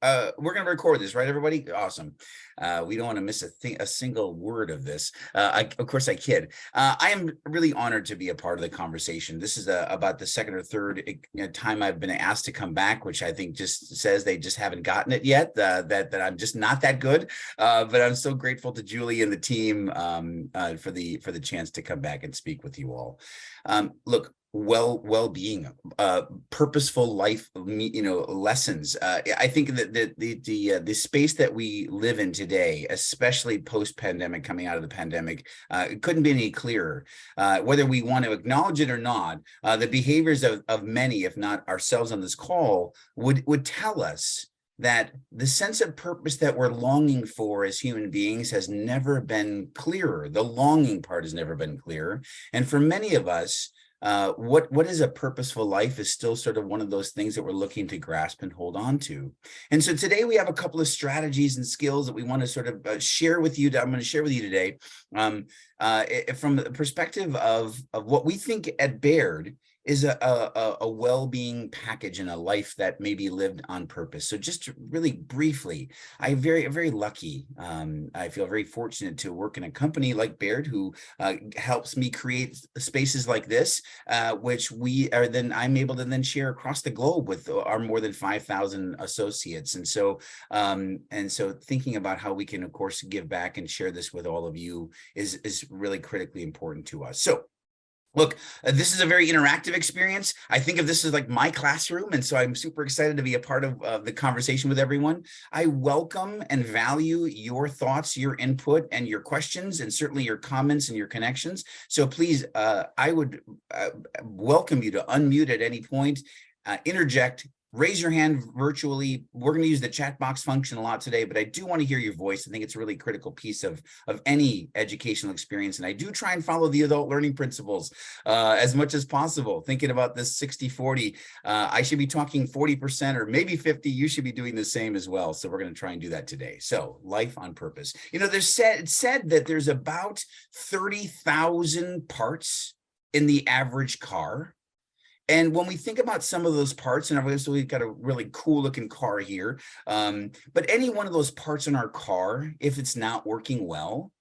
we're going to record this, right, everybody? Awesome. We don't want to miss a single word of this. Of course, I kid. I am really honored to be a part of the conversation. This is about the second or third time I've been asked to come back, which I think just says they just haven't gotten it yet. That I'm just not that good. But I'm so grateful to Julie and the team for the chance to come back and speak with you all. Look. Well-being, purposeful life, lessons. I think that the space that we live in today, especially post-pandemic, coming out of the pandemic, it couldn't be any clearer. Whether we want to acknowledge it or not, the behaviors of many, if not ourselves on this call, would tell us that the sense of purpose that we're longing for as human beings has never been clearer. The longing part has never been clearer. And for many of us, what is a purposeful life is still sort of one of those things that we're looking to grasp and hold on to. And so today we have a couple of strategies and skills that we want to sort of share with you. I'm going to share with you today from the perspective of what we think at Baird is a well-being package in a life that may be lived on purpose. So just really briefly, I'm very lucky. I feel very fortunate to work in a company like Baird who helps me create spaces like this, which I'm able to then share across the globe with our more than 5,000 associates. And so thinking about how we can, of course, give back and share this with all of you is really critically important to us. So look, this is a very interactive experience. I think of this as like my classroom, and so I'm super excited to be a part of the conversation with everyone. I welcome and value your thoughts, your input, and your questions, and certainly your comments and your connections. So please, I would welcome you to unmute at any point, interject, raise your hand virtually. We're going to use the chat box function a lot today, but I do want to hear your voice. I think it's a really critical piece of any educational experience. And I do try and follow the adult learning principles as much as possible. Thinking about this 60-40, I should be talking 40% or maybe 50. You should be doing the same as well. So we're going to try and do that today. So life on purpose. It's said that there's about 30,000 parts in the average car. And when we think about some of those parts, and obviously we've got a really cool looking car here, but any one of those parts in our car, if it's not working well,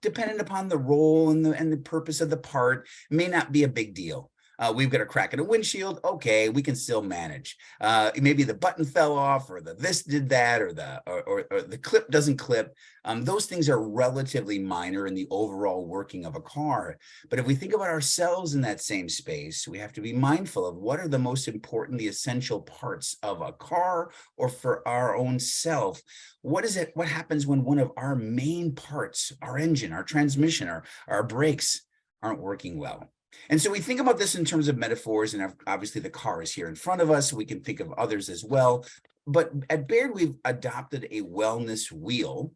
depending upon the role and the purpose of the part, may not be a big deal. We've got a crack in a windshield. Okay, we can still manage. Maybe the button fell off, or this did that, or the clip doesn't clip. Those things are relatively minor in the overall working of a car. But if we think about ourselves in that same space, we have to be mindful of what are the most important, the essential parts of a car or for our own self. What happens when one of our main parts, our engine, our transmission, our brakes aren't working well? And so we think about this in terms of metaphors, and obviously the car is here in front of us. We can think of others as well. But at Baird, we've adopted a wellness wheel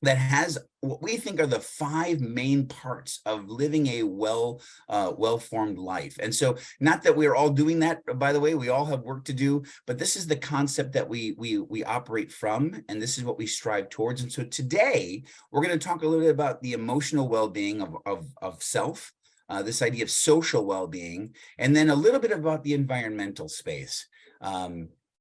that has what we think are the 5 main parts of living a well-formed life. And so not that we're all doing that, by the way, we all have work to do, but this is the concept that we operate from, and this is what we strive towards. And so today, we're going to talk a little bit about the emotional well-being of self, this idea of social well-being, and then a little bit about the environmental space.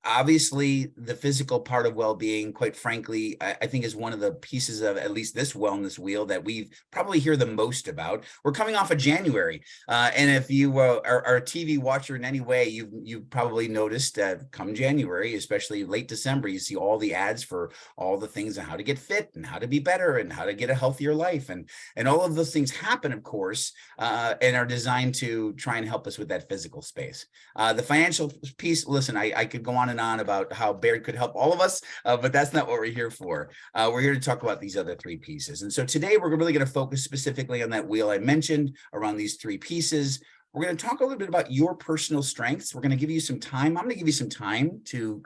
Obviously, the physical part of well-being, quite frankly, I think is one of the pieces of at least this wellness wheel that we probably hear the most about. We're coming off of January, and if you are a TV watcher in any way, you've probably noticed that come January, especially late December, you see all the ads for all the things on how to get fit and how to be better and how to get a healthier life, and all of those things happen, of course, and are designed to try and help us with that physical space. The financial piece, listen, I could go on about how Baird could help all of us, but that's not what we're here for. We're here to talk about these other 3 pieces. And so today we're really going to focus specifically on that wheel I mentioned around these 3 pieces. We're going to talk a little bit about your personal strengths. We're going to give you some time. I'm going to give you some time to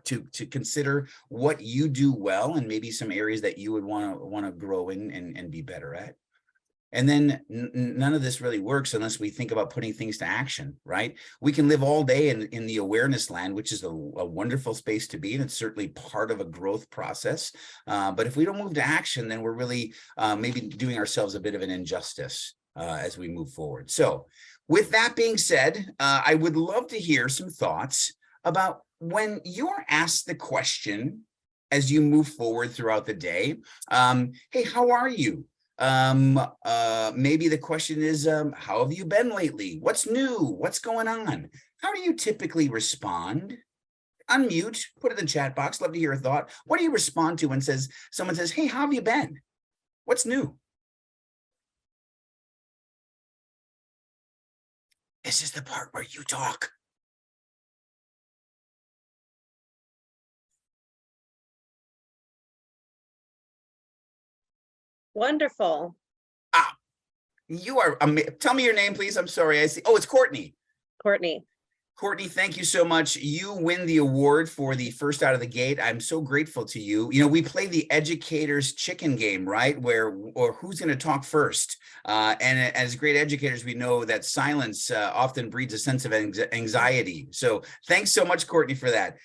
consider what you do well and maybe some areas that you would want to grow in and be better at. And then none of this really works unless we think about putting things to action, right? We can live all day in the awareness land, which is a wonderful space to be, and it's certainly part of a growth process. But if we don't move to action, then we're really maybe doing ourselves a bit of an injustice as we move forward. So with that being said, I would love to hear some thoughts about when you're asked the question as you move forward throughout the day, hey, how are you? Maybe the question is, how have you been lately? What's new? What's going on? How do you typically respond? Unmute, put it in the chat box. Love to hear a thought. What do you respond to when someone says, hey, how have you been? What's new? This is the part where you talk. Wonderful. You are, tell me your name, please. I'm sorry. I see. Oh, it's Courtney. Courtney. Courtney, thank you so much. You win the award for the first out of the gate. I'm so grateful to you. You know, we play the educator's chicken game, right? Or who's going to talk first? And as great educators, we know that silence often breeds a sense of anxiety. So thanks so much, Courtney, for that.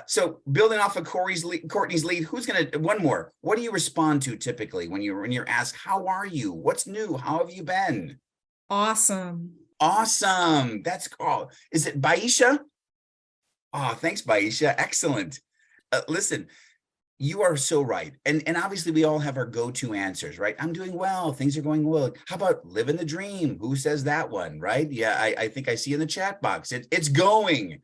So building off of Courtney's lead, who's going to, one more. What do you respond to typically when you're asked, how are you? What's new? How have you been? Awesome. Awesome. That's cool. Is it Baisha? Oh, thanks, Baisha. Excellent. Listen, you are so right. And obviously we all have our go-to answers, right? I'm doing well. Things are going well. How about living the dream? Who says that one, right? Yeah, I think I see in the chat box. It's going.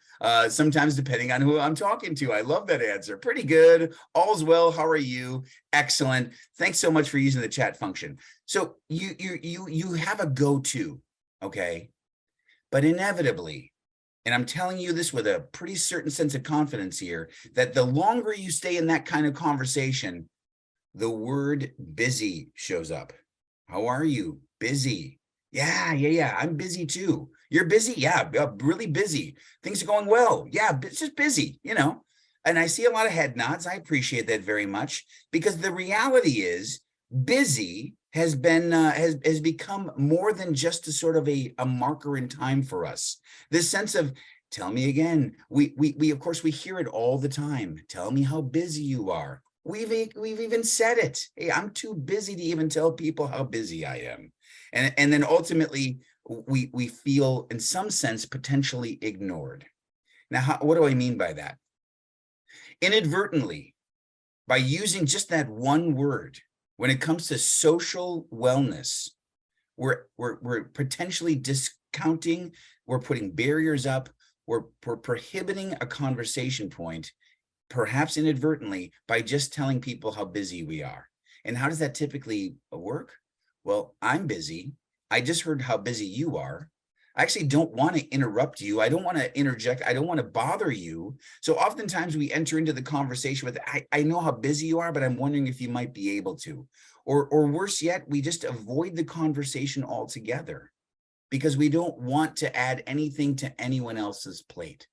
Sometimes depending on who I'm talking to. I love that answer. Pretty good. All's well. How are you? Excellent. Thanks so much for using the chat function. So you have a go-to. Okay. But inevitably, and I'm telling you this with a pretty certain sense of confidence here, that the longer you stay in that kind of conversation, the word busy shows up. How are you? Busy. Yeah. I'm busy too. You're busy? Yeah, really busy. Things are going well. Yeah, it's just busy, you know. And I see a lot of head nods. I appreciate that very much because the reality is busy has become more than just a sort of a marker in time for us. This sense of, tell me again. We of course we hear it all the time. Tell me how busy you are. We've even said it. Hey, I'm too busy to even tell people how busy I am. And then ultimately we feel in some sense potentially ignored. Now, what do I mean by that? Inadvertently, by using just that one word, when it comes to social wellness, we're potentially discounting, we're putting barriers up, we're prohibiting a conversation point, perhaps inadvertently, by just telling people how busy we are. And how does that typically work? Well, I'm busy. I just heard how busy you are. I actually don't want to interrupt you. I don't want to interject. I don't want to bother you. So oftentimes we enter into the conversation with, I know how busy you are, but I'm wondering if you might be able to. Or worse yet, we just avoid the conversation altogether because we don't want to add anything to anyone else's plate.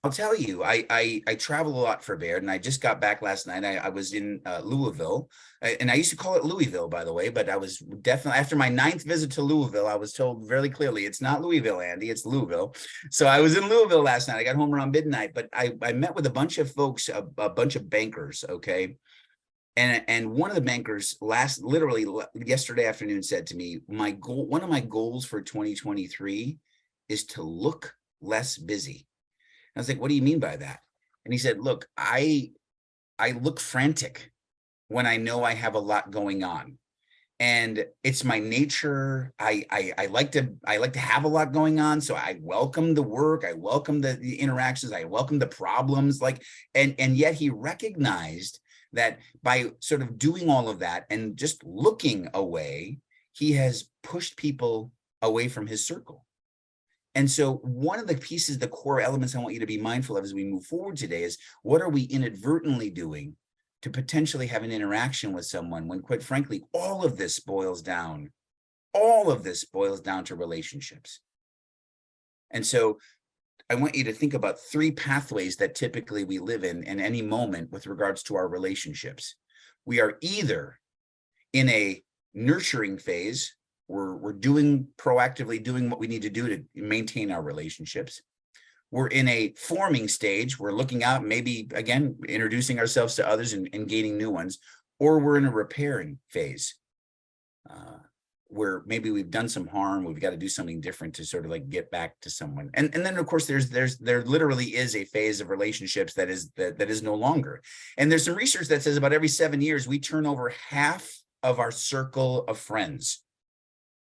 I'll tell you, I travel a lot for Baird, and I just got back last night. I was in Louisville, and I used to call it Louisville, by the way, but I was definitely, after my 9th visit to Louisville, I was told very clearly, it's not Louisville, Andy, it's Louisville. So I was in Louisville last night. I got home around midnight, but I met with a bunch of folks, a bunch of bankers, okay? And one of the bankers literally yesterday afternoon said to me, one of my goals for 2023 is to look less busy. I was like, what do you mean by that? And he said, look, I look frantic when I know I have a lot going on. And it's my nature. I like to have a lot going on. So I welcome the work, I welcome the interactions, I welcome the problems, and yet he recognized that by sort of doing all of that and just looking away, he has pushed people away from his circle. And so one of the pieces, the core elements I want you to be mindful of as we move forward today is, what are we inadvertently doing to potentially have an interaction with someone when, quite frankly, all of this boils down to relationships. And so I want you to think about 3 pathways that typically we live in any moment with regards to our relationships. We are either in a nurturing phase, we're proactively doing what we need to do to maintain our relationships. We're in a forming stage, we're looking out, maybe again introducing ourselves to others and gaining new ones, or we're in a repairing phase. where maybe we've done some harm, we've got to do something different to sort of like get back to someone. And then of course there literally is a phase of relationships that is no longer. And there's some research that says about every 7 years we turn over half of our circle of friends.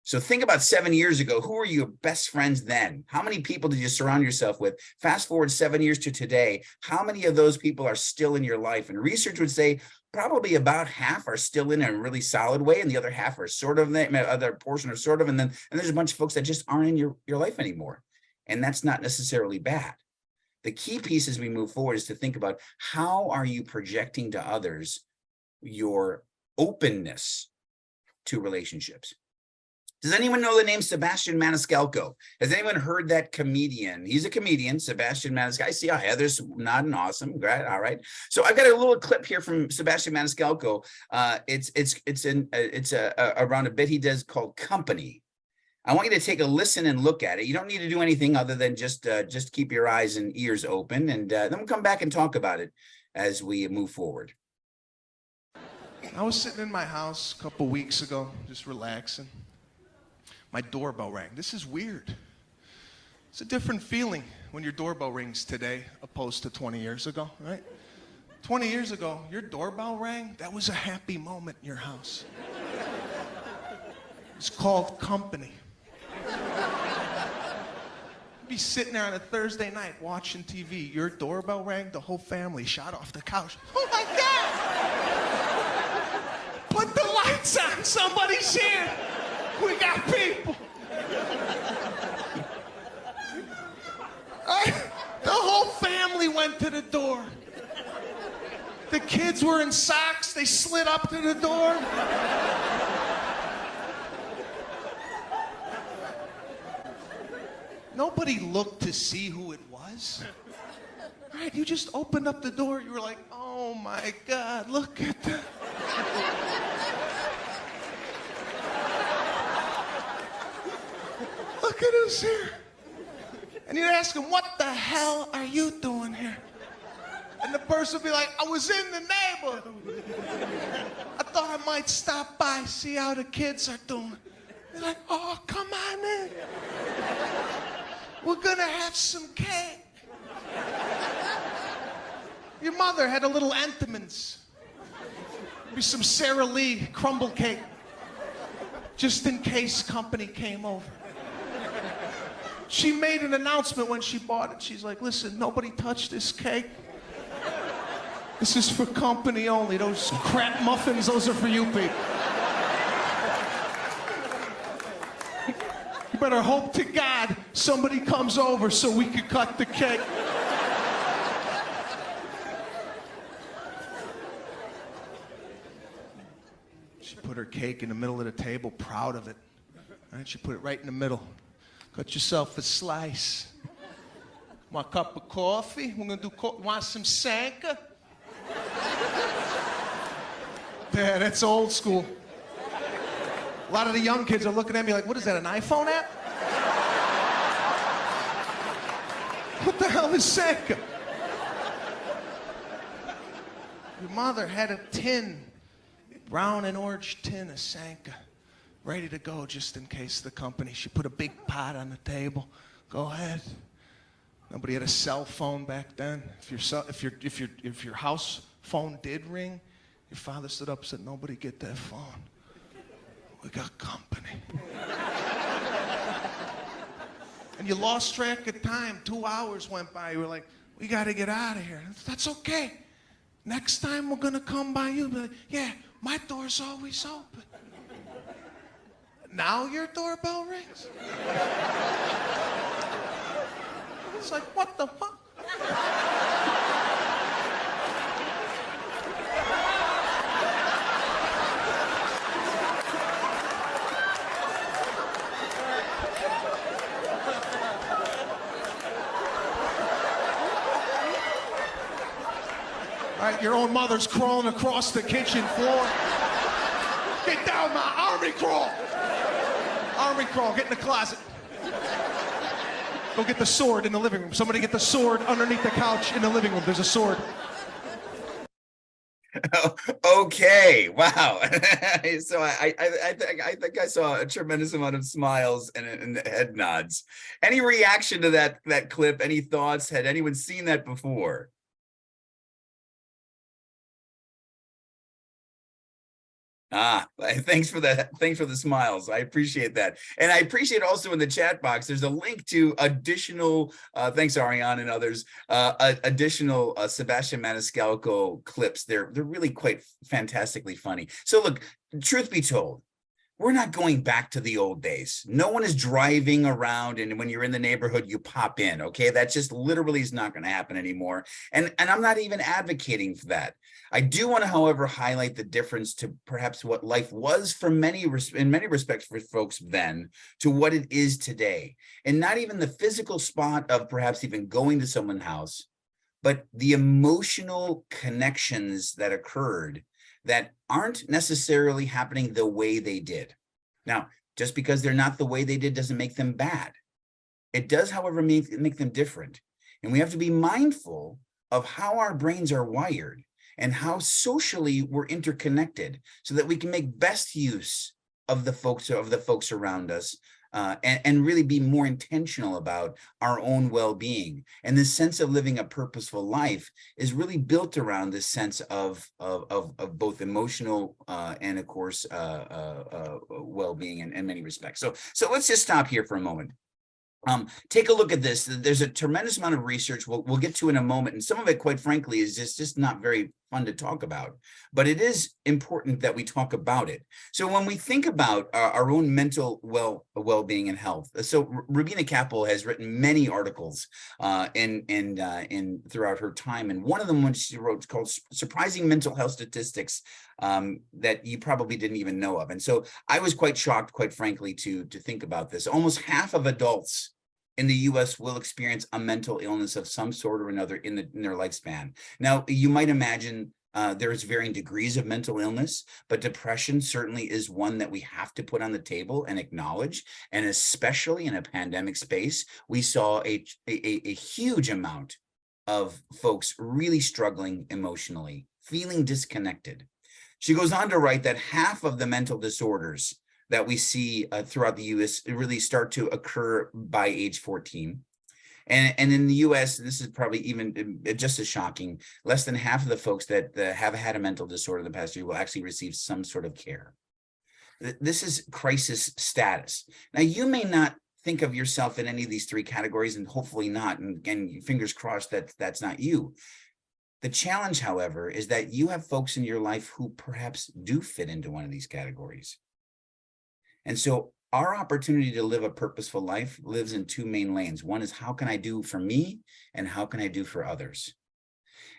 So think about 7 years ago, who were your best friends then? How many people did you surround yourself with? Fast forward 7 years to today, how many of those people are still in your life? And research would say probably about half are still in a really solid way, and the other half are sort of, the other portion are sort of, and there's a bunch of folks that just aren't in your life anymore. And that's not necessarily bad. The key piece as we move forward is to think about, how are you projecting to others your openness to relationships? Does anyone know the name Sebastian Maniscalco? Has anyone heard that comedian? He's a comedian, Sebastian Maniscalco. I see how Heather's nodding. Awesome. Great. All right. So I've got a little clip here from Sebastian Maniscalco. It's around a bit he does called Company. I want you to take a listen and look at it. You don't need to do anything other than just keep your eyes and ears open, and then we'll come back and talk about it as we move forward. I was sitting in my house a couple weeks ago, just relaxing. My doorbell rang. This is weird. It's a different feeling when your doorbell rings today opposed to 20 years ago, right? 20 years ago, your doorbell rang. That was a happy moment in your house. It's called company. You'd be sitting there on a Thursday night watching TV. Your doorbell rang, the whole family shot off the couch. Oh my God! Put the lights on, somebody's here. We got people. The whole family went to the door. The kids were in socks. They slid up to the door. Nobody looked to see who it was. Right? You just opened up the door. You were like, oh my God, look at that. Look at us here. And you'd ask them, what the hell are you doing here? And the person would be like, I was in the neighborhood. I thought I might stop by, see how the kids are doing. They're like, oh, come on in. We're gonna have some cake. Your mother had a little Entenmann's. Maybe some Sara Lee crumble cake, just in case company came over. She made an announcement when she bought it. She's like, listen, nobody touch this cake. This is for company only. Those crap muffins, those are for you people. You better hope to God somebody comes over so we can cut the cake. She put her cake in the middle of the table, proud of it. Right? She put it right in the middle. Cut yourself a slice. Want a cup of coffee? We're gonna do want some Sanka? Yeah, that's old school. A lot of the young kids are looking at me like, what is that, an iPhone app? What the hell is Sanka? Your mother had a tin, brown and orange tin of Sanka, ready to go just in case the company. She put a big pot on the table. Go ahead. Nobody had a cell phone back then. If your house phone did ring, your father stood up and said, nobody get that phone. We got company. And you lost track of time. 2 hours went by. You were like, we got to get out of here. That's okay. Next time we're going to come by you. Be like, yeah, my door's always open. Now your doorbell rings? It's like, what the fuck? All right, your own mother's crawling across the kitchen floor. Get down, my army crawl. Army crawl, get in the closet. Go get the sword in the living room. Somebody get the sword underneath the couch in the living room. There's a sword. Okay, wow. So I think I saw a tremendous amount of smiles and head nods. Any reaction to that clip? Any thoughts? Had anyone seen that before? Thanks for that. Thanks for the smiles. I appreciate that. And I appreciate also in the chat box, there's a link to additional, thanks Ariane and others, additional Sebastian Maniscalco clips. They're really quite fantastically funny. So look, truth be told, we're not going back to the old days. No one is driving around and when you're in the neighborhood, you pop in, okay? That just literally is not gonna happen anymore. And I'm not even advocating for that. I do want to, however, highlight the difference to perhaps what life was for in many respects for folks then to what it is today. And not even the physical spot of perhaps even going to someone's house, but the emotional connections that occurred that aren't necessarily happening the way they did. Now, just because they're not the way they did doesn't make them bad. It does, however, make them different. And we have to be mindful of how our brains are wired and how socially we're interconnected so that we can make best use of the folks around us and really be more intentional about our own well-being. And this sense of living a purposeful life is really built around this sense of both emotional and of course well-being in many respects. So let's just stop here for a moment. Take a look at this. There's a tremendous amount of research we'll get to in a moment, and some of it, quite frankly, is just not very fun to talk about, but it is important that we talk about it. So when we think about our own mental well-being and health, so Rubina Kappel has written many articles in throughout her time, and one of them, when she wrote, is called "Surprising Mental Health Statistics that you probably didn't even know of." And so I was quite shocked, quite frankly, to think about this. Almost half of adults in the US will experience a mental illness of some sort or another in their lifespan. Now, you might imagine there's varying degrees of mental illness, but depression certainly is one that we have to put on the table and acknowledge. And especially in a pandemic space, we saw a huge amount of folks really struggling emotionally, feeling disconnected. She goes on to write that half of the mental disorders that we see throughout the US really start to occur by age 14. And in the US, this is probably even just as shocking, less than half of the folks that have had a mental disorder in the past year will actually receive some sort of care. This is crisis status. Now, you may not think of yourself in any of these three categories, and hopefully not, and again, fingers crossed that that's not you. The challenge, however, is that you have folks in your life who perhaps do fit into one of these categories. And so our opportunity to live a purposeful life lives in two main lanes. One is, how can I do for me, and how can I do for others?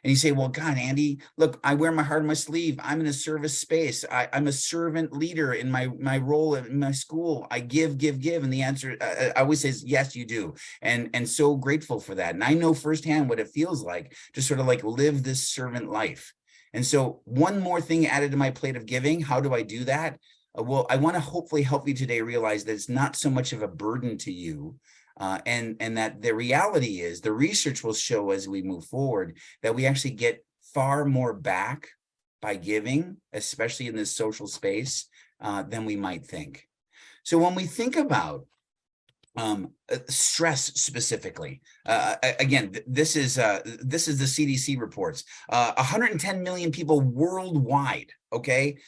And you say, well, God, Andy, look, I wear my heart on my sleeve. I'm in a service space. I'm a servant leader in my role in my school. I give. And the answer I always says, yes, you do. And so grateful for that. And I know firsthand what it feels like to sort of like live this servant life. And so one more thing added to my plate of giving. How do I do that? Well, I want to hopefully help you today realize that it's not so much of a burden to you, and that the reality is, the research will show as we move forward that we actually get far more back by giving, especially in this social space, than we might think. So when we think about stress specifically, again, this is the CDC reports. 110 million people worldwide, okay,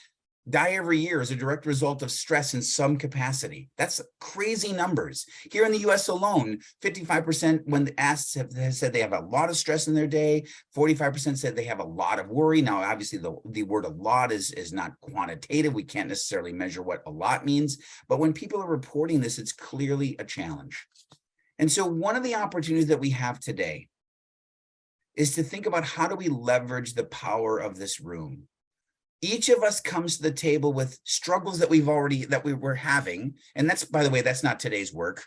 die every year as a direct result of stress in some capacity. That's crazy numbers. Here in the US alone, 55% when asked have said they have a lot of stress in their day, 45% said they have a lot of worry. Now, obviously the word a lot is not quantitative. We can't necessarily measure what a lot means, but when people are reporting this, it's clearly a challenge. And so one of the opportunities that we have today is to think about, how do we leverage the power of this room? Each of us comes to the table with struggles that we were having. And that's, by the way, that's not today's work.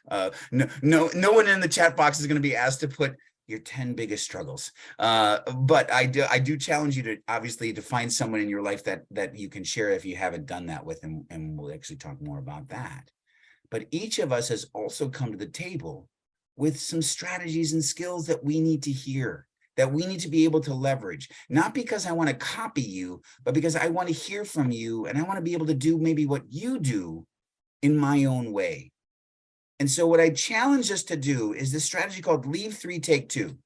No one in the chat box is going to be asked to put your 10 biggest struggles. But I do challenge you to obviously to find someone in your life that you can share if you haven't done that with, and we'll actually talk more about that. But each of us has also come to the table with some strategies and skills that we need to hear, that we need to be able to leverage, not because I want to copy you, but because I want to hear from you and I want to be able to do maybe what you do in my own way. And so what I challenge us to do is this strategy called Leave 3, Take 2.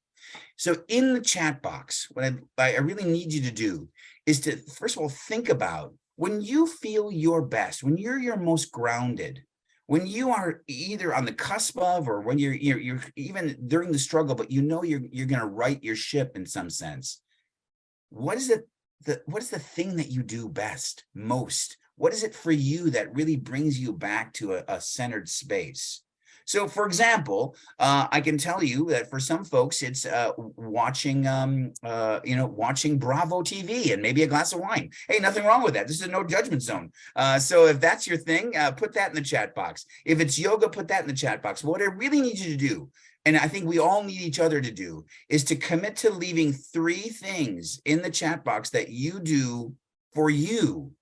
So in the chat box, what I really need you to do is to, first of all, think about when you feel your best, when you're your most grounded, when you are either on the cusp of, or when you're even during the struggle, but you know you're going to right your ship in some sense. What is it? What is the thing that you do best, most? What is it for you that really brings you back to a centered space? So, for example, I can tell you that for some folks, it's watching, watching Bravo TV and maybe a glass of wine. Hey, nothing wrong with that. This is a no judgment zone. So if that's your thing, put that in the chat box. If it's yoga, put that in the chat box. What I really need you to do, and I think we all need each other to do, is to commit to leaving 3 things in the chat box that you do for you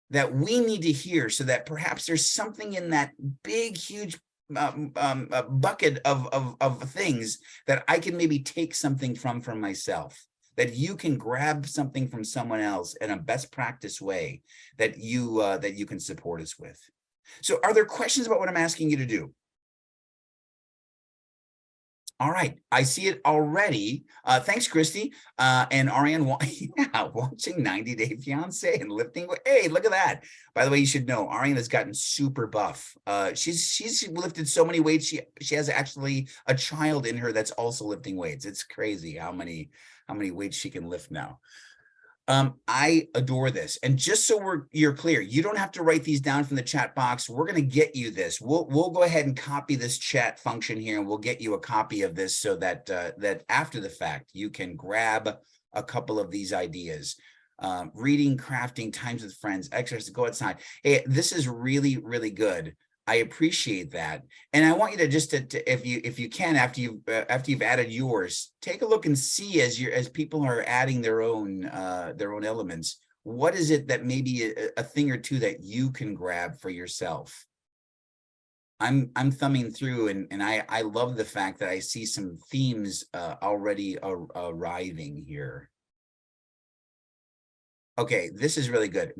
that we need to hear, so that perhaps there's something in that big, huge bucket of things that I can maybe take something from myself, that you can grab something from someone else in a best practice way that you can support us with. So are there questions about what I'm asking you to do? All right, I see it already. Thanks, Christy. And Ariane, watching 90 Day Fiance and lifting. Hey, look at that. By the way, you should know, Ariane has gotten super buff. She's lifted so many weights. She has actually a child in her that's also lifting weights. It's crazy how many weights she can lift now. I adore this. And just so you're clear, you don't have to write these down from the chat box. We're going to get you this. We'll go ahead and copy this chat function here, and we'll get you a copy of this so that that after the fact, you can grab a couple of these ideas. Reading, crafting, times with friends, exercise, go outside. Hey, this is really, really good. I appreciate that. And I want you to just if you can, after you've added yours, take a look and see as people are adding their own elements, what is it that maybe a thing or two that you can grab for yourself? I'm thumbing through, and I love the fact that I see some themes already arriving here. Okay, this is really good.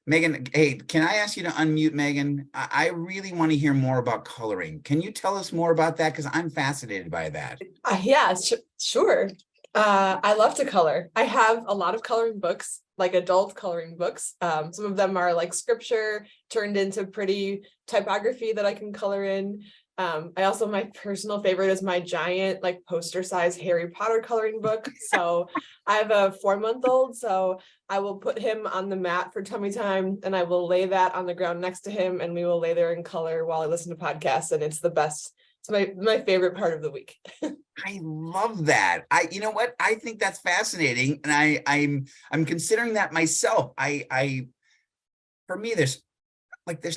Megan, hey, can I ask you to unmute Megan? I really want to hear more about coloring. Can you tell us more about that? Because I'm fascinated by that. Yeah, sure. I love to color. I have a lot of coloring books, like adult coloring books. Some of them are like scripture turned into pretty typography that I can color in. I also, my personal favorite is my giant, like poster size Harry Potter coloring book. So I have a 4-month-old, so I will put him on the mat for tummy time, and I will lay that on the ground next to him, and we will lay there and color while I listen to podcasts, and it's the best. It's my favorite part of the week. I love that. You know what? I think that's fascinating, and I'm considering that myself. For me, there's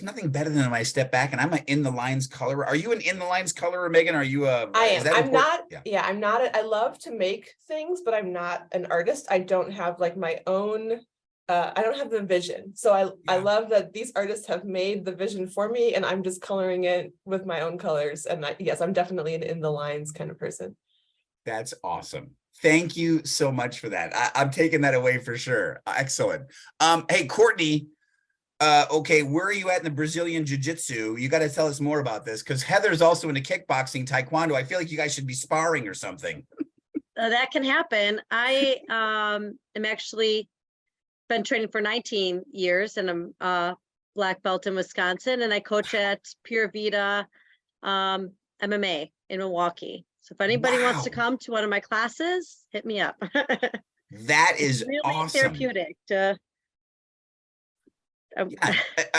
nothing better than when I step back and I'm an in the lines colorer. Are you an in the lines colorer, Megan? Are you I am. I'm not. Yeah, I'm not. I love to make things, but I'm not an artist. I don't have like my own. I don't have the vision. So I love that these artists have made the vision for me, and I'm just coloring it with my own colors. And yes, I'm definitely an in the lines kind of person. That's awesome. Thank you so much for that. I'm taking that away for sure. Excellent. Hey, Courtney. Okay, where are you at in the Brazilian Jiu-Jitsu? You got to tell us more about this, because Heather's also into kickboxing, taekwondo. I feel like you guys should be sparring or something. That can happen. I am actually been training for 19 years, and I'm black belt in Wisconsin, and I coach at Pure Vita MMA in Milwaukee. So if anybody wants to come to one of my classes, hit me up. That is really awesome. Therapeutic to Yeah.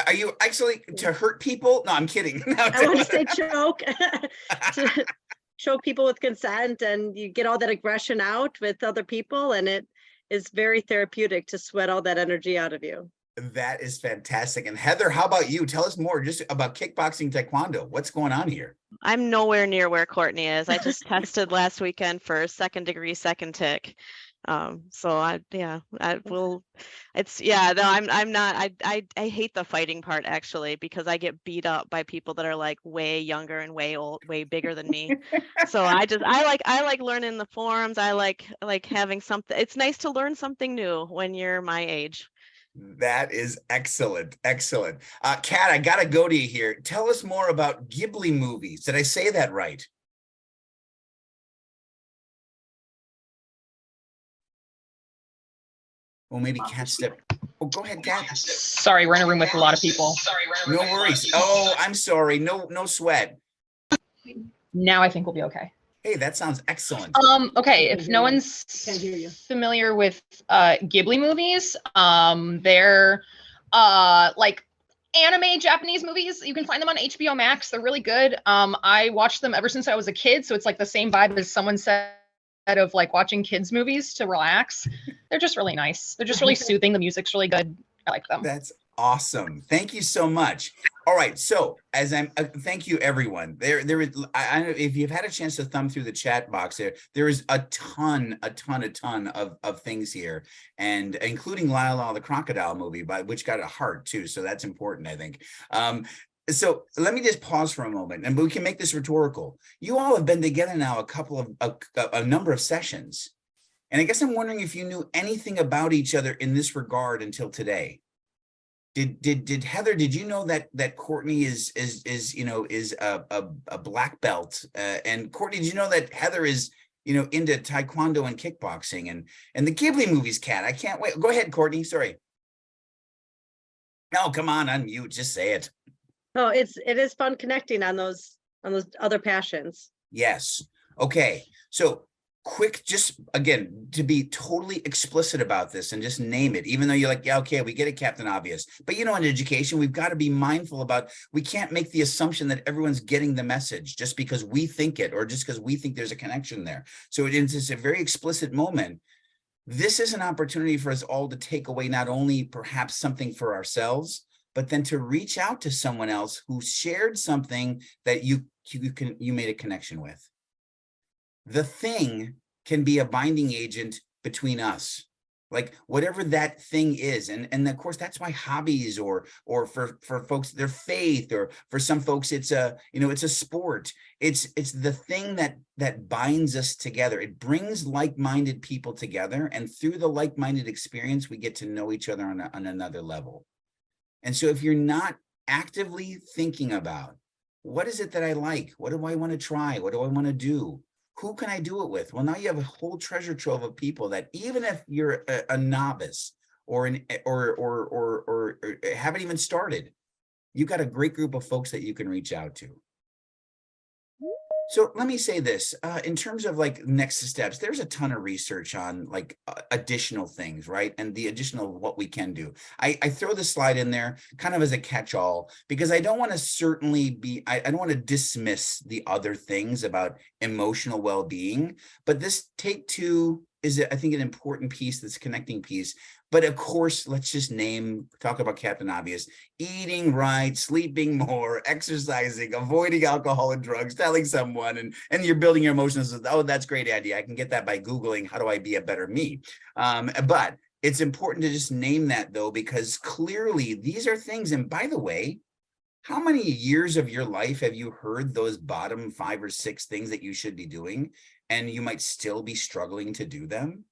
Are you actually to hurt people? No, I'm kidding. No, I want to say choke. To choke people with consent, and you get all that aggression out with other people, and it is very therapeutic to sweat all that energy out of you. That is fantastic. And Heather, how about you? Tell us more just about kickboxing, taekwondo. What's going on here? I'm nowhere near where Courtney is. I just tested last weekend for 2nd degree second tick. So I will, it's, yeah, no, I'm not, I hate the fighting part actually, because I get beat up by people that are like way younger and way bigger than me. So I like learning the forums. I like having something, it's nice to learn something new when you're my age. That is excellent. Excellent. Kat, I got to go to you here. Tell us more about Ghibli movies. Did I say that right? Well, maybe Kat step. Oh, go ahead, Kat. Sorry, we're in a room with a lot of people. No worries. Oh, I'm sorry. No sweat. Now I think we'll be okay. Hey, that sounds excellent. Okay, if no one's familiar with Ghibli movies, they're like anime Japanese movies. You can find them on HBO Max. They're really good. I watched them ever since I was a kid, so it's like the same vibe as someone said of like watching kids movies to relax. They're just really nice. They're just really soothing. The music's really good. I like them. That's awesome. Thank you so much. All right. So as I'm, thank you everyone. There is, if you've had a chance to thumb through the chat box there is a ton of things here, and including Lyle the Crocodile movie, which got a heart too. So that's important, I think. So let me just pause for a moment, and we can make this rhetorical. You all have been together now a number of sessions, and I guess I'm wondering if you knew anything about each other in this regard until today. Did Heather? Did you know that Courtney is a black belt? And Courtney, did you know that Heather is into Taekwondo and kickboxing and the Ghibli movies? Kat, I can't wait. Go ahead, Courtney. Sorry. No, come on, unmute. Just say it. Oh, it is fun connecting on those other passions. Yes. Okay. So quick, just again, to be totally explicit about this and just name it, even though you're like, yeah, okay, we get it, Captain Obvious. But in education, we've got to be mindful about, we can't make the assumption that everyone's getting the message just because we think it, or just because we think there's a connection there. So it's a very explicit moment. This is an opportunity for us all to take away not only perhaps something for ourselves, but then to reach out to someone else who shared something that you made a connection with. The thing can be a binding agent between us, like whatever that thing is. And of course, that's why hobbies or for folks, their faith, or for some folks, it's it's a sport. It's the thing that binds us together. It brings like-minded people together. And through the like-minded experience, we get to know each other on another level. And so if you're not actively thinking about, what is it that I like? What do I want to try? What do I want to do? Who can I do it with? Well, now you have a whole treasure trove of people that, even if you're a novice or haven't even started, you've got a great group of folks that you can reach out to. So let me say this, in terms of like next steps, there's a ton of research on like additional things, right? And the additional what we can do. I throw this slide in there kind of as a catch-all, because I don't want to I don't want to dismiss the other things about emotional well-being, but this take two is, I think, an important piece, this connecting piece. But of course, let's just talk about Captain Obvious: eating right, sleeping more, exercising, avoiding alcohol and drugs, telling someone, and you're building your emotions. Oh, that's a great idea. I can get that by Googling, how do I be a better me? But it's important to just name that, though, because clearly these are things. And by the way, how many years of your life have you heard those bottom 5 or 6 things that you should be doing, and you might still be struggling to do them?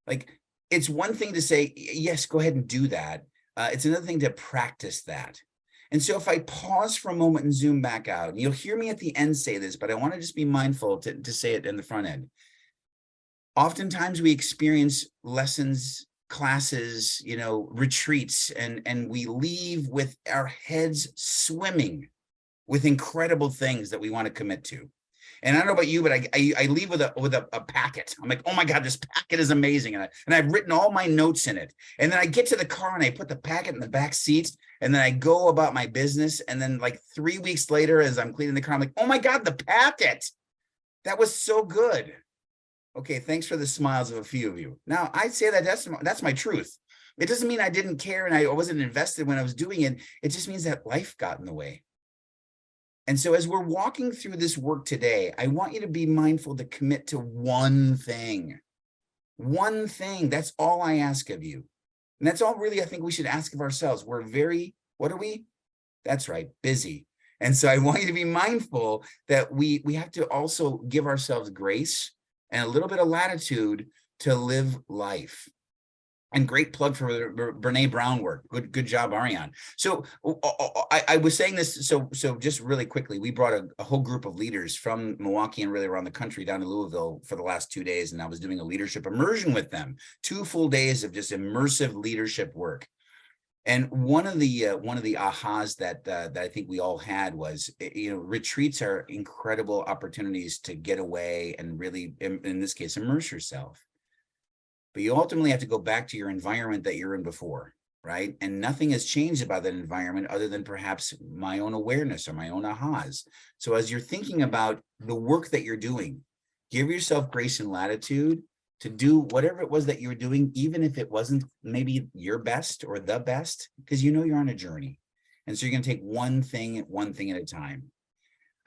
Like, it's one thing to say, yes, go ahead and do that. It's another thing to practice that. And so if I pause for a moment and zoom back out, and you'll hear me at the end say this, but I want to just be mindful to say it in the front end. Oftentimes we experience lessons, classes, retreats, and we leave with our heads swimming with incredible things that we want to commit to. And I don't know about you, but I leave with a packet. I'm like, oh my God, this packet is amazing. And I've written all my notes in it. And then I get to the car and I put the packet in the back seats, and then I go about my business. And then like 3 weeks later, as I'm cleaning the car, I'm like, oh my God, the packet. That was so good. Okay, thanks for the smiles of a few of you. Now, I'd say that's my truth. It doesn't mean I didn't care and I wasn't invested when I was doing it. It just means that life got in the way. And so as we're walking through this work today, I want you to be mindful to commit to one thing. One thing, that's all I ask of you. And that's all really I think we should ask of ourselves. We're very, what are we? That's right, busy. And so I want you to be mindful that we have to also give ourselves grace and a little bit of latitude to live life. And great plug for Brene Brown work. Good job, Ariane. So I was saying this, so just really quickly, we brought a whole group of leaders from Milwaukee and really around the country down to Louisville for the last 2 days, and I was doing a leadership immersion with them, 2 full days of just immersive leadership work. And one of the ahas that I think we all had was, retreats are incredible opportunities to get away and really, in this case, immerse yourself. But you ultimately have to go back to your environment that you're in before, right? And nothing has changed about that environment other than perhaps my own awareness or my own ahas. So as you're thinking about the work that you're doing, give yourself grace and latitude to do whatever it was that you were doing, even if it wasn't maybe your best or the best, because you're on a journey. And so you're going to take one thing at a time.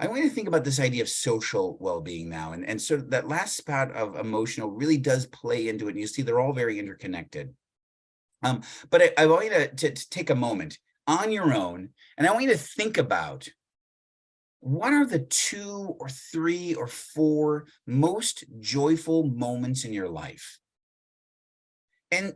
I want you to think about this idea of social well-being now. And so that last spout of emotional really does play into it. And you see, they're all very interconnected. But I want you to take a moment on your own, and I want you to think about what are the 2 or 3 or 4 most joyful moments in your life? And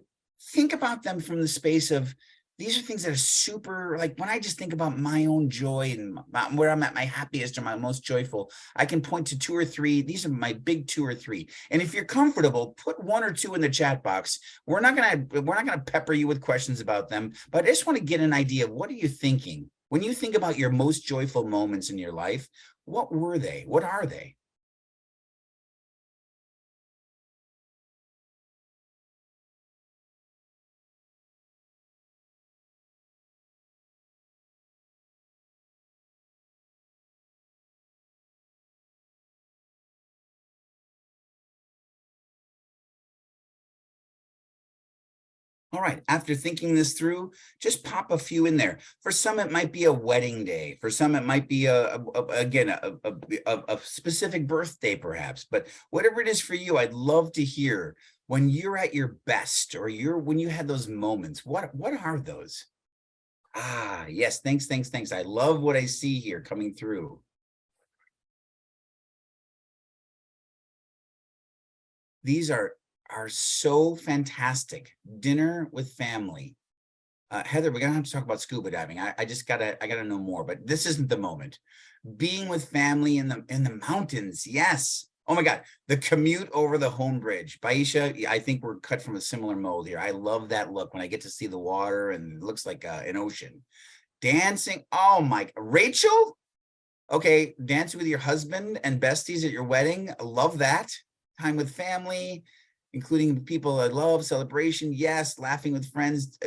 think about them from the space of, these are things that are super, like when I just think about my own joy and where I'm at my happiest or my most joyful, I can point to 2 or 3. These are my big 2 or 3. And if you're comfortable, put 1 or 2 in the chat box. We're not gonna pepper you with questions about them, but I just want to get an idea of, what are you thinking? When you think about your most joyful moments in your life, what were they? What are they? All right, after thinking this through, just pop a few in there. For some, it might be a wedding day. For some, it might be a specific birthday, perhaps. But whatever it is for you, I'd love to hear when you're at your best, or when you had those moments. What are those? Ah, yes, thanks. I love what I see here coming through. These are so fantastic. Dinner with family. Heather, we're gonna have to talk about scuba diving. I gotta know more, but this isn't the moment. Being with family in the mountains, yes. Oh my God, the commute over the Hone Bridge. Baisha, I think we're cut from a similar mold here. I love that look when I get to see the water and it looks like an ocean. Dancing, oh my, Rachel? Okay, dancing with your husband and besties at your wedding. I love that. Time with family, including people I love, celebration, yes, laughing with friends.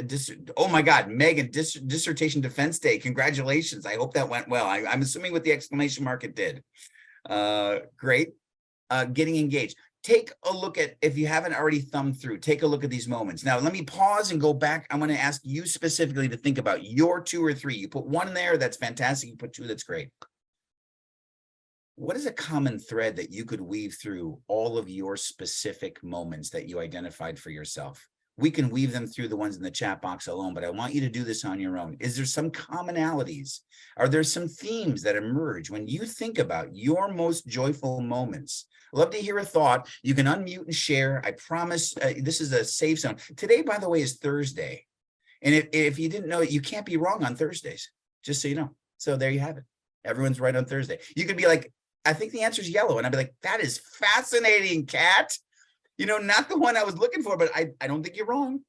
Oh my God, Megan, dissertation defense day, congratulations. I hope that went well. I'm assuming with the exclamation mark it did. Great. Getting engaged. Take a look at, if you haven't already thumbed through, take a look at these moments. Now, let me pause and go back. I'm going to ask you specifically to think about your 2 or 3. You put 1 in there, that's fantastic. You put 2, that's great. What is a common thread that you could weave through all of your specific moments that you identified for yourself? We can weave them through the ones in the chat box alone, but I want you to do this on your own. Is there some commonalities? Are there some themes that emerge when you think about your most joyful moments? I'd love to hear a thought. You can unmute and share. I promise this is a safe zone. Today, by the way, is Thursday. And if you didn't know it, you can't be wrong on Thursdays, just so you know. So there you have it. Everyone's right on Thursday. You could be like, I think the answer is yellow. And I'd be like, that is fascinating, Kat. Not the one I was looking for, but I don't think you're wrong.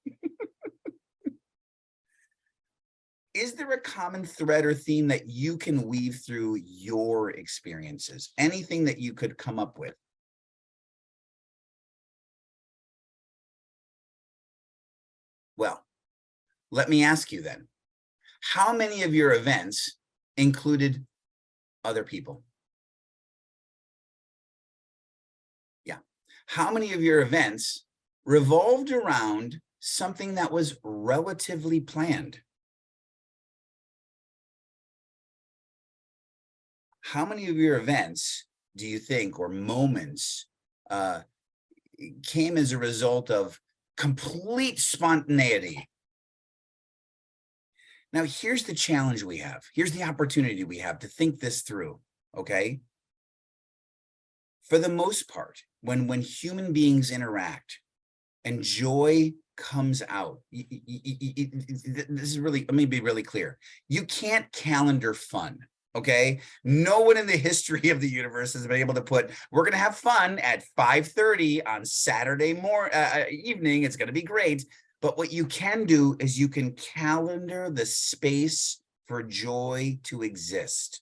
Is there a common thread or theme that you can weave through your experiences? Anything that you could come up with? Well, let me ask you then, how many of your events included other people? How many of your events revolved around something that was relatively planned? How many of your events do you think, or moments, came as a result of complete spontaneity. Now, here's the challenge we have. Here's the opportunity we have to think this through, okay? For the most part, when human beings interact and joy comes out, this is really, let me be really clear. You can't calendar fun, okay? No one in the history of the universe has been able to put, we're going to have fun at 5:30 on Saturday evening. It's going to be great. But what you can do is you can calendar the space for joy to exist.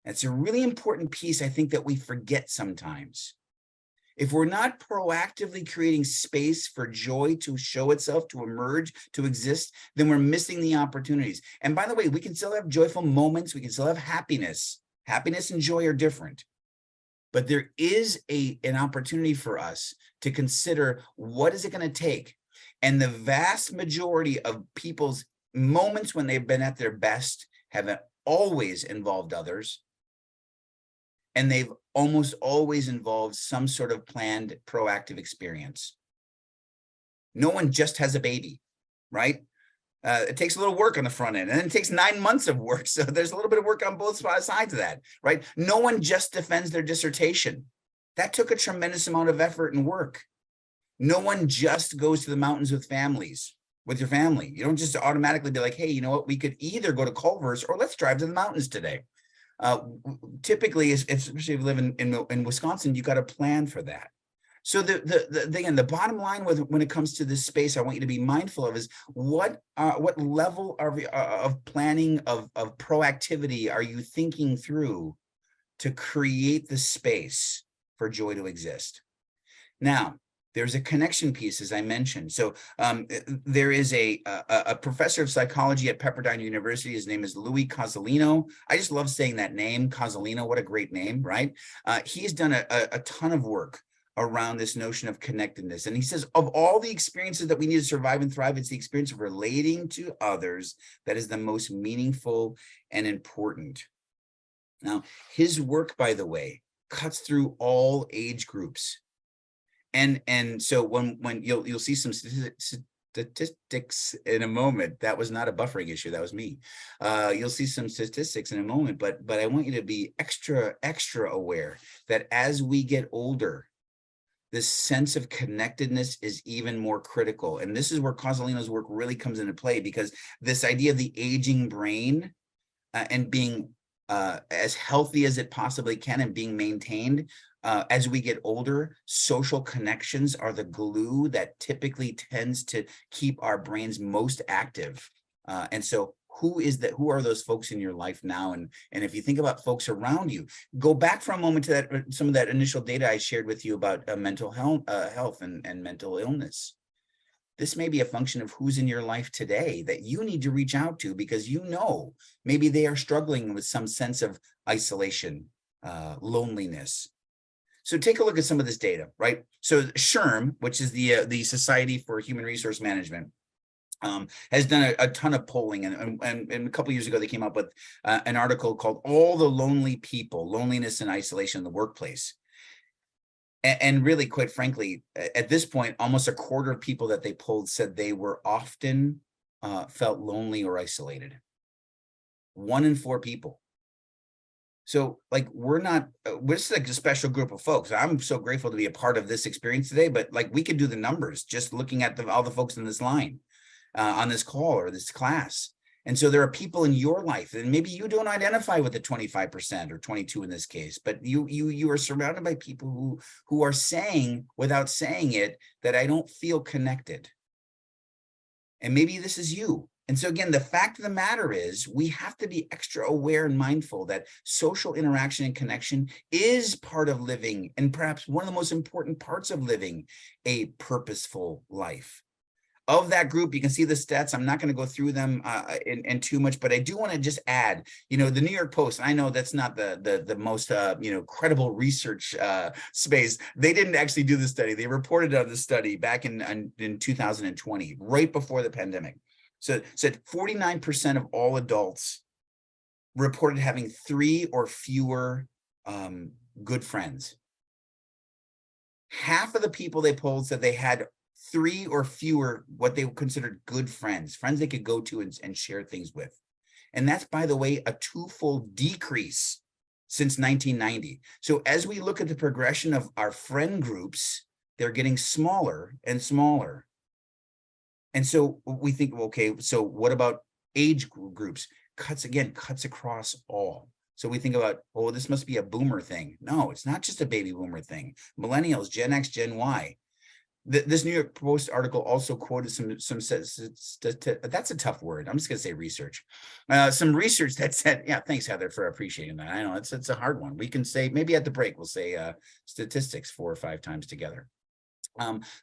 That's a really important piece, I think, that we forget sometimes. If we're not proactively creating space for joy to show itself, to emerge, to exist, then we're missing the opportunities. And by the way, we can still have joyful moments. We can still have happiness. Happiness and joy are different. But there is an opportunity for us to consider, what is it going to take? And the vast majority of people's moments when they've been at their best have always involved others. And they've almost always involved some sort of planned, proactive experience. No one just has a baby, right? It takes a little work on the front end, and then it takes 9 months of work. So there's a little bit of work on both sides of that, right? No one just defends their dissertation. That took a tremendous amount of effort and work. No one just goes to the mountains with your family. You don't just automatically be like, hey, you know what? We could either go to Culver's or let's drive to the mountains today. Typically, especially if you live in Wisconsin, you got to plan for that. So again, the bottom line when it comes to this space, I want you to be mindful of is what level of planning of proactivity are you thinking through to create the space for joy to exist? Now, there's a connection piece, as I mentioned. So there is a professor of psychology at Pepperdine University. His name is Louis Cozolino. I just love saying that name, Cozolino. What a great name, right? He's done a ton of work around this notion of connectedness. And he says, of all the experiences that we need to survive and thrive, it's the experience of relating to others that is the most meaningful and important. Now, his work, by the way, cuts through all age groups. And so when you'll see some statistics in a moment. That was not a buffering issue. That was me. You'll see some statistics in a moment, but I want you to be extra aware that as we get older, this sense of connectedness is even more critical. And this is where Cozolino's work really comes into play, because this idea of the aging brain and being as healthy as it possibly can and being maintained as we get older, social connections are the glue that typically tends to keep our brains most active. And so who are those folks in your life now? And if you think about folks around you, go back for a moment to some of that initial data I shared with you about mental health and mental illness. This may be a function of who's in your life today that you need to reach out to, because maybe they are struggling with some sense of isolation, loneliness. So take a look at some of this data, right? So SHRM, which is the Society for Human Resource Management, has done a ton of polling, and a couple of years ago they came up with an article called "All the Lonely People: Loneliness and Isolation in the Workplace." And really, quite frankly, at this point, almost a quarter of people that they polled said they were often felt lonely or isolated. 1 in 4 people. So we're just like a special group of folks. I'm so grateful to be a part of this experience today, but we could do the numbers just looking at all the folks in this line on this call or this class. And so there are people in your life, and maybe you don't identify with the 25% or 22 in this case, but you are surrounded by people who are saying, without saying it, that I don't feel connected. And maybe this is you. And so again, the fact of the matter is we have to be extra aware and mindful that social interaction and connection is part of living, and perhaps one of the most important parts of living a purposeful life. Of that group, you can see the stats. I'm not going to go through them in too much, but I do want to just add, the New York Post, I know that's not the most, credible research space. They didn't actually do the study. They reported on the study back in 2020, right before the pandemic. So it said 49% of all adults reported having 3 or fewer good friends. half of the people they polled said they had 3 or fewer what they considered good friends they could go to and share things with. And that's, by the way, a twofold decrease since 1990. So as we look at the progression of our friend groups, they're getting smaller and smaller. And so we think, okay, so what about age groups? Cuts across all. So we think about, oh, this must be a boomer thing. No, it's not just a baby boomer thing. Millennials, Gen X, Gen Y. This New York Post article also quoted some that's a tough word. I'm just going to say research. Some research that said, yeah, thanks, Heather, for appreciating that. I know it's a hard one. We can say, maybe at the break, we'll say statistics 4 or 5 times together.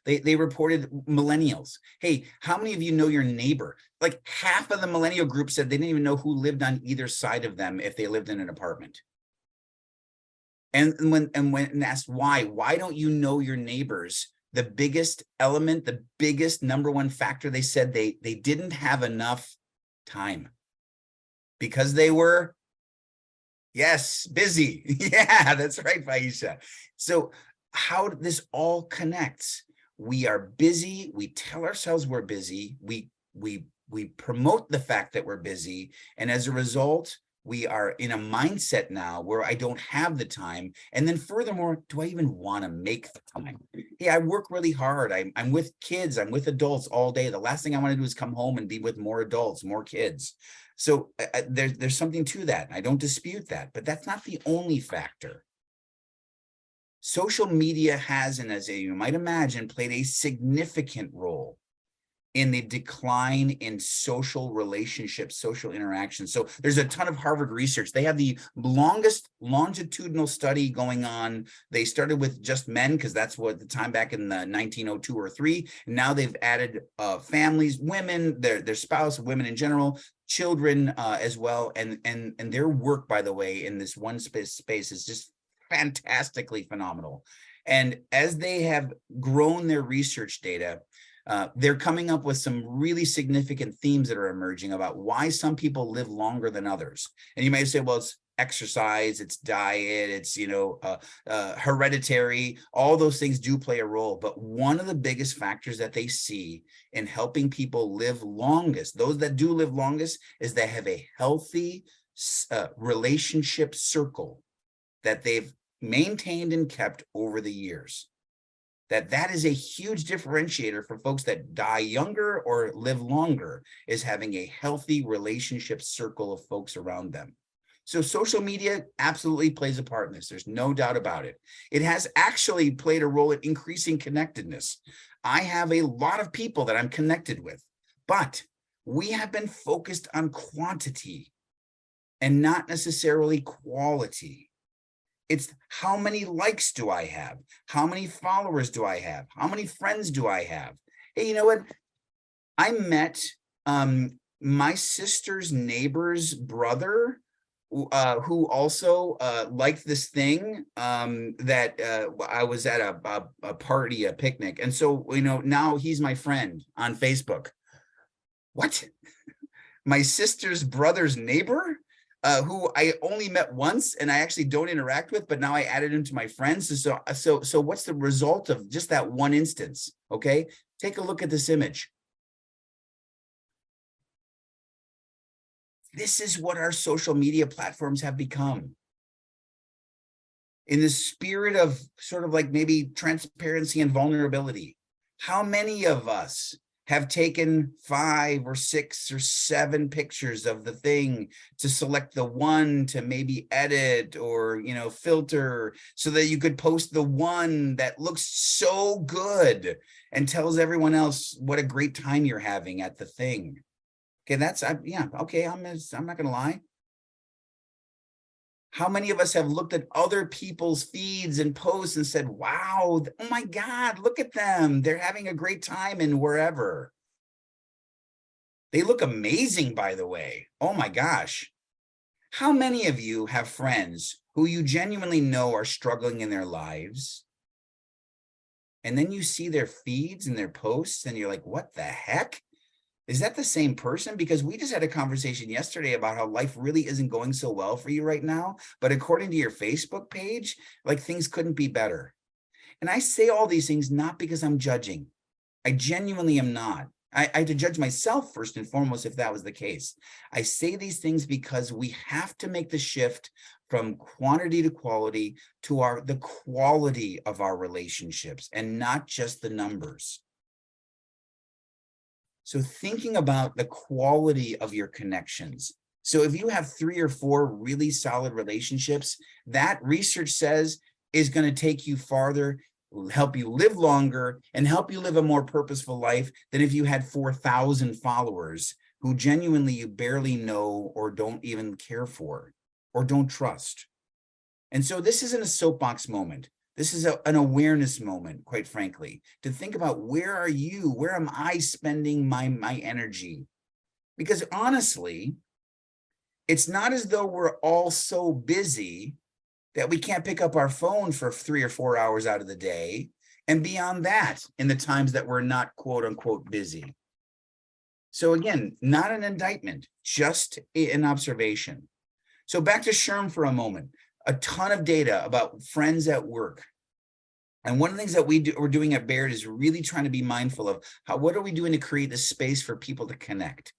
They reported millennials. Hey, how many of you know your neighbor? Like half of the millennial group said they didn't even know who lived on either side of them if they lived in an apartment. And when asked why don't you know your neighbors? The biggest element, the biggest number one factor, they said they didn't have enough time because they were, yes, busy. Yeah, that's right, Faisha. So how this all connects. We are busy. We tell ourselves we're busy. We promote the fact that we're busy. And as a result, we are in a mindset now where I don't have the time. And then furthermore, do I even want to make the time? Hey, I work really hard. I'm with kids. I'm with adults all day. The last thing I want to do is come home and be with more adults, more kids. So there's something to that. I don't dispute that, but that's not the only factor. Social media has, and as you might imagine, played a significant role in the decline in social relationships, social interactions. So there's a ton of Harvard research. They have the longest longitudinal study going on. They started with just men because that's what the time back in the 1902 or 3. And now they've added families, women, their spouse, women in general, children as well. And their work, by the way, in this one space is just fantastically phenomenal. And as they have grown their research data, they're coming up with some really significant themes that are emerging about why some people live longer than others. And you may say, well, it's exercise, it's diet, it's, hereditary. All those things do play a role. But one of the biggest factors that they see in helping people live longest, those that do live longest, is they have a healthy relationship circle that they've maintained and kept over the years. That is a huge differentiator for folks that die younger or live longer, is having a healthy relationship circle of folks around them. So social media absolutely plays a part in this. There's no doubt about it. It has actually played a role in increasing connectedness. I have a lot of people that I'm connected with, but we have been focused on quantity and not necessarily quality. It's how many likes do I have? How many followers do I have? How many friends do I have? Hey, you know what? I met my sister's neighbor's brother who also liked this thing that I was at a party, a picnic. And so, now he's my friend on Facebook. What? My sister's brother's neighbor? Who I only met once and I actually don't interact with, but now I added him to my friends. So what's the result of just that one instance? Okay, take a look at this image. This is what our social media platforms have become. In the spirit of sort of like maybe transparency and vulnerability, how many of us have taken 5 or 6 or 7 pictures of the thing to select the one to maybe edit or, filter so that you could post the one that looks so good and tells everyone else what a great time you're having at the thing. Okay, I'm not going to lie. How many of us have looked at other people's feeds and posts and said, wow, oh my God, look at them. They're having a great time in wherever. They look amazing, by the way. Oh my gosh. How many of you have friends who you genuinely know are struggling in their lives? And then you see their feeds and their posts and you're like, what the heck? Is that the same person? Because we just had a conversation yesterday about how life really isn't going so well for you right now. But according to your Facebook page, like things couldn't be better. And I say all these things not because I'm judging. I genuinely am not. I had to judge myself first and foremost if that was the case. I say these things because we have to make the shift from quantity to quality to the quality of our relationships and not just the numbers. So thinking about the quality of your connections. So if you have 3 or 4 really solid relationships, that research says is going to take you farther, help you live longer, and help you live a more purposeful life than if you had 4,000 followers who genuinely you barely know or don't even care for or don't trust. And so this isn't a soapbox moment. This is an awareness moment, quite frankly, to think about where are you? Where am I spending my energy? Because honestly, it's not as though we're all so busy that we can't pick up our phone for 3 or 4 hours out of the day, and beyond that, in the times that we're not quote unquote busy. So again, not an indictment, just an observation. So back to SHRM for a moment. A ton of data about friends at work. And one of the things that we're doing at Baird is really trying to be mindful of what are we doing to create a space for people to connect?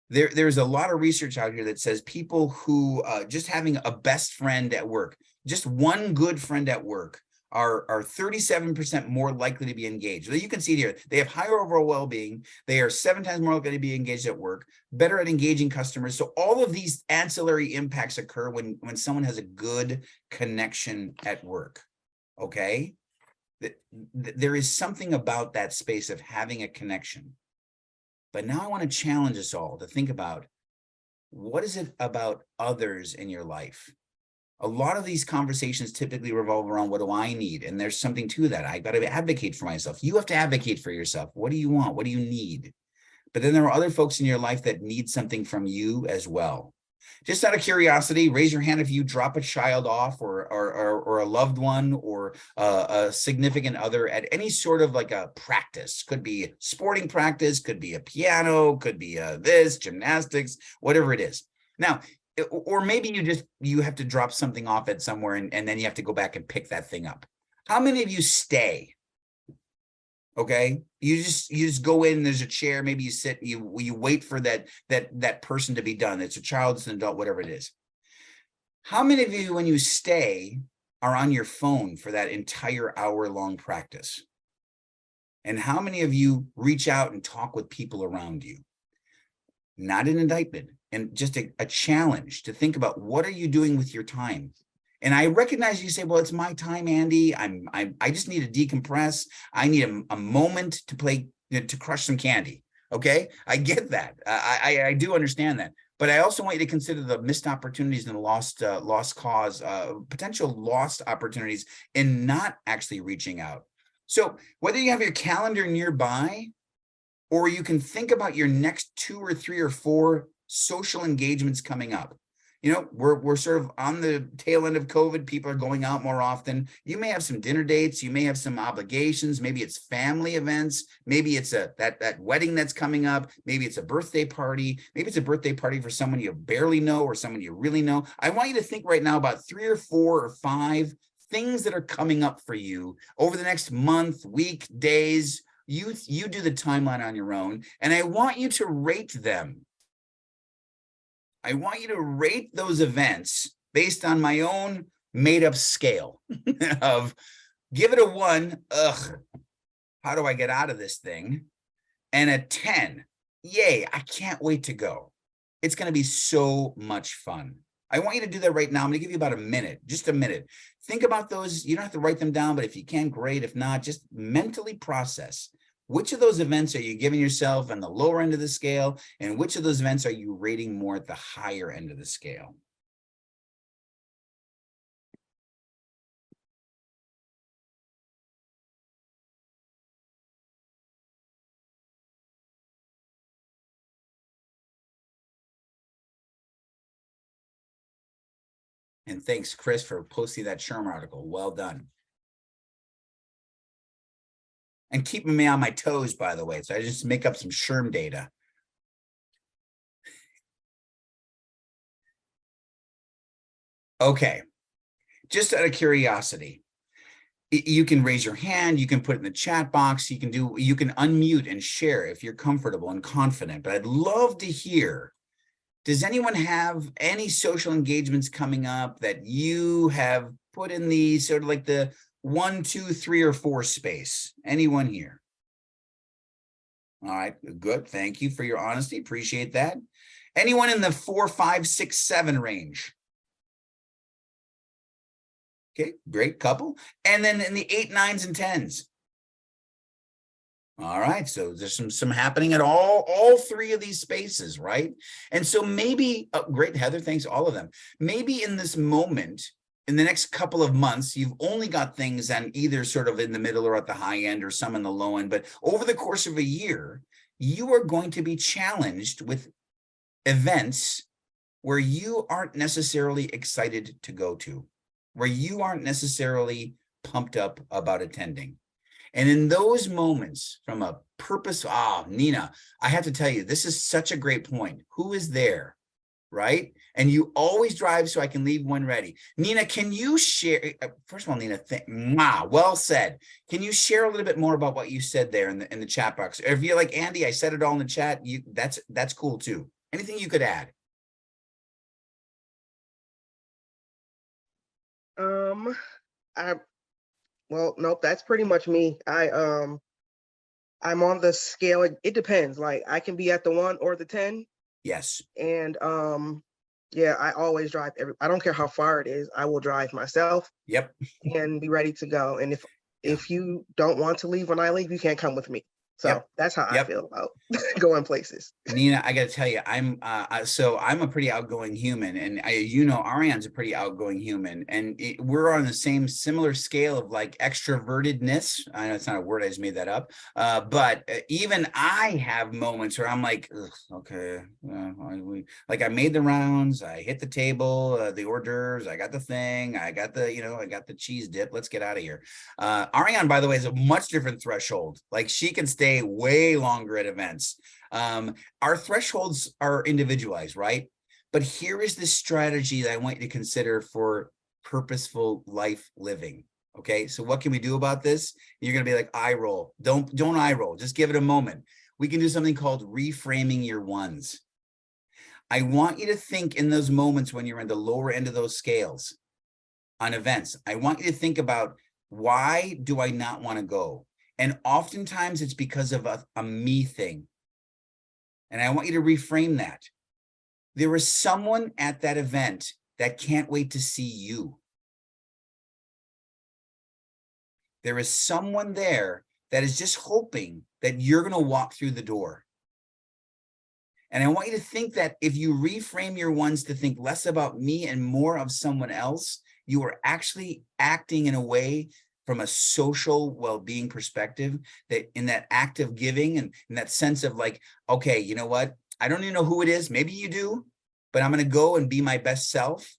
There's a lot of research out here that says people who just having a best friend at work, just one good friend at work, are 37% more likely to be engaged. So you can see it here. They have higher overall well-being. They are 7 times more likely to be engaged at work, better at engaging customers. So all of these ancillary impacts occur when someone has a good connection at work. Okay? There is something about that space of having a connection. But now I want to challenge us all to think about, what is it about others in your life? A lot of these conversations typically revolve around, what do I need? And there's something to that. I got to advocate for myself. You have to advocate for yourself. What do you want? What do you need? But then there are other folks in your life that need something from you as well. Just out of curiosity, raise your hand if you drop a child off or a loved one or a significant other at any sort of like a practice. Could be sporting practice, could be a piano, could be this, gymnastics, whatever it is. Now, or maybe you have to drop something off at somewhere and then you have to go back and pick that thing up. How many of you stay? Okay, you just go in, there's a chair, maybe you sit, you wait for that person to be done. It's a child, it's an adult, whatever it is. How many of you, when you stay, are on your phone for that entire hour-long practice? And how many of you reach out and talk with people around you? Not an indictment, and just a challenge to think about, what are you doing with your time? And I recognize you say, well, it's my time, Andy. I just need to decompress. I need a moment to crush some candy. Okay, I get that. I do understand that. But I also want you to consider the missed opportunities and the lost cause, potential lost opportunities in not actually reaching out. So whether you have your calendar nearby, or you can think about your next 2 or 3 or 4 social engagements coming up. You know, we're sort of on the tail end of COVID. People are going out more often. You may have some dinner dates. You may have some obligations. Maybe it's family events. Maybe it's that wedding that's coming up. Maybe it's a birthday party. Maybe it's a birthday party for someone you barely know or someone you really know. I want you to think right now about 3 or 4 or 5 things that are coming up for you over the next month, week, days. You do the timeline on your own, and I want you to rate them. I want you to rate those events based on my own made-up scale of, give it a 1, ugh, how do I get out of this thing? And a 10, yay, I can't wait to go. It's going to be so much fun. I want you to do that right now. I'm going to give you about a minute, just a minute. Think about those. You don't have to write them down, but if you can, great. If not, just mentally process. Which of those events are you giving yourself on the lower end of the scale? And which of those events are you rating more at the higher end of the scale? And thanks, Chris, for posting that SHRM article. Well done. And keeping me on my toes, by the way. So I just make up some SHRM data. Okay, just out of curiosity, You can raise your hand, you can put it in the chat box, you can unmute and share if you're comfortable and confident. But I'd love to hear, does anyone have any social engagements coming up that you have put in the sort of like the 1, 2, 3, or 4 space? Anyone here? All right, good. Thank you for your honesty. Appreciate that. Anyone in the 4, 5, 6, 7 range? Okay, great couple. And then in the 8, 9s, and 10s. All right, so there's some happening at all 3 of these spaces, right? And so maybe, great, Heather, thanks, all of them. Maybe in this moment, in the next couple of months, you've only got things on either sort of in the middle or at the high end or some in the low end, but over the course of a year, you are going to be challenged with events where you aren't necessarily excited to go to, where you aren't necessarily pumped up about attending. And in those moments, from a purpose, Nina, I have to tell you, this is such a great point. Who is there, right? And you always drive so I can leave when ready. Nina, can you share, first of all, Nina, well said. Can you share a little bit more about what you said there in the chat box? Or if you're like, Andy, I said it all in the chat, that's cool too. Anything you could add? Well, nope, that's pretty much me. I'm on the scale. It depends. Like I can be at the 1 or the 10. Yes. And yeah, I always drive I don't care how far it is, I will drive myself. Yep. And be ready to go. And if you don't want to leave when I leave, you can't come with me. So that's how I feel about going places. Nina, I got to tell you, I'm a pretty outgoing human, and Ariane's a pretty outgoing human, and we're on the similar scale of like extrovertedness. I know it's not a word, I just made that up. But even I have moments where I'm like, okay, like I made the rounds, I hit the table, the hors d'oeuvres, I got the thing, I got the cheese dip. Let's get out of here. Ariane, by the way, is a much different threshold. Like she can stay way longer at events. Our thresholds are individualized, right? But here is the strategy that I want you to consider for purposeful life living. Okay, so what can we do about this? You're gonna be like, eye roll. Don't eye roll. Just give it a moment. We can do something called reframing your ones. I want you to think in those moments when you're in the lower end of those scales on events. I want you to think about, why do I not want to go? And oftentimes it's because of a me thing. And I want you to reframe that. There is someone at that event that can't wait to see you. There is someone there that is just hoping that you're going to walk through the door. And I want you to think that if you reframe your ones to think less about me and more of someone else, you are actually acting in a way from a social well-being perspective, that in that act of giving and in that sense of like, okay, you know what? I don't even know who it is. Maybe you do, but I'm going to go and be my best self,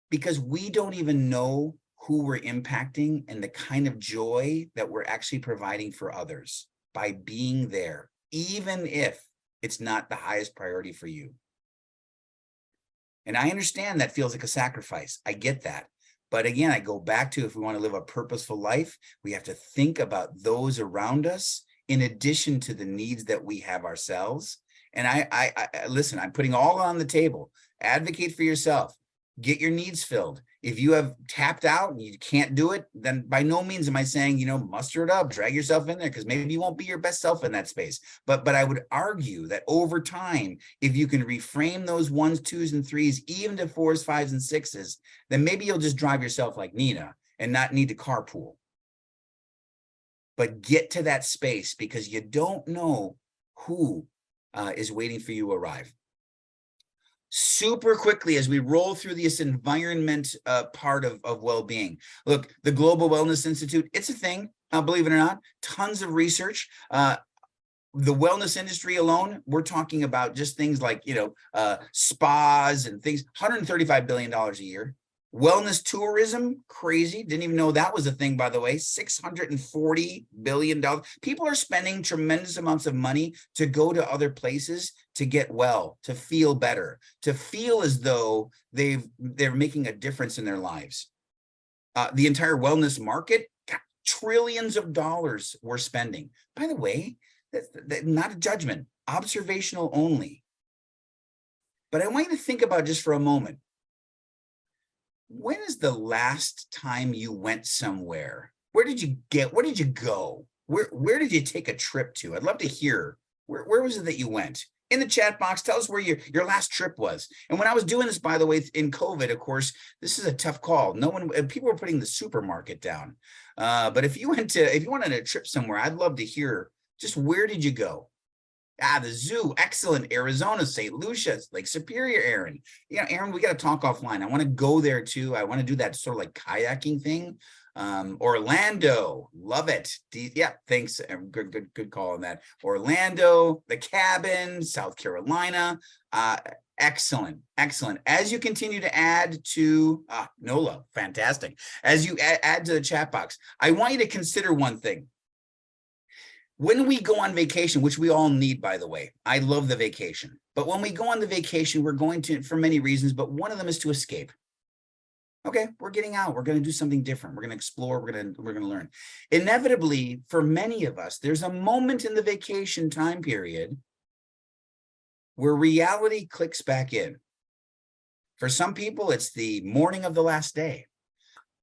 because we don't even know who we're impacting and the kind of joy that we're actually providing for others by being there, even if it's not the highest priority for you. And I understand that feels like a sacrifice. I get that. But again, I go back to, if we want to live a purposeful life, we have to think about those around us in addition to the needs that we have ourselves. And I listen, I'm putting all on the table. Advocate for yourself. Get your needs filled. If you have tapped out and you can't do it, then by no means am I saying, muster it up, drag yourself in there, because maybe you won't be your best self in that space. But I would argue that over time, if you can reframe those 1s, 2s, and 3s, even to 4s, 5s, and 6s, then maybe you'll just drive yourself like Nina and not need to carpool. But get to that space, because you don't know who is waiting for you to arrive. Super quickly, as we roll through this environment part of well-being. Look, the Global Wellness Institute, it's a thing, believe it or not, tons of research. The wellness industry alone, we're talking about just things like, spas and things, $135 billion a year. Wellness tourism, crazy. Didn't even know that was a thing, by the way. $640 billion. People are spending tremendous amounts of money to go to other places to get well, to feel better, to feel as though they're making a difference in their lives. The entire wellness market, Trillions of dollars we're spending. By the way, that's not a judgment, observational only. But I want you to think about just for a moment. When is the last time you went somewhere? Where did you go? Where did you take a trip to? I'd love to hear. Where was it that you went? In the chat box, tell us where your last trip was. And when I was doing this, by the way, in COVID, of course, this is a tough call. People were putting the supermarket down. But if you went on a trip somewhere, I'd love to hear just where did you go? The zoo, excellent. Arizona, St. Lucia, Lake Superior, Aaron. Aaron, we got to talk offline. I want to go there too. I want to do that sort of like kayaking thing. Orlando, love it. Yeah, thanks. Good call on that. Orlando, the cabin, South Carolina. Excellent. As you continue to add to NOLA, fantastic. As you add to the chat box, I want you to consider one thing. When we go on vacation, which we all need, by the way, I love the vacation. But when we go on the vacation, we're going to, for many reasons, but one of them is to escape. Okay, we're getting out. We're going to do something different. We're going to explore. We're going to learn. Inevitably, for many of us, there's a moment in the vacation time period where reality clicks back in. For some people, it's the morning of the last day.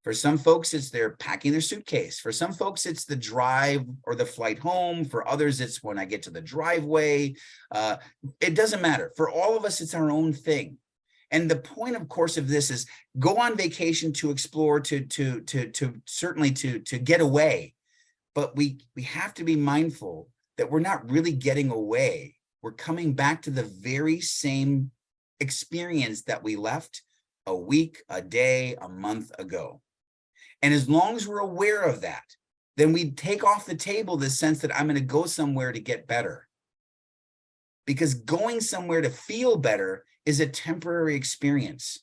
For some folks, it's they're packing their suitcase. For some folks, it's the drive or the flight home. For others, it's when I get to the driveway. It doesn't matter. For all of us, it's our own thing. And the point, of course, of this is go on vacation to explore, to certainly to get away. But we have to be mindful that we're not really getting away. We're coming back to the very same experience that we left a week, a day, a month ago. And as long as we're aware of that, then we take off the table the sense that I'm going to go somewhere to get better. Because going somewhere to feel better is a temporary experience.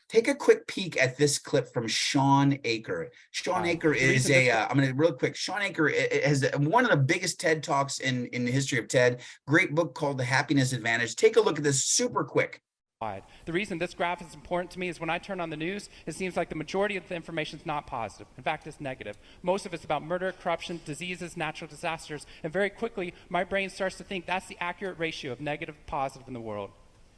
Take a quick peek at this clip from Shawn Achor. Shawn Achor is I'm going to real quick. Shawn Achor has one of the biggest TED Talks in the history of TED. Great book called The Happiness Advantage. Take a look at this super quick. The reason this graph is important to me is when I turn on the news, it seems like the majority of the information is not positive. In fact, it's negative. Most of it's about murder, corruption, diseases, natural disasters, and very quickly, my brain starts to think that's the accurate ratio of negative to positive in the world.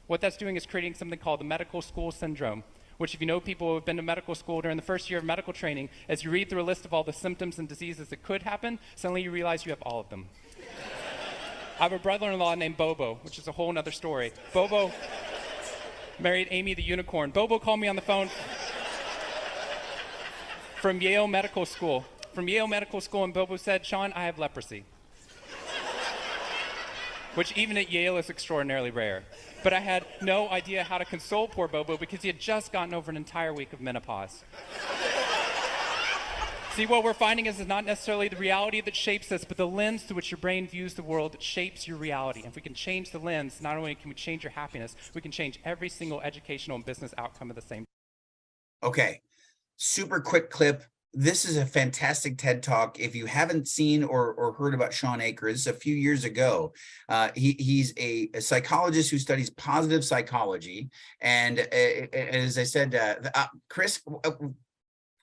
What that's doing is creating something called the medical school syndrome, which if you know people who have been to medical school during the first year of medical training, as you read through a list of all the symptoms and diseases that could happen, suddenly you realize you have all of them. I have a brother-in-law named Bobo, which is a whole nother story. Bobo married Amy the unicorn. Bobo called me on the phone from Yale Medical School. And Bobo said, "Shawn, I have leprosy." Which even at Yale is extraordinarily rare. But I had no idea how to console poor Bobo because he had just gotten over an entire week of menopause. See, what we're finding is it's not necessarily the reality that shapes us, but the lens through which your brain views the world that shapes your reality. And if we can change the lens, not only can we change your happiness, we can change every single educational and business outcome at the same time. Okay, super quick clip. This is a fantastic TED Talk. If you haven't seen or heard about Shawn Achor, this is a few years ago. He's a psychologist who studies positive psychology. And as I said, Chris,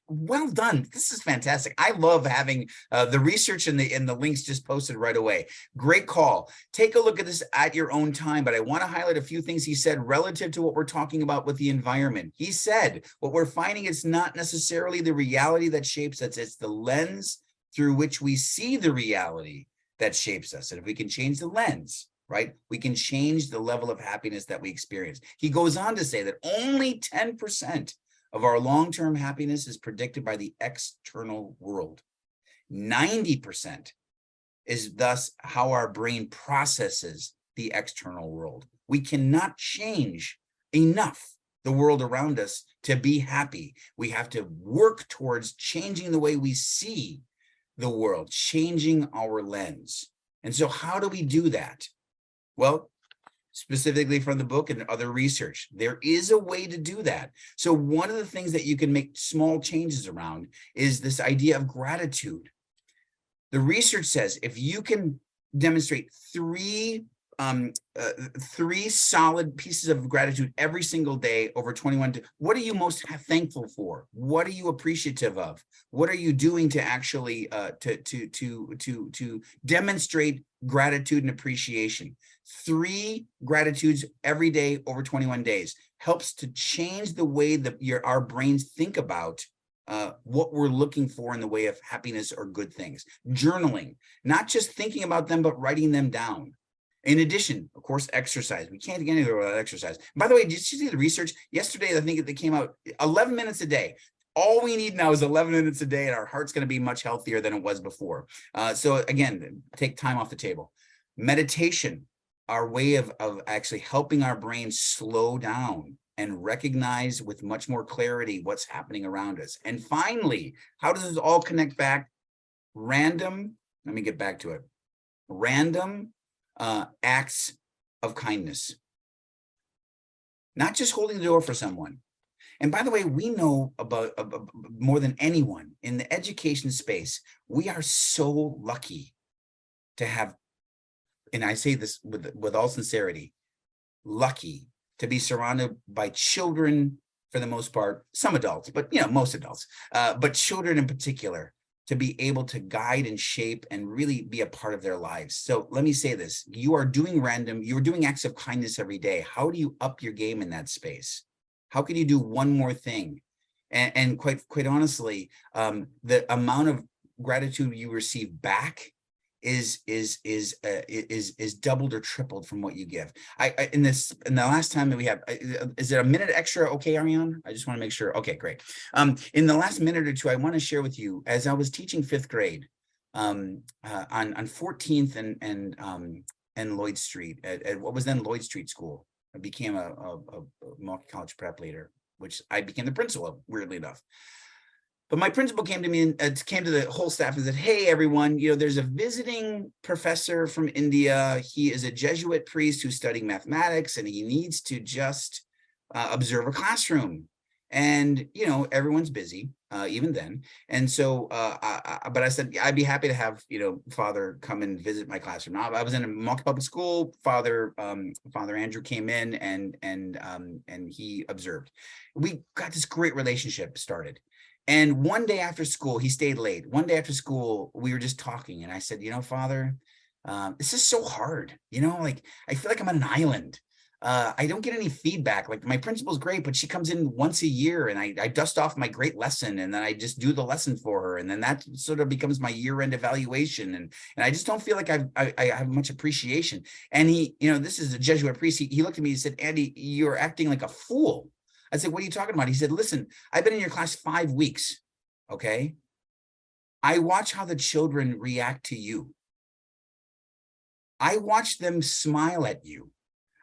well done. This is fantastic. I love having the research and the links just posted right away. Great call. Take a look at this at your own time, but I want to highlight a few things he said relative to what we're talking about with the environment. He said, what we're finding is not necessarily the reality that shapes us. It's the lens through which we see the reality that shapes us. And if we can change the lens, right, we can change the level of happiness that we experience. He goes on to say that only 10% of our long-term happiness is predicted by the external world. 90% is thus how our brain processes the external world. We cannot change enough the world around us to be happy. We have to work towards changing the way we see the world, changing our lens. And so how do we do that? Well, specifically from the book and other research, there is a way to do that. So one of the things that you can make small changes around is this idea of gratitude. The research says if you can demonstrate 3 3 solid pieces of gratitude every single day over 21 days. What are you most thankful for? What are you appreciative of? What are you doing to actually to demonstrate gratitude and appreciation? 3 gratitudes every day over 21 days helps to change the way that our brains think about what we're looking for in the way of happiness or good things. Journaling, not just thinking about them, but writing them down. In addition, of course, exercise. We can't get anywhere without exercise. By the way, did you see the research yesterday? I think they came out 11 minutes a day. All we need now is 11 minutes a day, and our heart's going to be much healthier than it was before. So again, take time off the table. Meditation, our way of actually helping our brain slow down and recognize with much more clarity what's happening around us. And finally, how does this all connect back? Random, let me get back to it. Random acts of kindness. Not just holding the door for someone. And by the way, we know about more than anyone in the education space, we are so lucky to have, and I say this with all sincerity, lucky to be surrounded by children for the most part, some adults, but most adults, but children in particular, to be able to guide and shape and really be a part of their lives. So let me say this, you're doing acts of kindness every day. How do you up your game in that space? How can you do one more thing? And quite honestly, the amount of gratitude you receive back is doubled or tripled from what you give. In the last time that we have, is it a minute extra? Okay, Ariane, I just want to make sure. Okay, great. In the last minute or two, I want to share with you, as I was teaching 5th grade on 14th and Lloyd Street at what was then Lloyd Street School. I became a multi-college prep leader, which I became the principal of, weirdly enough. But my principal came to me and came to the whole staff and said, hey, everyone, there's a visiting professor from India. He is a Jesuit priest who's studying mathematics, and he needs to just observe a classroom. And, everyone's busy, even then. And so, but I said, I'd be happy to have, Father come and visit my classroom. Now, I was in a multi-public school. Father Andrew came in and he observed. We got this great relationship started. And one day after school, he stayed late. One day after school, we were just talking. And I said, Father, this is so hard. I feel like I'm on an island. I don't get any feedback. Like, my principal's great, but she comes in once a year and I dust off my great lesson, and then I just do the lesson for her. And then that sort of becomes my year-end evaluation. And I just don't feel like I have much appreciation. And he, this is a Jesuit priest. He looked at me and said, Andy, you're acting like a fool. I said, what are you talking about? He said, listen, I've been in your class 5 weeks, okay? I watch how the children react to you. I watch them smile at you.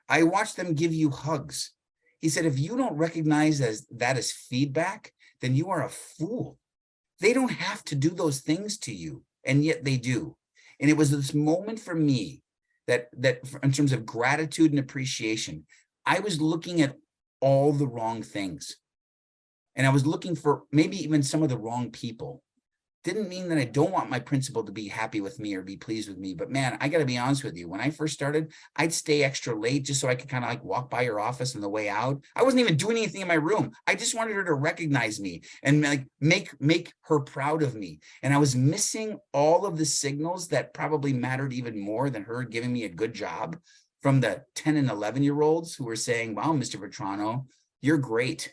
I watch them give you hugs. He said, if you don't recognize that as feedback, then you are a fool. They don't have to do those things to you, and yet they do. And it was this moment for me that in terms of gratitude and appreciation, I was looking at all the wrong things. And I was looking for maybe even some of the wrong people. Didn't mean that I don't want my principal to be happy with me or be pleased with me. But man, I got to be honest with you. When I first started, I'd stay extra late just so I could kind of like walk by her office on the way out. I wasn't even doing anything in my room. I just wanted her to recognize me and like make her proud of me. And I was missing all of the signals that probably mattered even more than her giving me a good job, from the 10 and 11-year-olds who were saying, wow, Mr. Vetrano, you're great.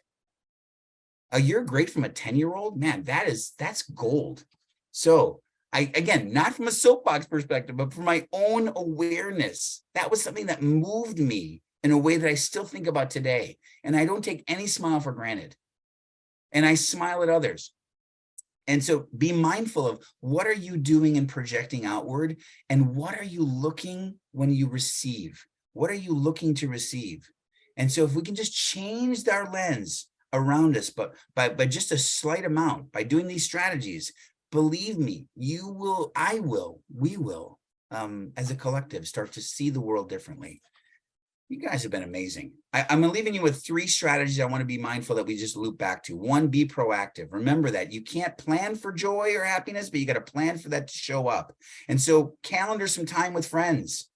You're great from a 10-year-old? Man, that's gold. So again, not from a soapbox perspective, but from my own awareness, that was something that moved me in a way that I still think about today. And I don't take any smile for granted. And I smile at others. And so be mindful of what are you doing and projecting outward, and what are you looking when you receive? What are you looking to receive? And so if we can just change our lens around us, but by just a slight amount, by doing these strategies, believe me, you will, I will, we will, as a collective, start to see the world differently. You guys have been amazing. I'm leaving you with 3 strategies I want to be mindful that we just loop back to. 1, be proactive. Remember that you can't plan for joy or happiness, but you got to plan for that to show up. And so calendar some time with friends.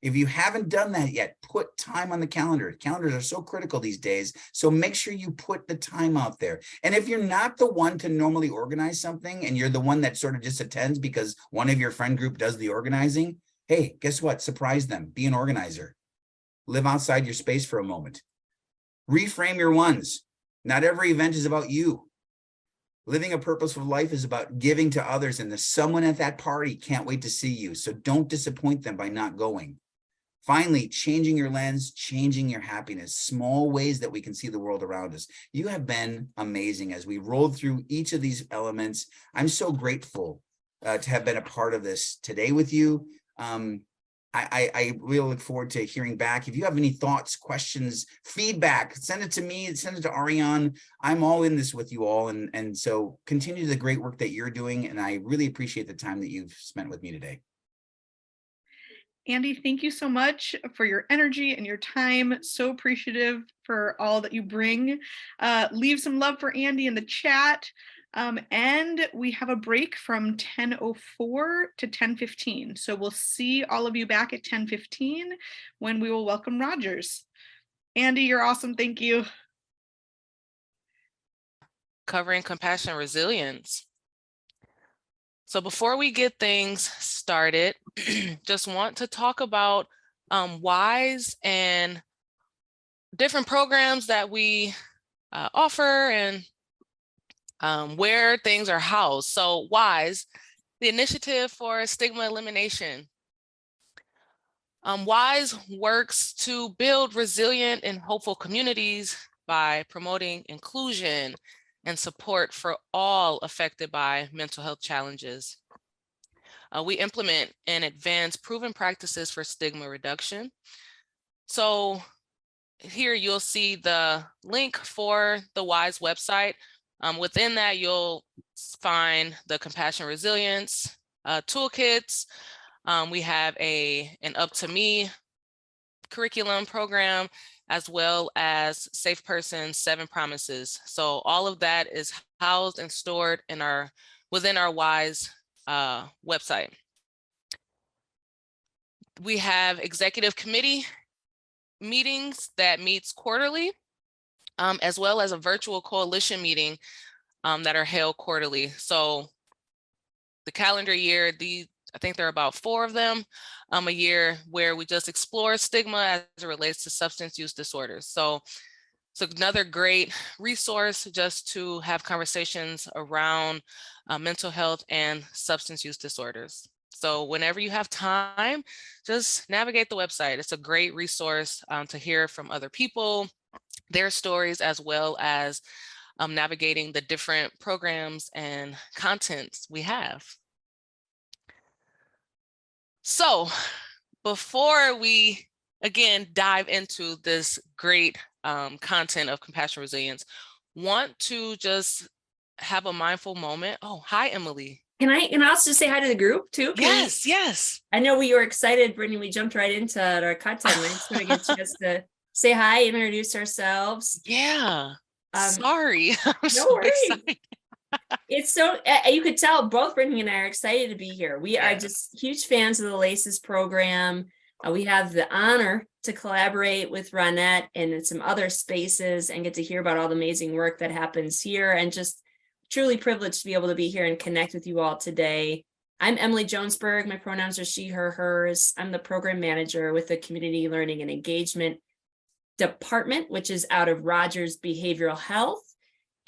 If you haven't done that yet, put time on the calendar. Calendars are so critical these days. So make sure you put the time out there. And if you're not the one to normally organize something and you're the one that sort of just attends because one of your friend group does the organizing, hey, guess what? Surprise them. Be an organizer. Live outside your space for a moment. Reframe your ones. Not every event is about you. Living a purposeful life is about giving to others, and someone at that party can't wait to see you. So don't disappoint them by not going. Finally, changing your lens, changing your happiness, small ways that we can see the world around us. You have been amazing as we rolled through each of these elements. I'm so grateful to have been a part of this today with you. I really look forward to hearing back. If you have any thoughts, questions, feedback, send it to me, send it to Ariane. I'm all in this with you all. And so continue the great work that you're doing. And I really appreciate the time that you've spent with me today. Andy, thank you so much for your energy and your time. So appreciative for all that you bring. Leave some love for Andy in the chat. And we have a break from 10:04 to 10:15. So we'll see all of you back at 10:15 when we will welcome Rogers. Andy, you're awesome. Thank you. Covering compassion and resilience. So before we get things started, just want to talk about WISE and different programs that we offer and where things are housed. So WISE, the Initiative for Stigma Elimination. WISE works to build resilient and hopeful communities by promoting inclusion and support for all affected by mental health challenges. We implement and advance proven practices for stigma reduction. So here you'll see the link for the WISE website. Within that, you'll find the compassion resilience toolkits. We have an Up to Me curriculum program, as well as Safe Person 7 Promises. So all of that is housed and stored in within our WISE website. We have executive committee meetings that meets quarterly, as well as a virtual coalition meeting that are held quarterly. So the calendar year, I think there are about 4 of them a year, where we just explore stigma as it relates to substance use disorders. So it's another great resource just to have conversations around mental health and substance use disorders. So whenever you have time, just navigate the website. It's a great resource to hear from other people, their stories, as well as navigating the different programs and contents we have. So before we, again, dive into this great content of compassion resilience, want to just have a mindful moment. Oh, hi, Emily. Can I also say hi to the group too? Yes. I know we were excited, Brittany. We jumped right into our content. We just want to get a chance to say hi, introduce ourselves. Yeah. Sorry. No worries. Excited. It's so, you could tell both Brittany and I are excited to be here. We are just huge fans of the LACES program. We have the honor to collaborate with Ronette and in some other spaces and get to hear about all the amazing work that happens here, and just truly privileged to be able to be here and connect with you all today. I'm Emily Jonesberg. My pronouns are she, her, hers. I'm the program manager with the Community Learning and Engagement Department, which is out of Rogers Behavioral Health.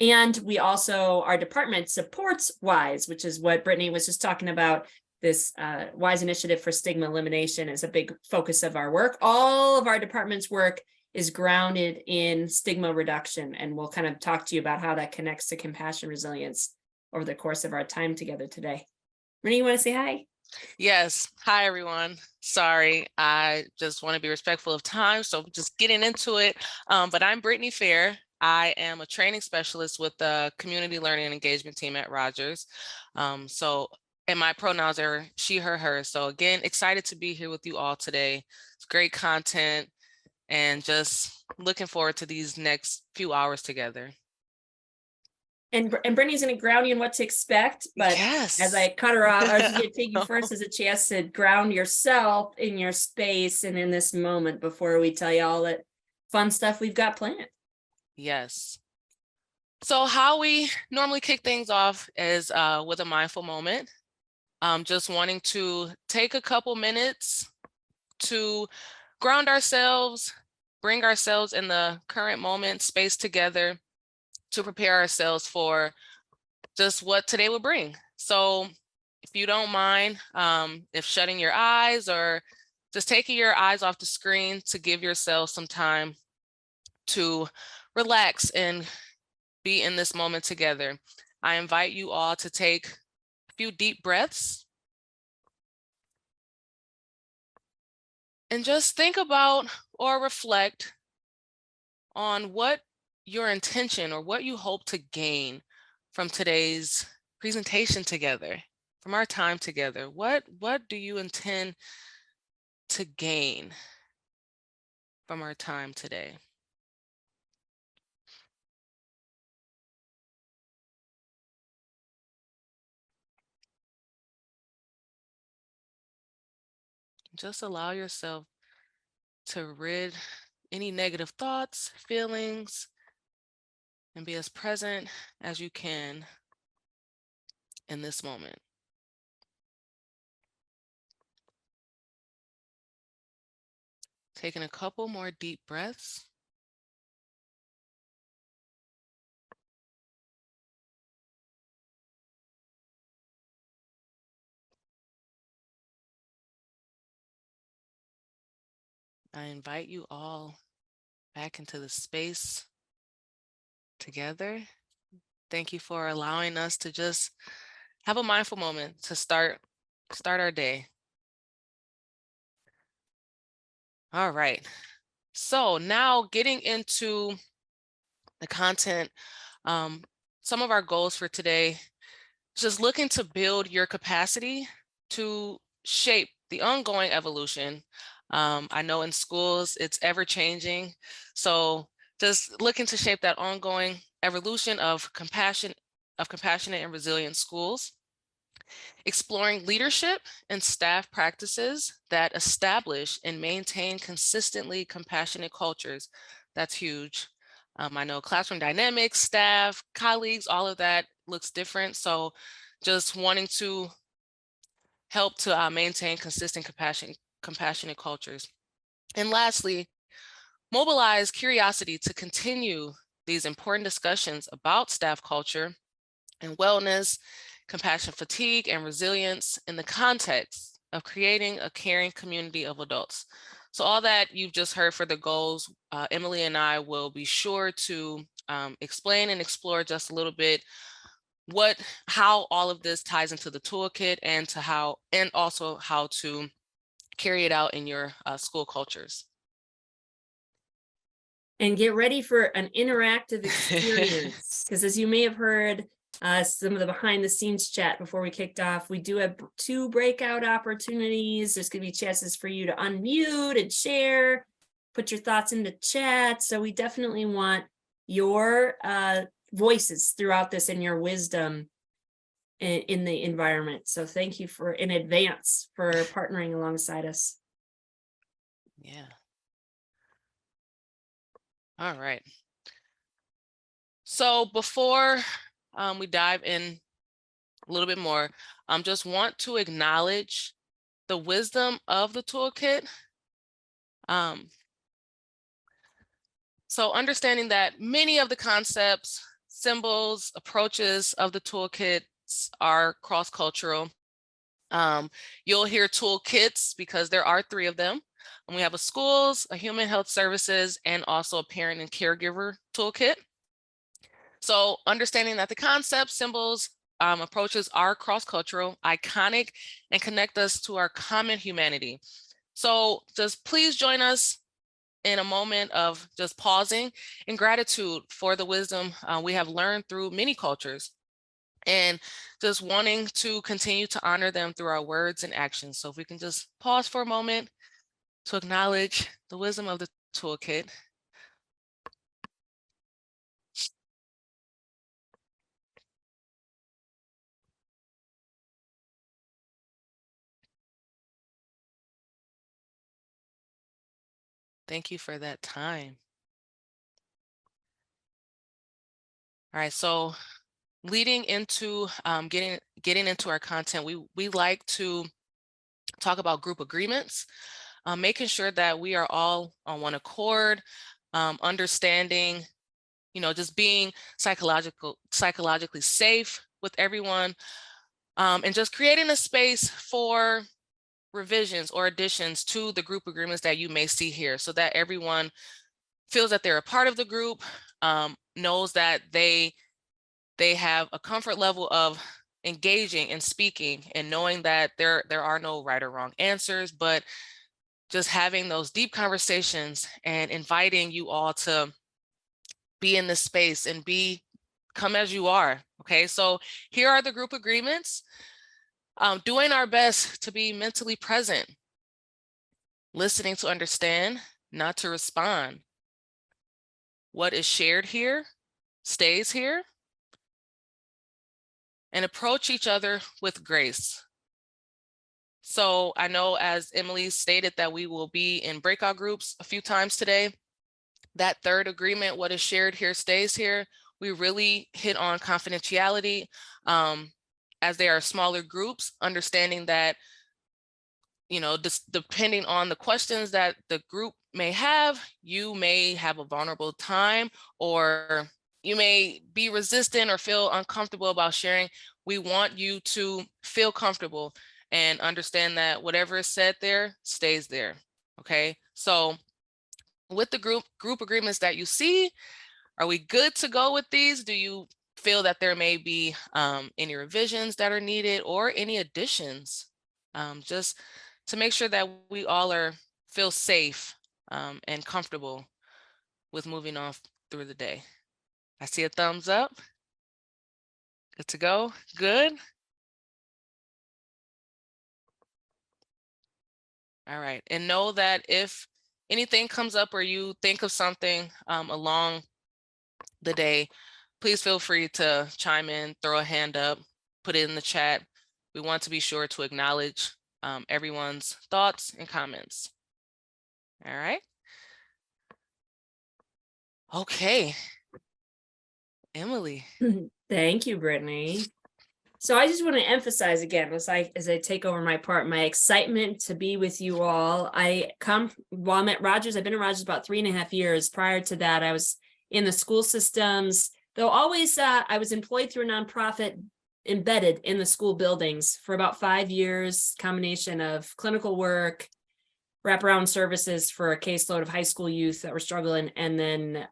And we also, our department supports WISE, which is what Brittany was just talking about. This WISE initiative for stigma elimination is a big focus of our work. All of our department's work is grounded in stigma reduction, and we'll kind of talk to you about how that connects to compassion resilience over the course of our time together today. Brittany, you want to say hi? Yes. Hi, everyone. Sorry, I just want to be respectful of time, so just getting into it. But I'm Brittany Fair. I am a training specialist with the Community Learning and Engagement team at Rogers. And my pronouns are she, her, her. So again, excited to be here with you all today. It's great content and just looking forward to these next few hours together. And Brittany's gonna ground you in what to expect, but Yes. as I cut her off, I was just gonna take you No. first as a chance to ground yourself in your space and in this moment before we tell you all that fun stuff we've got planned. Yes. So how we normally kick things off is with a mindful moment. Just wanting to take a couple minutes to ground ourselves, bring ourselves in the current moment space together to prepare ourselves for just what today will bring. So if you don't mind, if shutting your eyes or just taking your eyes off the screen to give yourself some time to relax and be in this moment together. I invite you all to take a few deep breaths and just think about or reflect on what your intention or what you hope to gain from today's presentation together, from our time together. What do you intend to gain from our time today? Just allow yourself to rid any negative thoughts, feelings, and be as present as you can in this moment. Taking a couple more deep breaths. I invite you all back into the space together. Thank you for allowing us to just have a mindful moment to start our day. All right. So now getting into the content, some of our goals for today, just looking to build your capacity to shape the ongoing evolution. I know in schools it's ever changing. So just looking to shape that ongoing evolution of compassionate and resilient schools. Exploring leadership and staff practices that establish and maintain consistently compassionate cultures. That's huge. I know classroom dynamics, staff, colleagues, all of that looks different. So just wanting to help to maintain consistent compassionate cultures. And lastly, mobilize curiosity to continue these important discussions about staff culture and wellness, compassion fatigue, and resilience in the context of creating a caring community of adults. So all that you've just heard for the goals, Emily and I will be sure to explain and explore just a little bit how all of this ties into the toolkit and also how to carry it out in your school cultures. And get ready for an interactive experience, because as you may have heard, some of the behind the scenes chat before we kicked off, we do have 2 breakout opportunities. There's going to be chances for you to unmute and share, put your thoughts into chat. So we definitely want your voices throughout this and your wisdom in the environment. So thank you in advance for partnering alongside us. Yeah. All right. So before we dive in a little bit more, just want to acknowledge the wisdom of the toolkit. So understanding that many of the concepts, symbols, approaches of the toolkits are cross-cultural. You'll hear toolkits because there are 3 of them. And we have a schools, a human health services, and also a parent and caregiver toolkit. So understanding that the concepts, symbols, approaches are cross-cultural, iconic, and connect us to our common humanity. So just please join us in a moment of just pausing in gratitude for the wisdom we have learned through many cultures, and just wanting to continue to honor them through our words and actions. So if we can just pause for a moment to acknowledge the wisdom of the toolkit. Thank you for that time. All right, so leading into getting into our content, we like to talk about group agreements, making sure that we are all on one accord, understanding, just being psychologically safe with everyone, and just creating a space for revisions or additions to the group agreements that you may see here, so that everyone feels that they're a part of the group, knows that they have a comfort level of engaging and speaking, and knowing that there are no right or wrong answers, but just having those deep conversations and inviting you all to be in this space and come as you are. Okay, so here are the group agreements. Doing our best to be mentally present, listening to understand, not to respond. What is shared here stays here. And approach each other with grace. So I know, as Emily stated, that we will be in breakout groups a few times today. That third agreement, what is shared here stays here. We really hit on confidentiality, as they are smaller groups, understanding that, depending on the questions that the group may have, you may have a vulnerable time, or you may be resistant or feel uncomfortable about sharing. We want you to feel comfortable and understand that whatever is said there stays there. Okay, so with the group agreements that you see, are we good to go with these? Do you feel that there may be any revisions that are needed or any additions, just to make sure that we all feel safe and comfortable with moving on through the day? I see a thumbs up. Good to go. Good. All right. And know that if anything comes up or you think of something along the day, please feel free to chime in, throw a hand up, put it in the chat. We want to be sure to acknowledge everyone's thoughts and comments. All right. Okay. Emily. Thank you, Brittany. So I just want to emphasize again, as I take over my part, my excitement to be with you all. While I'm at Rogers, I've been at Rogers about 3.5 years. Prior to that, I was in the school systems, though always I was employed through a nonprofit embedded in the school buildings for about 5 years, combination of clinical work, wraparound services for a caseload of high school youth that were struggling, and then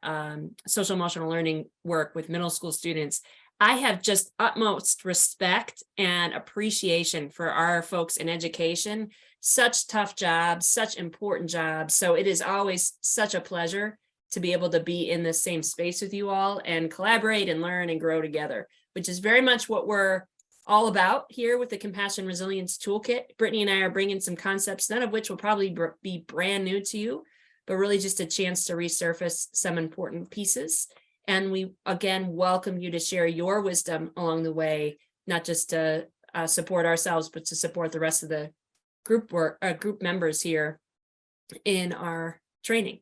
social emotional learning work with middle school students. I have just utmost respect and appreciation for our folks in education. Such tough jobs, such important jobs. So it is always such a pleasure to be able to be in the same space with you all and collaborate and learn and grow together, which is very much what we're all about here with the Compassion Resilience Toolkit. Brittany and I are bringing some concepts, none of which will probably be brand new to you, but really just a chance to resurface some important pieces. And we, again, welcome you to share your wisdom along the way, not just to support ourselves, but to support the rest of the group members here in our training.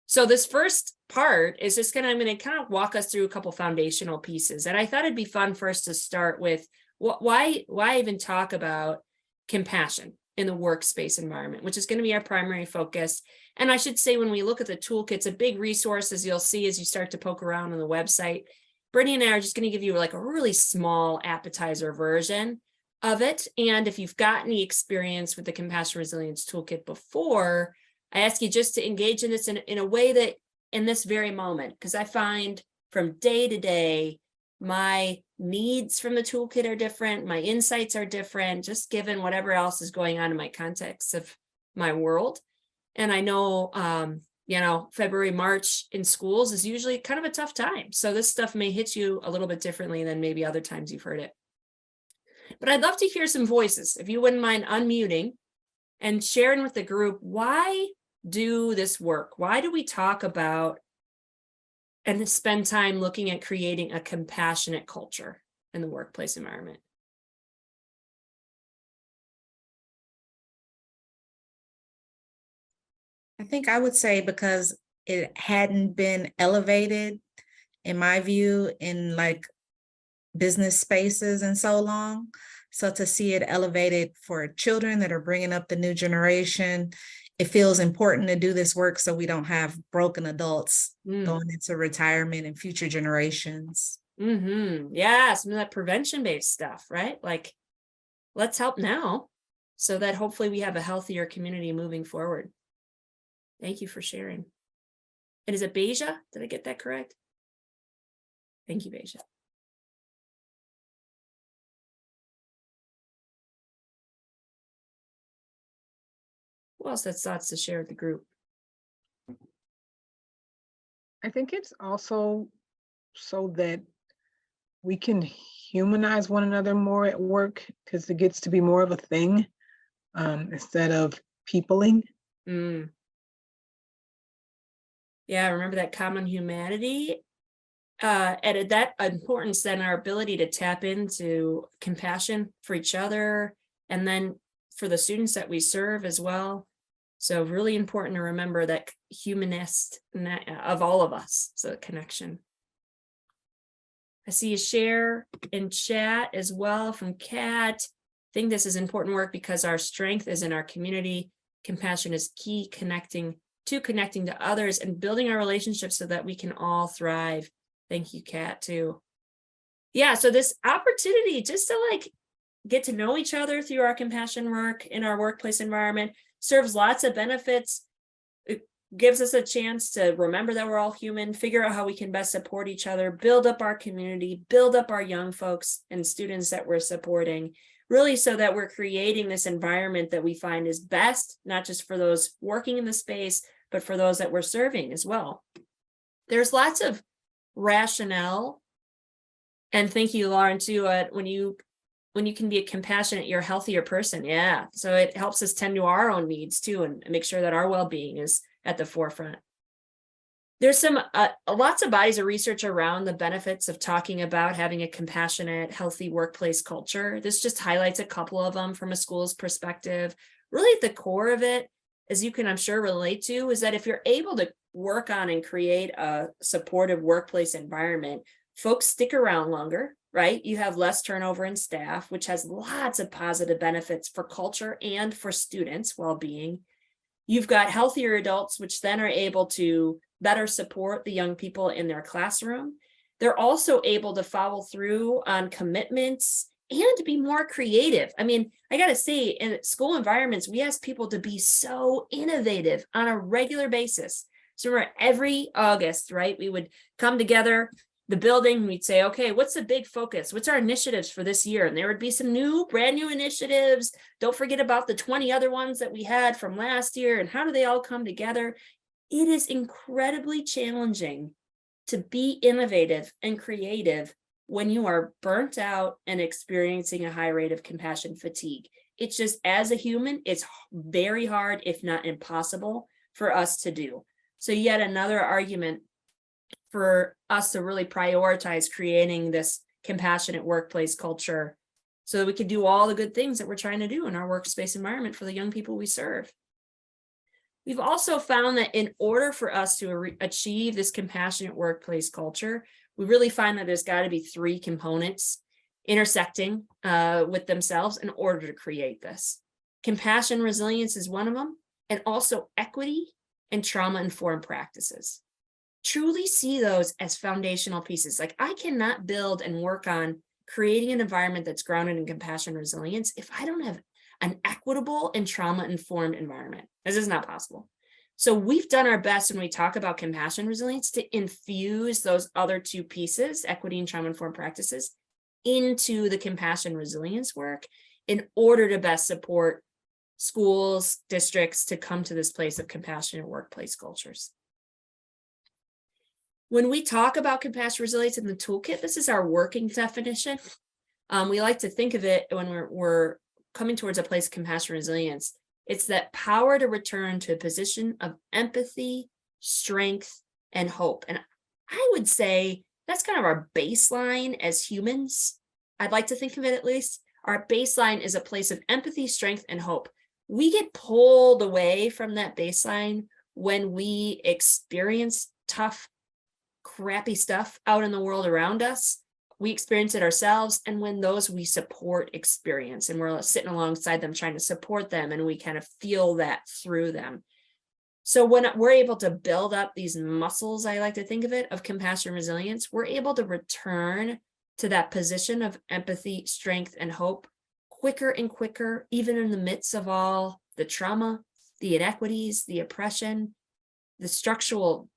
So this first part is just I'm going to kind of walk us through a couple foundational pieces. And I thought it'd be fun first to start with why even talk about compassion in the workspace environment, which is going to be our primary focus. And I should say, when we look at the toolkits, a big resource, as you'll see as you start to poke around on the website, Brittany and I are just going to give you like a really small appetizer version of it. And if you've got any experience with the Compassion Resilience Toolkit before, I ask you just to engage in this in a way that in this very moment, because I find from day to day, my needs from the toolkit are different, my insights are different, just given whatever else is going on in my context of my world. And I know, February, March in schools is usually kind of a tough time. So this stuff may hit you a little bit differently than maybe other times you've heard it. But I'd love to hear some voices, if you wouldn't mind unmuting and sharing with the group, why do this work? Why do we talk about and spend time looking at creating a compassionate culture in the workplace environment? I think I would say because it hadn't been elevated, in my view, in like business spaces in so long. So to see it elevated for children that are bringing up the new generation, it feels important to do this work so we don't have broken adults going into retirement and future generations. Yeah, some of that prevention-based stuff, right? Like, let's help now so that hopefully we have a healthier community moving forward. Thank you for sharing. And is it Beja? Did I get that correct? Thank you, Beja. Who else has thoughts to share with the group? I think it's also so that we can humanize one another more at work, because it gets to be more of a thing instead of peopling. Yeah, remember that common humanity. And that importance, then our ability to tap into compassion for each other, and then for the students that we serve as well. So really important to remember that humanist of all of us, so connection. I see a share in chat as well from Kat. I think this is important work because our strength is in our community. Compassion is key, connecting to others and building our relationships so that we can all thrive. Thank you, Kat, too. Yeah, so this opportunity just to like get to know each other through our compassion work in our workplace environment serves lots of benefits. It gives us a chance to remember that we're all human, figure out how we can best support each other, build up our community, build up our young folks and students that we're supporting, really so that we're creating this environment that we find is best, not just for those working in the space, but for those that we're serving as well. There's lots of rationale, and thank you, Lauren, too, when you can be a compassionate, you're a healthier person. Yeah. So it helps us tend to our own needs too, and make sure that our well-being is at the forefront. There's some lots of bodies of research around the benefits of talking about having a compassionate, healthy workplace culture. This just highlights a couple of them from a school's perspective. Really at the core of it, as you can, I'm sure, relate to, is that if you're able to work on and create a supportive workplace environment, folks stick around longer, right? You have less turnover in staff, which has lots of positive benefits for culture and for students' well-being. You've got healthier adults, which then are able to better support the young people in their classroom. They're also able to follow through on commitments and to be more creative. I mean, I got to say, in school environments, we ask people to be so innovative on a regular basis. So we're every August, right? We would come together, the building, we'd say, okay, what's the big focus? What's our initiatives for this year? And there would be some brand new initiatives. Don't forget about the 20 other ones that we had from last year, and how do they all come together? It is incredibly challenging to be innovative and creative when you are burnt out and experiencing a high rate of compassion fatigue. It's just, as a human, it's very hard, if not impossible, for us to do. So yet another argument for us to really prioritize creating this compassionate workplace culture so that we can do all the good things that we're trying to do in our workspace environment for the young people we serve. We've also found that in order for us to achieve this compassionate workplace culture, we really find that there's got to be three components intersecting with themselves in order to create this. Compassion resilience is one of them, and also equity and trauma-informed practices. Truly see those as foundational pieces. Like, I cannot build and work on creating an environment that's grounded in compassion and resilience if I don't have an equitable and trauma-informed environment. This is not possible. So we've done our best when we talk about compassion resilience to infuse those other two pieces, equity and trauma-informed practices, into the compassion resilience work in order to best support schools, districts to come to this place of compassionate workplace cultures. When we talk about compassion resilience in the toolkit, this is our working definition. We like to think of it when we're coming towards a place of compassion resilience. It's that power to return to a position of empathy, strength, and hope. And I would say that's kind of our baseline as humans. I'd like to think of it, at least. Our baseline is a place of empathy, strength, and hope. We get pulled away from that baseline when we experience tough, crappy stuff out in the world around us. We experience it ourselves, and when those we support experience, and we're sitting alongside them trying to support them, and we kind of feel that through them. So when we're able to build up these muscles, I like to think of it, of compassion and resilience, we're able to return to that position of empathy, strength, and hope quicker and quicker, even in the midst of all the trauma, the inequities, the oppression, the structural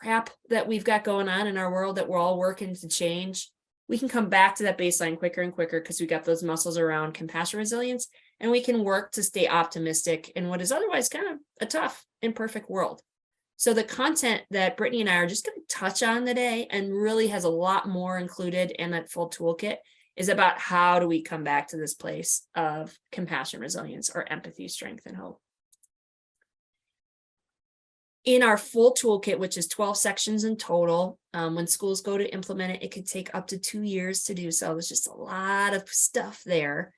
crap that we've got going on in our world that we're all working to change. We can come back to that baseline quicker and quicker because we got those muscles around compassion, resilience, and we can work to stay optimistic in what is otherwise kind of a tough, imperfect world. So the content that Brittany and I are just going to touch on today, and really has a lot more included in that full toolkit, is about how do we come back to this place of compassion, resilience, or empathy, strength, and hope. In our full toolkit, which is 12 sections in total, when schools go to implement it, it could take up to 2 years to do so. There's just a lot of stuff there.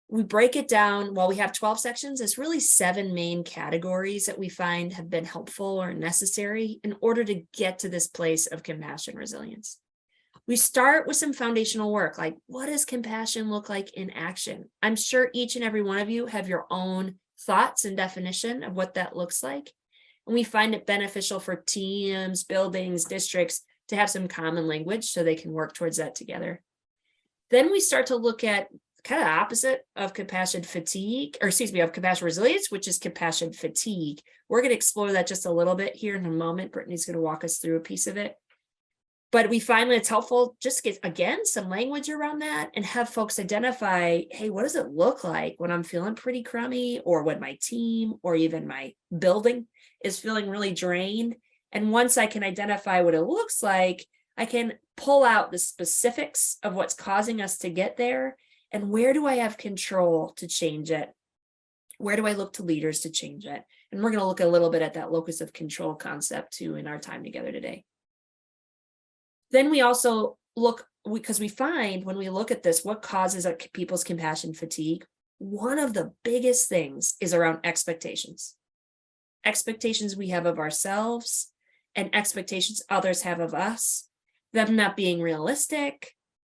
We break it down. While we have 12 sections, there's really 7 main categories that we find have been helpful or necessary in order to get to this place of compassion, resilience. We start with some foundational work, like what does compassion look like in action? I'm sure each and every one of you have your own thoughts and definition of what that looks like. And we find it beneficial for teams, buildings, districts to have some common language so they can work towards that together. Then we start to look at kind of opposite of compassion fatigue, or excuse me, of compassion resilience, which is compassion fatigue. We're going to explore that just a little bit here in a moment. Brittany's going to walk us through a piece of it. But we find that it's helpful just to get, again, some language around that and have folks identify, hey, what does it look like when I'm feeling pretty crummy, or when my team or even my building is feeling really drained? And once I can identify what it looks like, I can pull out the specifics of what's causing us to get there. And where do I have control to change it? Where do I look to leaders to change it? And we're going to look a little bit at that locus of control concept too in our time together today. Then we also look, because we find when we look at this, what causes people's compassion fatigue? One of the biggest things is around expectations. Expectations we have of ourselves and expectations others have of us, them not being realistic,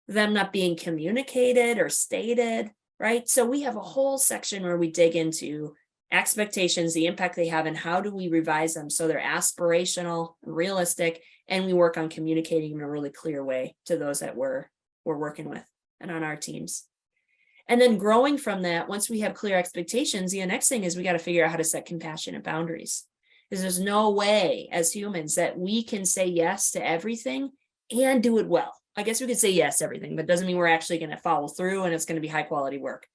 them not being communicated or stated, right? So we have a whole section where we dig into expectations, the impact they have, and how do we revise them so they're aspirational and realistic, and we work on communicating in a really clear way to those that we're working with and on our teams. And then growing from that, once we have clear expectations, the next thing is we got to figure out how to set compassionate boundaries. Because there's no way as humans that we can say yes to everything and do it well. I guess we could say yes to everything, but doesn't mean we're actually going to follow through and it's going to be high quality work.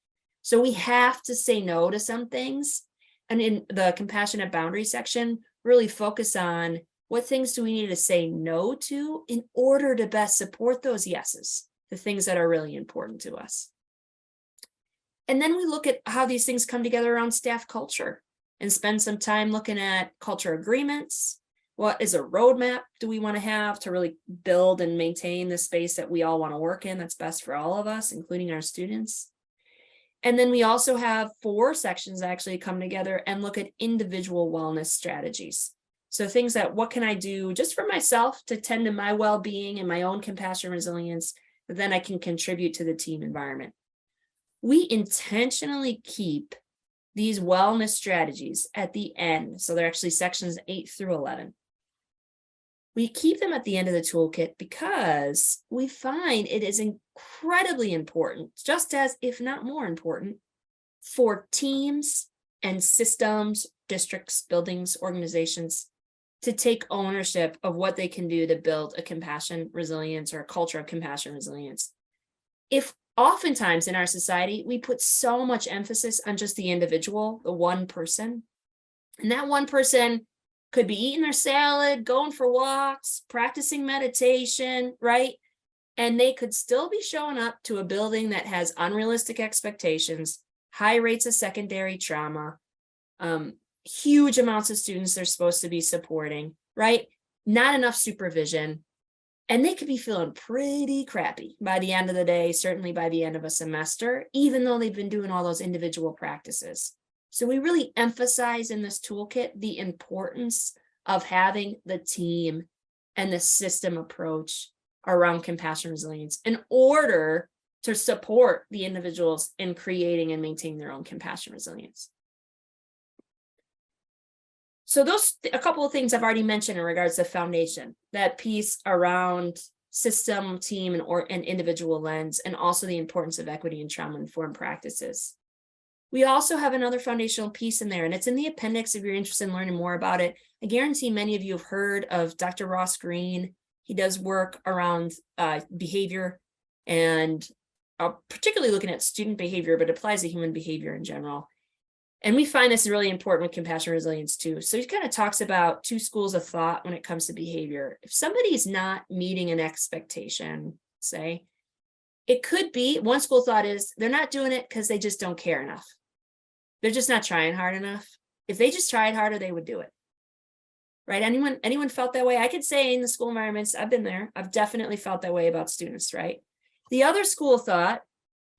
So we have to say no to some things. And in the compassionate boundary section, really focus on what things do we need to say no to in order to best support those yeses, the things that are really important to us. And then we look at how these things come together around staff culture and spend some time looking at culture agreements. What is a roadmap do we want to have to really build and maintain the space that we all want to work in that's best for all of us, including our students? And then we also have 4 sections that actually come together and look at individual wellness strategies. So things that, what can I do just for myself to tend to my well-being and my own compassion and resilience, but then I can contribute to the team environment. We intentionally keep these wellness strategies at the end. So they're actually sections 8 through 11. We keep them at the end of the toolkit because we find it is incredibly important, just as, if not more important, for teams and systems, districts, buildings, organizations to take ownership of what they can do to build a compassion, resilience, or a culture of compassion, resilience. If oftentimes in our society, we put so much emphasis on just the individual, the one person, and that one person could be eating their salad, going for walks, practicing meditation, right? And they could still be showing up to a building that has unrealistic expectations, high rates of secondary trauma, huge amounts of students they're supposed to be supporting, right? Not enough supervision. And they could be feeling pretty crappy by the end of the day, certainly by the end of a semester, even though they've been doing all those individual practices. So we really emphasize in this toolkit the importance of having the team and the system approach around compassion resilience in order to support the individuals in creating and maintaining their own compassion resilience. So those, a couple of things I've already mentioned in regards to foundation, that piece around system, team, and individual lens, and also the importance of equity and trauma-informed practices. We also have another foundational piece in there, and it's in the appendix if you're interested in learning more about it. I guarantee many of you have heard of Dr. Ross Green. He does work around behavior and particularly looking at student behavior, but applies to human behavior in general. And we find this really important with compassion resilience too. So he kind of talks about two schools of thought when it comes to behavior. If somebody's not meeting an expectation, say, it could be, one school of thought is they're not doing it because they just don't care enough. They're just not trying hard enough. If they just tried harder, they would do it. Right? Anyone felt that way? I could say in the school environments, I've been there. I've definitely felt that way about students, right? The other school of thought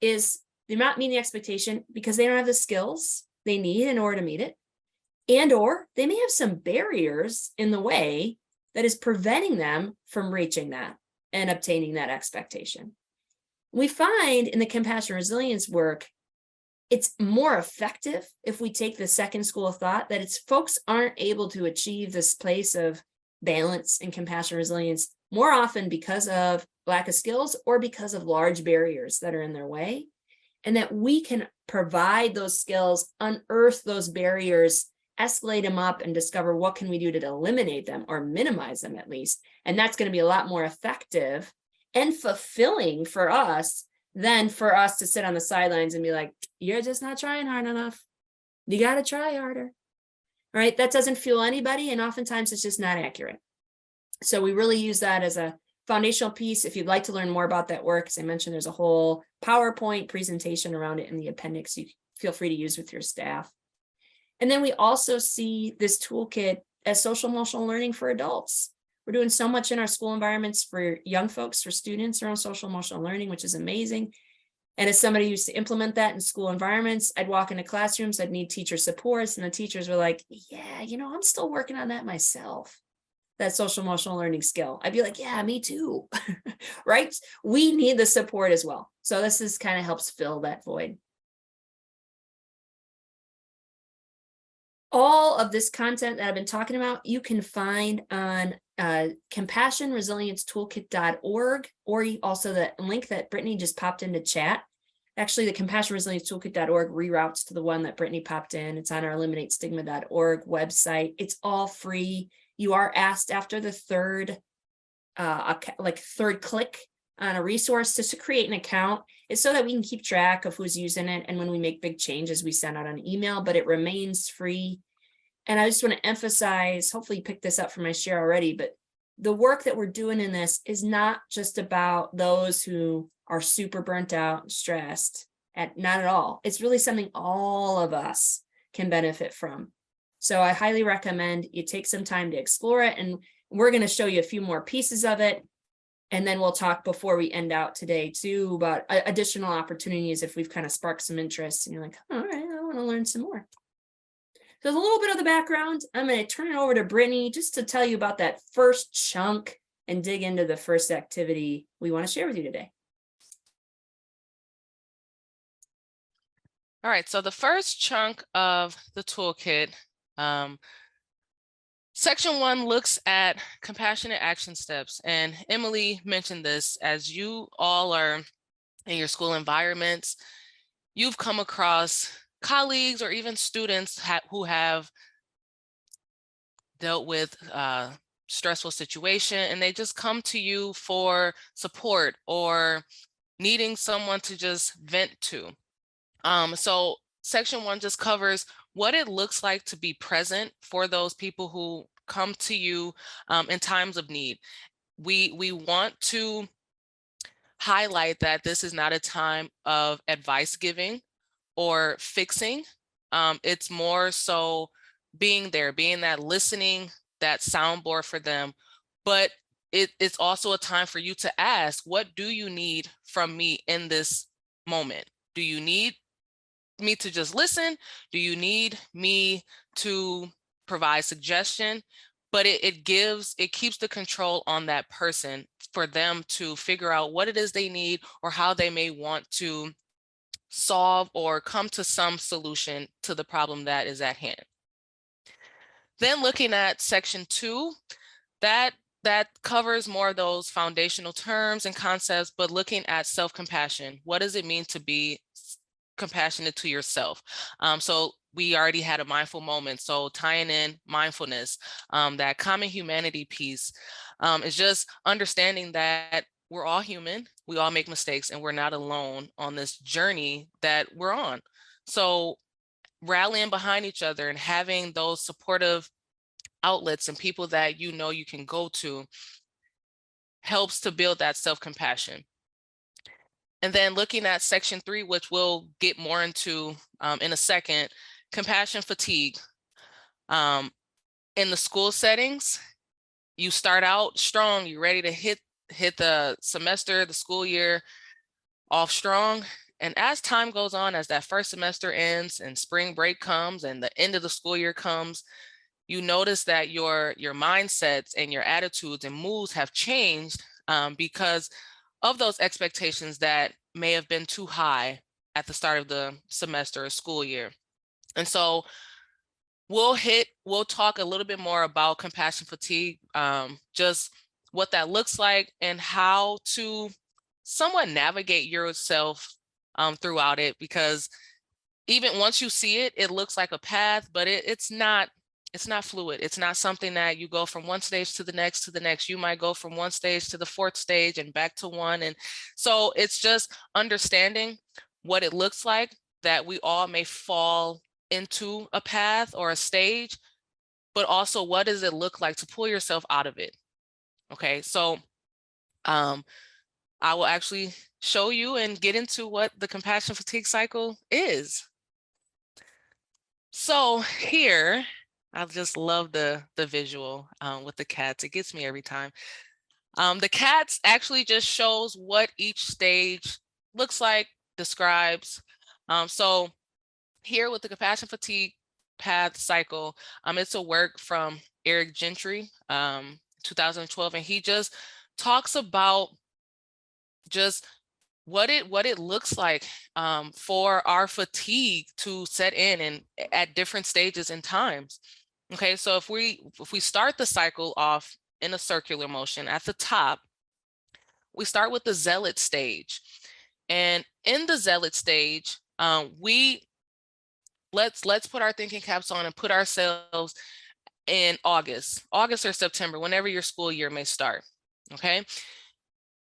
is they're not meeting the expectation because they don't have the skills they need in order to meet it. And or they may have some barriers in the way that is preventing them from reaching that and obtaining that expectation. We find in the compassion resilience work, it's more effective if we take the second school of thought, that it's folks aren't able to achieve this place of balance and compassion resilience more often because of lack of skills or because of large barriers that are in their way, and that we can provide those skills, unearth those barriers, escalate them up, and discover what can we do to eliminate them or minimize them at least. And that's going to be a lot more effective and fulfilling for us than for us to sit on the sidelines and be like, you're just not trying hard enough. You got to try harder, right? That doesn't fuel anybody, and oftentimes it's just not accurate. So we really use that as a foundational piece. If you'd like to learn more about that work, as I mentioned, there's a whole PowerPoint presentation around it in the appendix. You feel free to use with your staff. And then we also see this toolkit as social emotional learning for adults. We're doing so much in our school environments for young folks, for students around social emotional learning, which is amazing. And as somebody who used to implement that in school environments, I'd walk into classrooms, I'd need teacher supports, and the teachers were like, yeah, I'm still working on that myself. That social emotional learning skill. I'd be like, yeah, me too, right? We need the support as well. So this is kind of helps fill that void. All of this content that I've been talking about, you can find on compassionresilienceToolkit.org, or also the link that Brittany just popped into chat. Actually, the compassionresilienceToolkit.org reroutes to the one that Brittany popped in. It's on our eliminatestigma.org website. It's all free. You are asked after the third click on a resource to create an account. It's so that we can keep track of who's using it. And when we make big changes, we send out an email, but it remains free. And I just want to emphasize, hopefully you picked this up from my share already, but the work that we're doing in this is not just about those who are super burnt out and stressed, not at all. It's really something all of us can benefit from. So I highly recommend you take some time to explore it. And we're going to show you a few more pieces of it. And then we'll talk before we end out today too about additional opportunities if we've kind of sparked some interest and you're like, all right, I want to learn some more. So a little bit of the background. I'm going to turn it over to Brittany just to tell you about that first chunk and dig into the first activity we want to share with you today. All right, so the first chunk of the toolkit, Section 1 looks at compassionate action steps. And Emily mentioned this, as you all are in your school environments, you've come across colleagues or even students who have dealt with stressful situation, and they just come to you for support or needing someone to just vent to. So Section 1 just covers what it looks like to be present for those people who come to you in times of need. We want to highlight that this is not a time of advice giving or fixing. It's more so being there, being that listening, that soundboard for them. But it's also a time for you to ask, what do you need from me in this moment? Do you need me to just listen? Do you need me to provide suggestion? But it keeps the control on that person for them to figure out what it is they need or how they may want to solve or come to some solution to the problem that is at hand. Then looking at section 2, that covers more of those foundational terms and concepts, but looking at self-compassion. What does it mean to be compassionate to yourself? So we already had a mindful moment. So tying in mindfulness, that common humanity piece is just understanding that we're all human, we all make mistakes, and we're not alone on this journey that we're on. So rallying behind each other and having those supportive outlets and people that you know you can go to helps to build that self-compassion. And then looking at section 3, which we'll get more into in a second, compassion fatigue. In the school settings, you start out strong, you're ready to hit the semester, the school year off strong. And as time goes on, as that first semester ends and spring break comes and the end of the school year comes, you notice that your mindsets and your attitudes and moods have changed because of those expectations that may have been too high at the start of the semester or school year. And so we'll talk a little bit more about compassion fatigue, just what that looks like and how to somewhat navigate yourself throughout it, because even once you see it, it looks like a path, but it's not fluid. It's not something that you go from one stage to the next. You might go from one stage to the fourth stage and back to one. And so it's just understanding what it looks like, that we all may fall into a path or a stage, but also what does it look like to pull yourself out of it? Okay, so I will actually show you and get into what the compassion fatigue cycle is. So here, I just love the visual with the cats. It gets me every time. The cats actually just shows what each stage looks like, describes. So here with the compassion fatigue path cycle, it's a work from Eric Gentry, 2012, and he just talks about just what it looks like for our fatigue to set in and at different stages and times. Okay, so if we start the cycle off in a circular motion at the top, we start with the zealot stage. And in the zealot stage, let's put our thinking caps on and put ourselves in August or September, whenever your school year may start. Okay,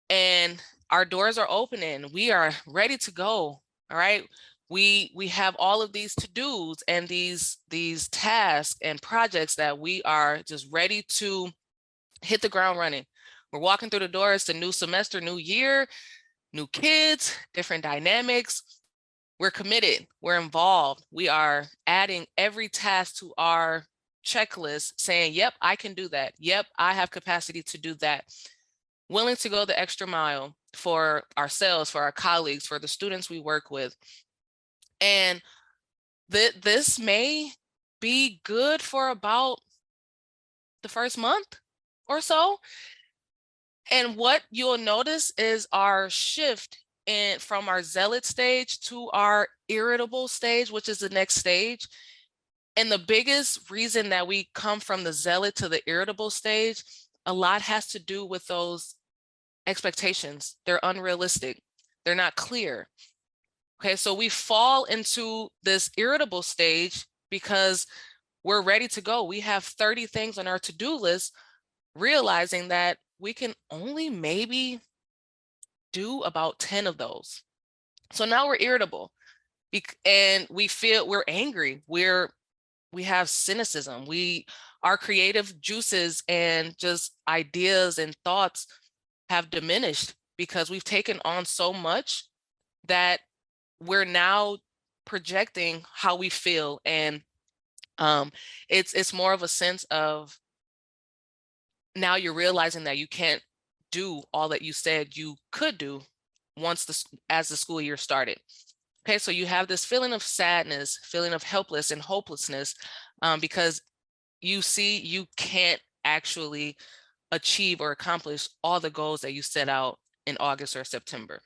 and our doors are opening, we are ready to go. All right, we have all of these to-dos and these tasks and projects that we are just ready to hit the ground running. We're walking through the doors to new semester, new year, new kids, different dynamics. We're committed, we're involved, we are adding every task to our checklist, saying, yep, I can do that. Yep, I have capacity to do that. Willing to go the extra mile for ourselves, for our colleagues, for the students we work with. And this may be good for about the first month or so. And what you'll notice is our shift from our zealot stage to our irritable stage, which is the next stage. And the biggest reason that we come from the zealot to the irritable stage, a lot has to do with those expectations. They're unrealistic. They're not clear. Okay, so we fall into this irritable stage because we're ready to go. We have 30 things on our to-do list, realizing that we can only maybe do about 10 of those. So now we're irritable and we feel we're angry. We have cynicism. Our creative juices and just ideas and thoughts have diminished because we've taken on so much that we're now projecting how we feel. And it's more of a sense of now you're realizing that you can't do all that you said you could do as the school year started. Okay, so you have this feeling of sadness, feeling of helpless and hopelessness, because you see you can't actually achieve or accomplish all the goals that you set out in August or September.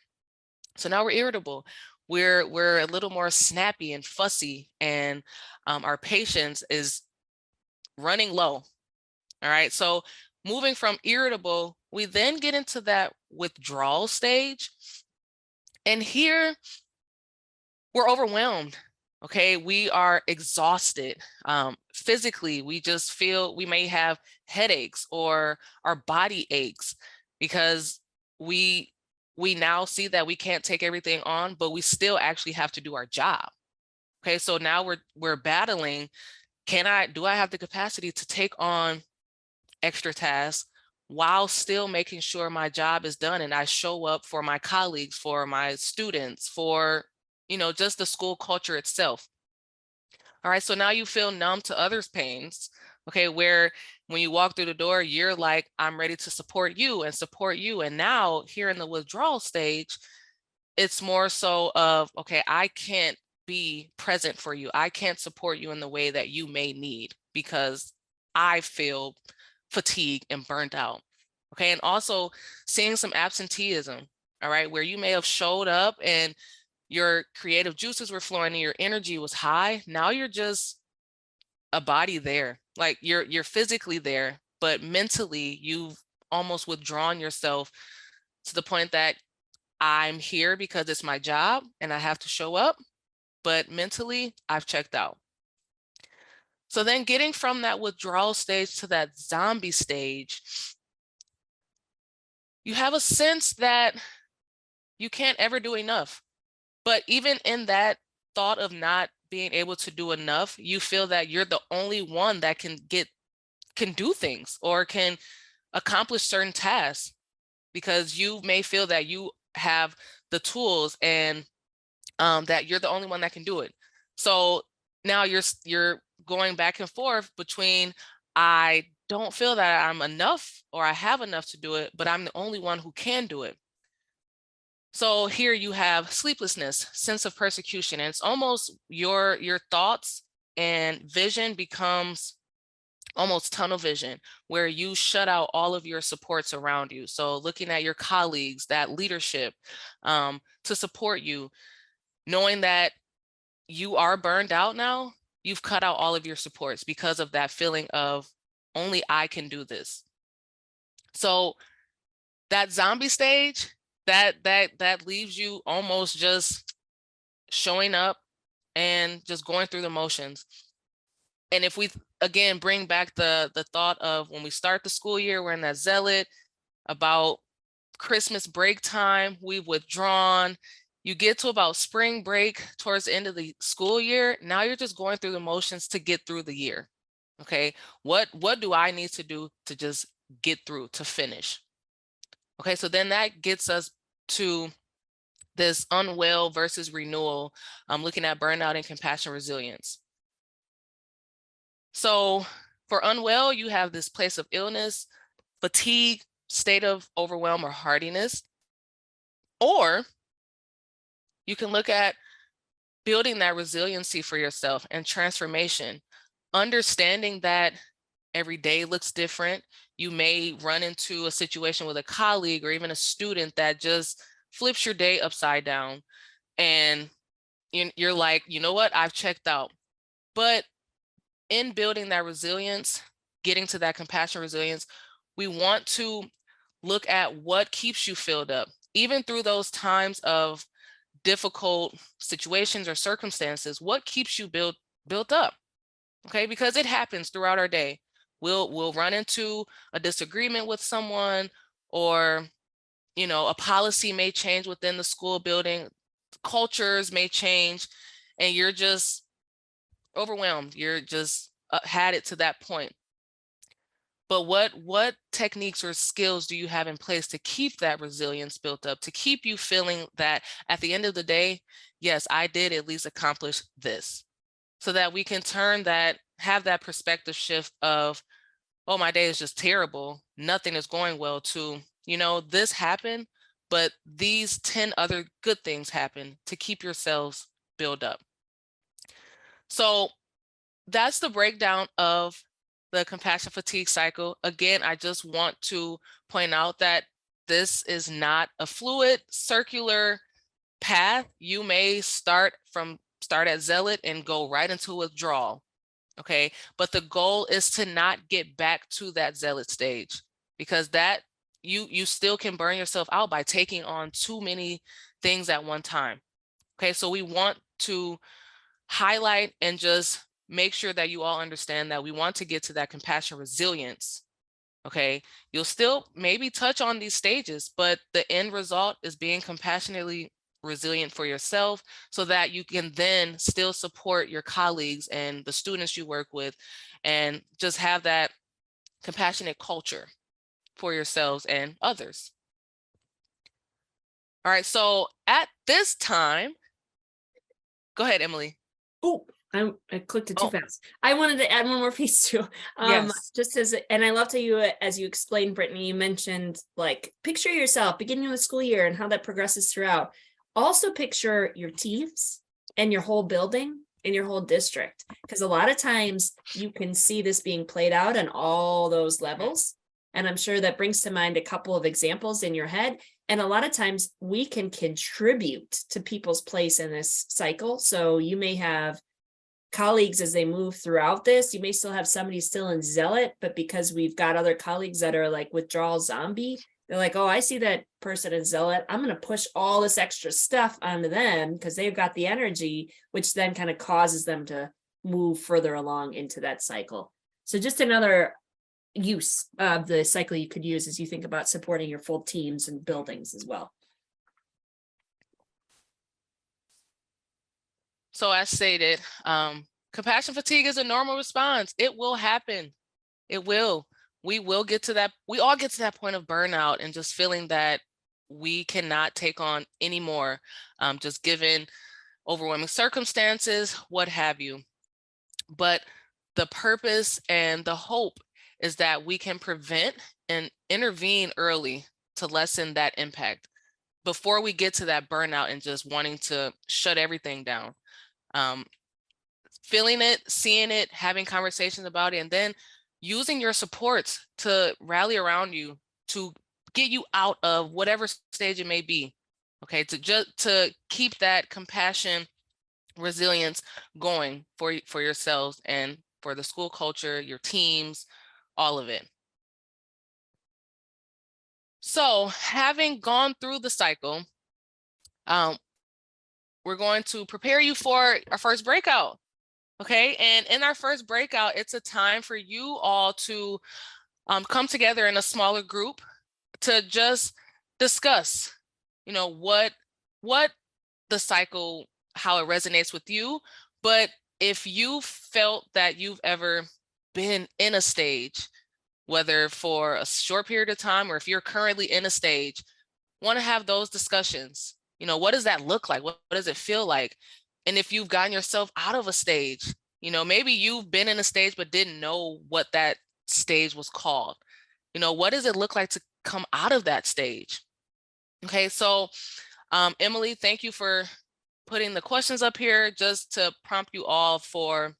So now we're irritable. We're a little more snappy and fussy, and our patience is running low. All right, so moving from irritable, we then get into that withdrawal stage. And here we're overwhelmed. Okay, we are exhausted. Physically, we just feel we may have headaches or our body aches because we now see that we can't take everything on, but we still actually have to do our job. Okay, so now we're battling. Do I have the capacity to take on extra tasks while still making sure my job is done and I show up for my colleagues, for my students, for, just the school culture itself. All right, so now you feel numb to others' pains, okay, where when you walk through the door, you're like, I'm ready to support you and support you. And now here in the withdrawal stage, it's more so of, okay, I can't be present for you. I can't support you in the way that you may need because I feel fatigued and burnt out. Okay, and also seeing some absenteeism, all right, where you may have showed up and your creative juices were flowing and your energy was high. Now you're just a body there, like you're physically there, but mentally you've almost withdrawn yourself to the point that I'm here because it's my job and I have to show up, but mentally I've checked out. So then getting from that withdrawal stage to that zombie stage, you have a sense that you can't ever do enough. But even in that thought of not being able to do enough, you feel that you're the only one that can do things or can accomplish certain tasks because you may feel that you have the tools and that you're the only one that can do it. So now you're going back and forth between, I don't feel that I'm enough or I have enough to do it, but I'm the only one who can do it. So here you have sleeplessness, sense of persecution, and it's almost your thoughts and vision becomes almost tunnel vision, where you shut out all of your supports around you. So looking at your colleagues, that leadership to support you, knowing that you are burned out now, you've cut out all of your supports because of that feeling of only I can do this. So that zombie stage, that leaves you almost just showing up and just going through the motions. And if we again bring back the thought of when we start the school year, we're in that zealot, about Christmas break time, we've withdrawn. You get to about spring break towards the end of the school year. Now you're just going through the motions to get through the year. Okay, what do I need to do to just get through, to finish? Okay, so then that gets us to this unwell versus renewal. I'm looking at burnout and compassion resilience. So for unwell, you have this place of illness, fatigue, state of overwhelm or hardiness. Or you can look at building that resiliency for yourself and transformation, understanding that every day looks different. You may run into a situation with a colleague or even a student that just flips your day upside down. And you're like, you know what, I've checked out. But in building that resilience, getting to that compassion resilience, we want to look at what keeps you filled up, even through those times of difficult situations or circumstances. What keeps you built up? Okay, because it happens throughout our day. We'll run into a disagreement with someone, or a policy may change within the school building, cultures may change, and you're just overwhelmed. You're just had it to that point. But what techniques or skills do you have in place to keep that resilience built up, to keep you feeling that at the end of the day, yes, I did at least accomplish this, so that we can have that perspective shift of, oh, my day is just terrible, nothing is going well, to, this happened, but these 10 other good things happen to keep yourselves built up. So that's the breakdown of the compassion fatigue cycle. Again, I just want to point out that this is not a fluid, circular path. You may start at zealot and go right into withdrawal. Okay, but the goal is to not get back to that zealot stage, because that you still can burn yourself out by taking on too many things at one time. Okay, so we want to highlight and just make sure that you all understand that we want to get to that compassion resilience. Okay, you'll still maybe touch on these stages, but the end result is being compassionately resilient for yourself, so that you can then still support your colleagues and the students you work with, and just have that compassionate culture for yourselves and others. All right, so at this time, go ahead, Emily. Oh, I clicked it too fast. I wanted to add one more piece too. Yes. Just and I loved how you, as you explained, Brittany, you mentioned like, picture yourself beginning of the school year and how that progresses throughout. Also picture your teams and your whole building and your whole district, because a lot of times you can see this being played out on all those levels. And I'm sure that brings to mind a couple of examples in your head. And a lot of times we can contribute to people's place in this cycle. So you may have colleagues as they move throughout this, you may still have somebody still in zealot, but because we've got other colleagues that are like withdrawal zombie, they're like, oh, I see that person in zealot, I'm going to push all this extra stuff onto them because they've got the energy, which then kind of causes them to move further along into that cycle. So just another use of the cycle you could use as you think about supporting your full teams and buildings as well. So as stated, compassion fatigue is a normal response. It will happen. It will. We will get to that. We all get to that point of burnout and just feeling that we cannot take on anymore, just given overwhelming circumstances, what have you. But the purpose and the hope is that we can prevent and intervene early to lessen that impact before we get to that burnout and just wanting to shut everything down. Feeling it, seeing it, having conversations about it, and then using your supports to rally around you to get you out of whatever stage it may be. Okay, to keep that compassion, resilience going for yourselves and for the school culture, your teams, all of it. So having gone through the cycle, we're going to prepare you for our first breakout. Okay, and in our first breakout, it's a time for you all to come together in a smaller group to just discuss, you know, what the cycle, how it resonates with you. But if you felt that you've ever been in a stage, whether for a short period of time or if you're currently in a stage, want to have those discussions. You know, what does that look like? What does it feel like? And if you've gotten yourself out of a stage, you know, maybe you've been in a stage but didn't know what that stage was called. You know, what does it look like to come out of that stage? Okay, so Emily, thank you for putting the questions up here just to prompt you all for,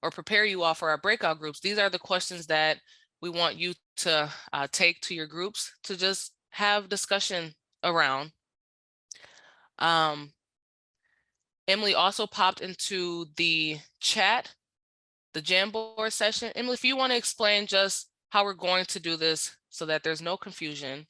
or prepare you all for our breakout groups. These are the questions that we want you to take to your groups to just have discussion around. Emily also popped into the chat, the Jamboard session. Emily, if you want to explain just how we're going to do this so that there's no confusion.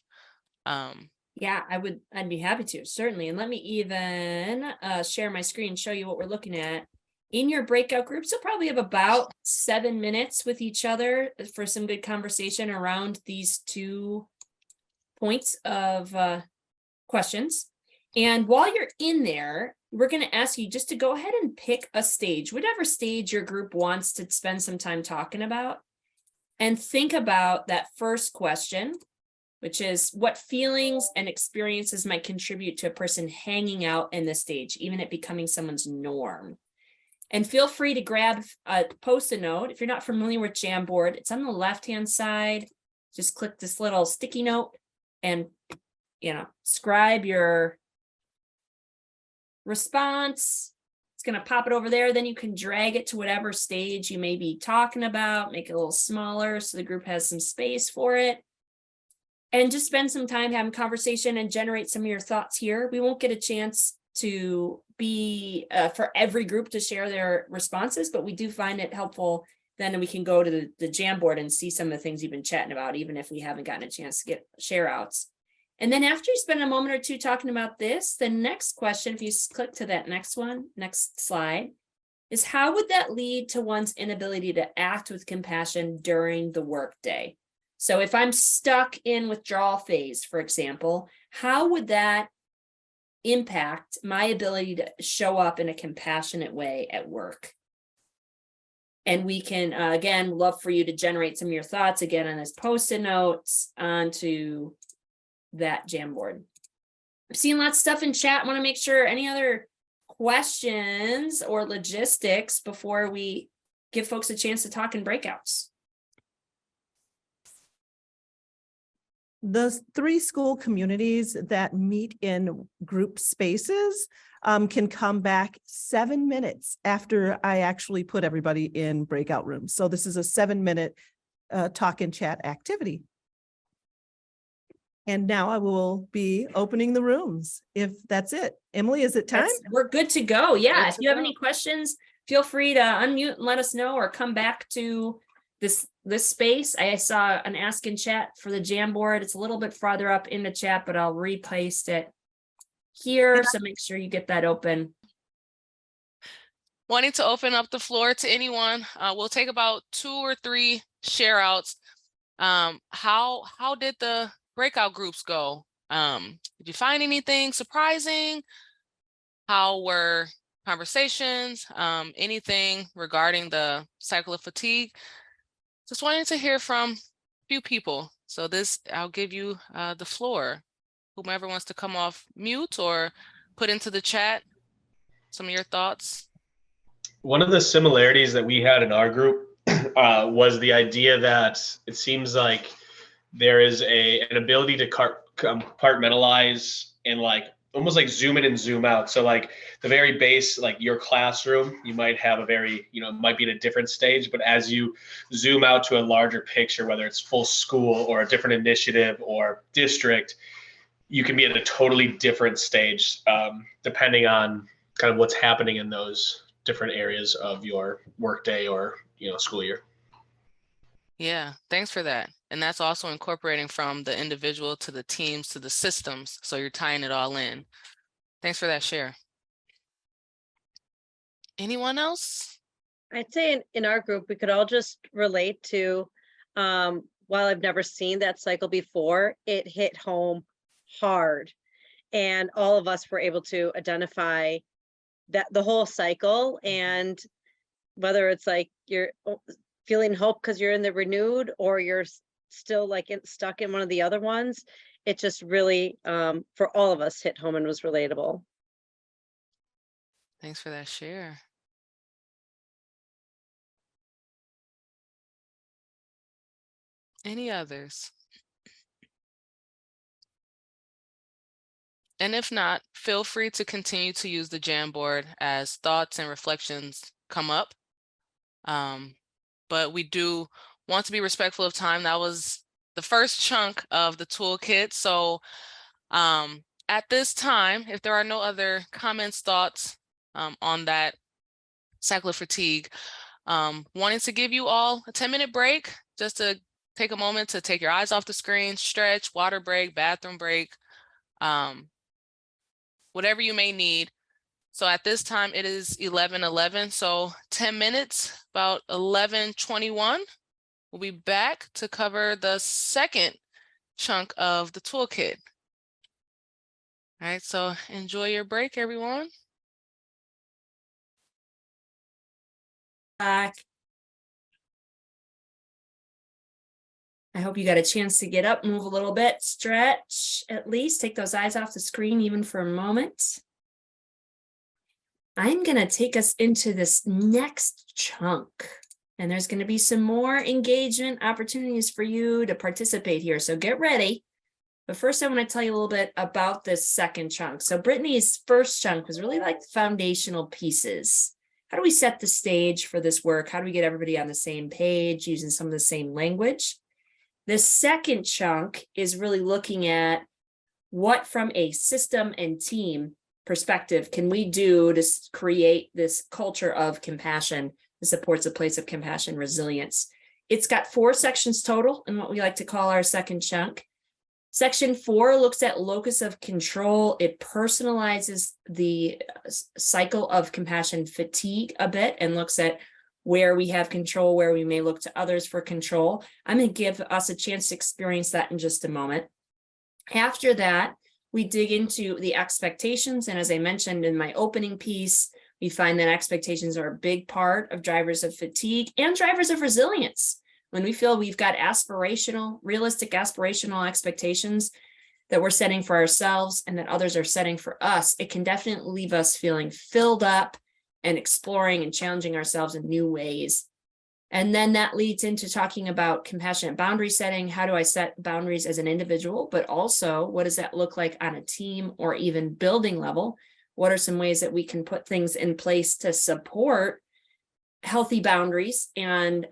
Yeah, I'd be happy to, certainly. And let me even share my screen, show you what we're looking at. In your breakout groups, you'll probably have about 7 minutes with each other for some good conversation around these 2 points of questions. And while you're in there, we're going to ask you just to go ahead and pick a stage, whatever stage your group wants to spend some time talking about, and think about that first question, which is what feelings and experiences might contribute to a person hanging out in the stage, even it becoming someone's norm. And feel free to grab a Post-it note. If you're not familiar with Jamboard, it's on the left-hand side. Just click this little sticky note and scribe your response. It's going to pop it over there. Then you can drag it to whatever stage you may be talking about, make it a little smaller so the group has some space for it. And just spend some time having conversation and generate some of your thoughts here. We won't get a chance to be for every group to share their responses, but we do find it helpful. Then we can go to the Jamboard and see some of the things you've been chatting about, even if we haven't gotten a chance to get share outs. And then after you spend a moment or two talking about this, the next question, if you click to that next slide, is how would that lead to one's inability to act with compassion during the workday? So if I'm stuck in withdrawal phase, for example, how would that impact my ability to show up in a compassionate way at work? And we can, again, love for you to generate some of your thoughts again on this Post-it notes onto that Jamboard. I've seen lots of stuff in chat. I want to make sure any other questions or logistics before we give folks a chance to talk in breakouts. The 3 school communities that meet in group spaces can come back 7 minutes after I actually put everybody in breakout rooms. So this is a 7-minute talk and chat activity. And now I will be opening the rooms if that's it. Emily, is it time? We're good to go. Yeah. If you have any questions, feel free to unmute and let us know, or come back to this space. I saw an ask in chat for the Jamboard. It's a little bit farther up in the chat, but I'll repaste it here. So make sure you get that open. Wanting to open up the floor to anyone. We'll take about 2 or 3 share outs. How did the breakout groups go? Did you find anything surprising? How were conversations? Anything regarding the cycle of fatigue? Just wanting to hear from a few people. So I'll give you the floor. Whomever wants to come off mute or put into the chat some of your thoughts. One of the similarities that we had in our group was the idea that it seems like there is an ability to compartmentalize and almost like zoom in and zoom out. So like the very base, like your classroom, you might have a very, might be in a different stage, but as you zoom out to a larger picture, whether it's full school or a different initiative or district, you can be at a totally different stage depending on kind of what's happening in those different areas of your workday or, school year. Yeah, thanks for that. And that's also incorporating from the individual to the teams to the systems. So you're tying it all in. Thanks for that share. Anyone else? I'd say in our group, we could all just relate to, while I've never seen that cycle before, it hit home hard. And all of us were able to identify that the whole cycle, and whether it's like you're feeling hope because you're in the renewed, or you're still stuck in one of the other ones, it just really for all of us hit home and was relatable. Thanks for that share. Any others? And if not, feel free to continue to use the Jamboard as thoughts and reflections come up. But we do want to be respectful of time. That was the first chunk of the toolkit. So at this time, if there are no other comments, thoughts on that cycle of fatigue, wanting to give you all a 10-minute break, just to take a moment to take your eyes off the screen, stretch, water break, bathroom break, whatever you may need. So at this time, it is 11:11, so 10 minutes, about 11:21. We'll be back to cover the second chunk of the toolkit. All right, so enjoy your break, everyone. Back. I hope you got a chance to get up, move a little bit, stretch, at least take those eyes off the screen even for a moment. I'm going to take us into this next chunk, and there's going to be some more engagement opportunities for you to participate here. So get ready. But first, I want to tell you a little bit about this second chunk. So Brittany's first chunk was really like foundational pieces. How do we set the stage for this work? How do we get everybody on the same page using some of the same language? The second chunk is really looking at what from a system and team perspective can we do to create this culture of compassion that supports a place of compassion resilience. It's got 4 sections total in what we like to call our second chunk. Section 4 looks at locus of control. It personalizes the cycle of compassion fatigue a bit and looks at where we have control, where we may look to others for control. I'm going to give us a chance to experience that in just a moment. After that, we dig into the expectations. And as I mentioned in my opening piece, we find that expectations are a big part of drivers of fatigue and drivers of resilience. When we feel we've got realistic aspirational expectations that we're setting for ourselves and that others are setting for us, it can definitely leave us feeling filled up and exploring and challenging ourselves in new ways. And then that leads into talking about compassionate boundary setting. How do I set boundaries as an individual, but also what does that look like on a team or even building level? What are some ways that we can put things in place to support healthy boundaries and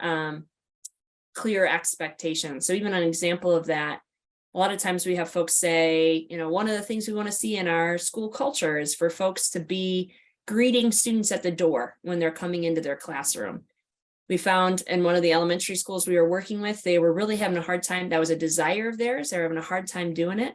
clear expectations? So even an example of that, a lot of times we have folks say, one of the things we want to see in our school culture is for folks to be greeting students at the door when they're coming into their classroom. We found in one of the elementary schools we were working with, they were really having a hard time. That was a desire of theirs. They were having a hard time doing it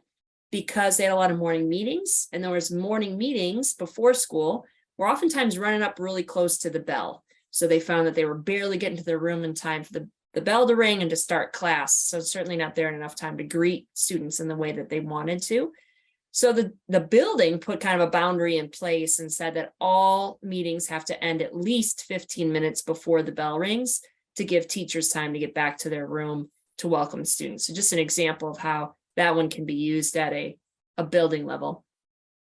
because they had a lot of morning meetings, and there was morning meetings before school. We're oftentimes running up really close to the bell. So they found that they were barely getting to their room in time for the bell to ring and to start class. So certainly not there in enough time to greet students in the way that they wanted to. So the building put kind of a boundary in place and said that all meetings have to end at least 15 minutes before the bell rings to give teachers time to get back to their room to welcome students. So just an example of how that one can be used at a building level.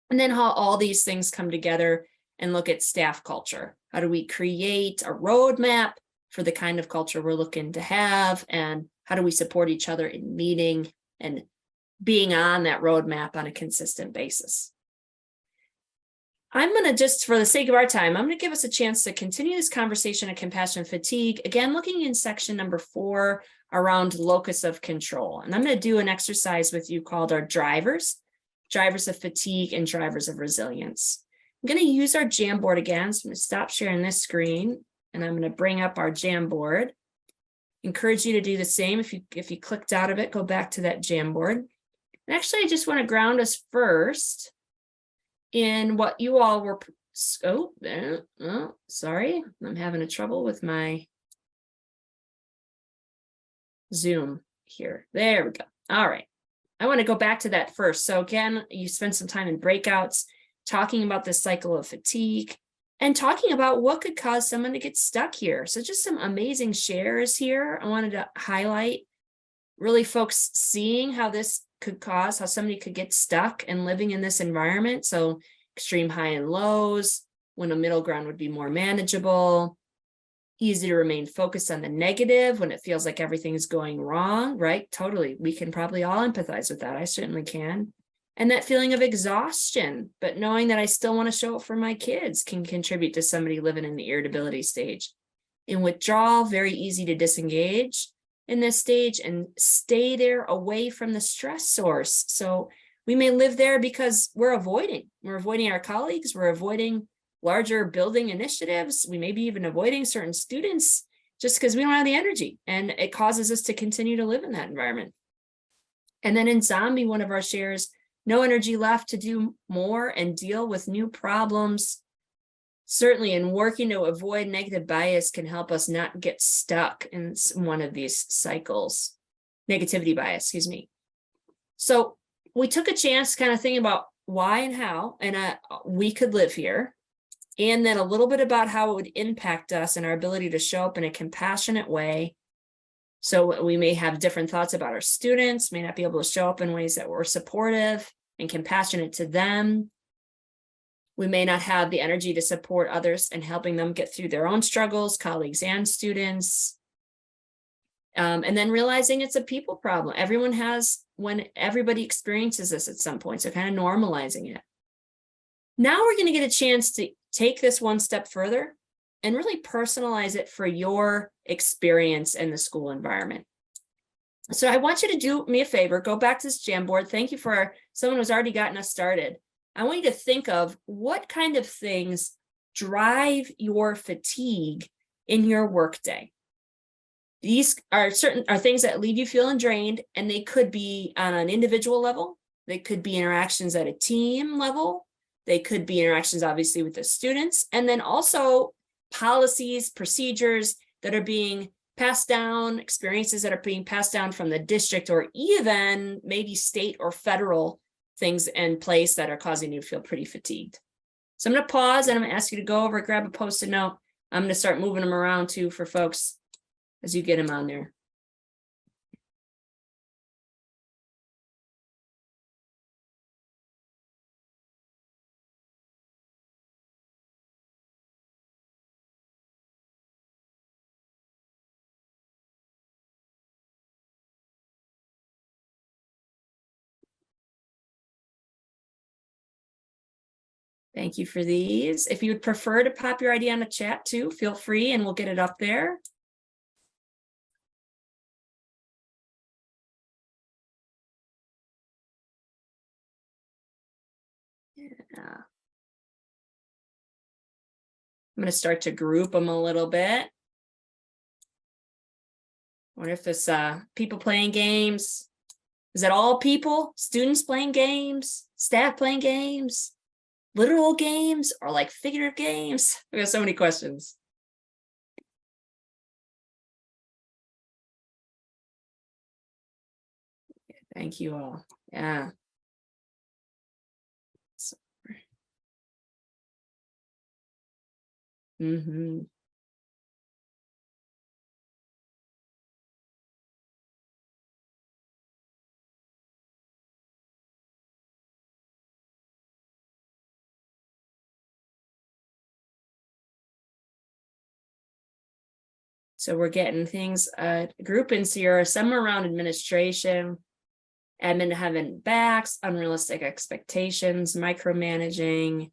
And then how all these things come together and look at staff culture. How do we create a roadmap for the kind of culture we're looking to have? And how do we support each other in meeting and being on that roadmap on a consistent basis? I'm going to just, for the sake of our time, I'm going to give us a chance to continue this conversation of compassion fatigue. Again, looking in section number 4 around locus of control. And I'm going to do an exercise with you called our drivers of fatigue and drivers of resilience. I'm going to use our Jamboard again. So I'm going to stop sharing this screen and I'm going to bring up our Jamboard. Encourage you to do the same. If you clicked out of it, go back to that Jamboard. And actually, I just want to ground us first in what you all were, sorry, I'm having a trouble with my Zoom here. There we go. All right. I want to go back to that first. So again, you spent some time in breakouts talking about this cycle of fatigue and talking about what could cause someone to get stuck here. So just some amazing shares here. I wanted to highlight really folks seeing how this could cause, how somebody could get stuck and living in this environment. So extreme high and lows, when a middle ground would be more manageable, easy to remain focused on the negative when it feels like everything is going wrong, right? Totally. We can probably all empathize with that. I certainly can. And that feeling of exhaustion, but knowing that I still want to show up for my kids can contribute to somebody living in the irritability stage. In withdrawal, very easy to disengage in this stage and stay there away from the stress source. So we may live there because we're avoiding our colleagues, we're avoiding larger building initiatives. We may be even avoiding certain students just because we don't have the energy, and it causes us to continue to live in that environment. And then in zombie, one of our shares, no energy left to do more and deal with new problems. Certainly, in working to avoid negative bias can help us not get stuck in one of these cycles. Negativity bias, excuse me. So we took a chance kind of thinking about why and how, and we could live here. And then a little bit about how it would impact us and our ability to show up in a compassionate way. So we may have different thoughts about our students, may not be able to show up in ways that were supportive and compassionate to them. We may not have the energy to support others and helping them get through their own struggles, colleagues and students. And then realizing it's a people problem. Everyone has, when everybody experiences this at some point, so kind of normalizing it. Now we're going to get a chance to take this one step further and really personalize it for your experience in the school environment. So I want you to do me a favor, go back to this Jamboard. Thank you for someone who's already gotten us started. I want you to think of what kind of things drive your fatigue in your workday. These are things that leave you feeling drained, and they could be on an individual level. They could be interactions at a team level. They could be interactions, obviously, with the students, and then also policies, procedures that are being passed down, experiences that are being passed down from the district, or even maybe state or federal things in place that are causing you to feel pretty fatigued. So I'm going to pause and I'm going to ask you to go over, grab a Post-it note. I'm going to start moving them around too for folks as you get them on there. Thank you for these. If you would prefer to pop your ID on the chat too, feel free and we'll get it up there. Yeah. I'm going to start to group them a little bit. I wonder if this people playing games. Is that all people? Students playing games? Staff playing games? Literal games or like figurative games? We have so many questions. Thank you all. Yeah. Mm-hmm. So we're getting things, groupings here, some around administration, admin having backs, unrealistic expectations, micromanaging,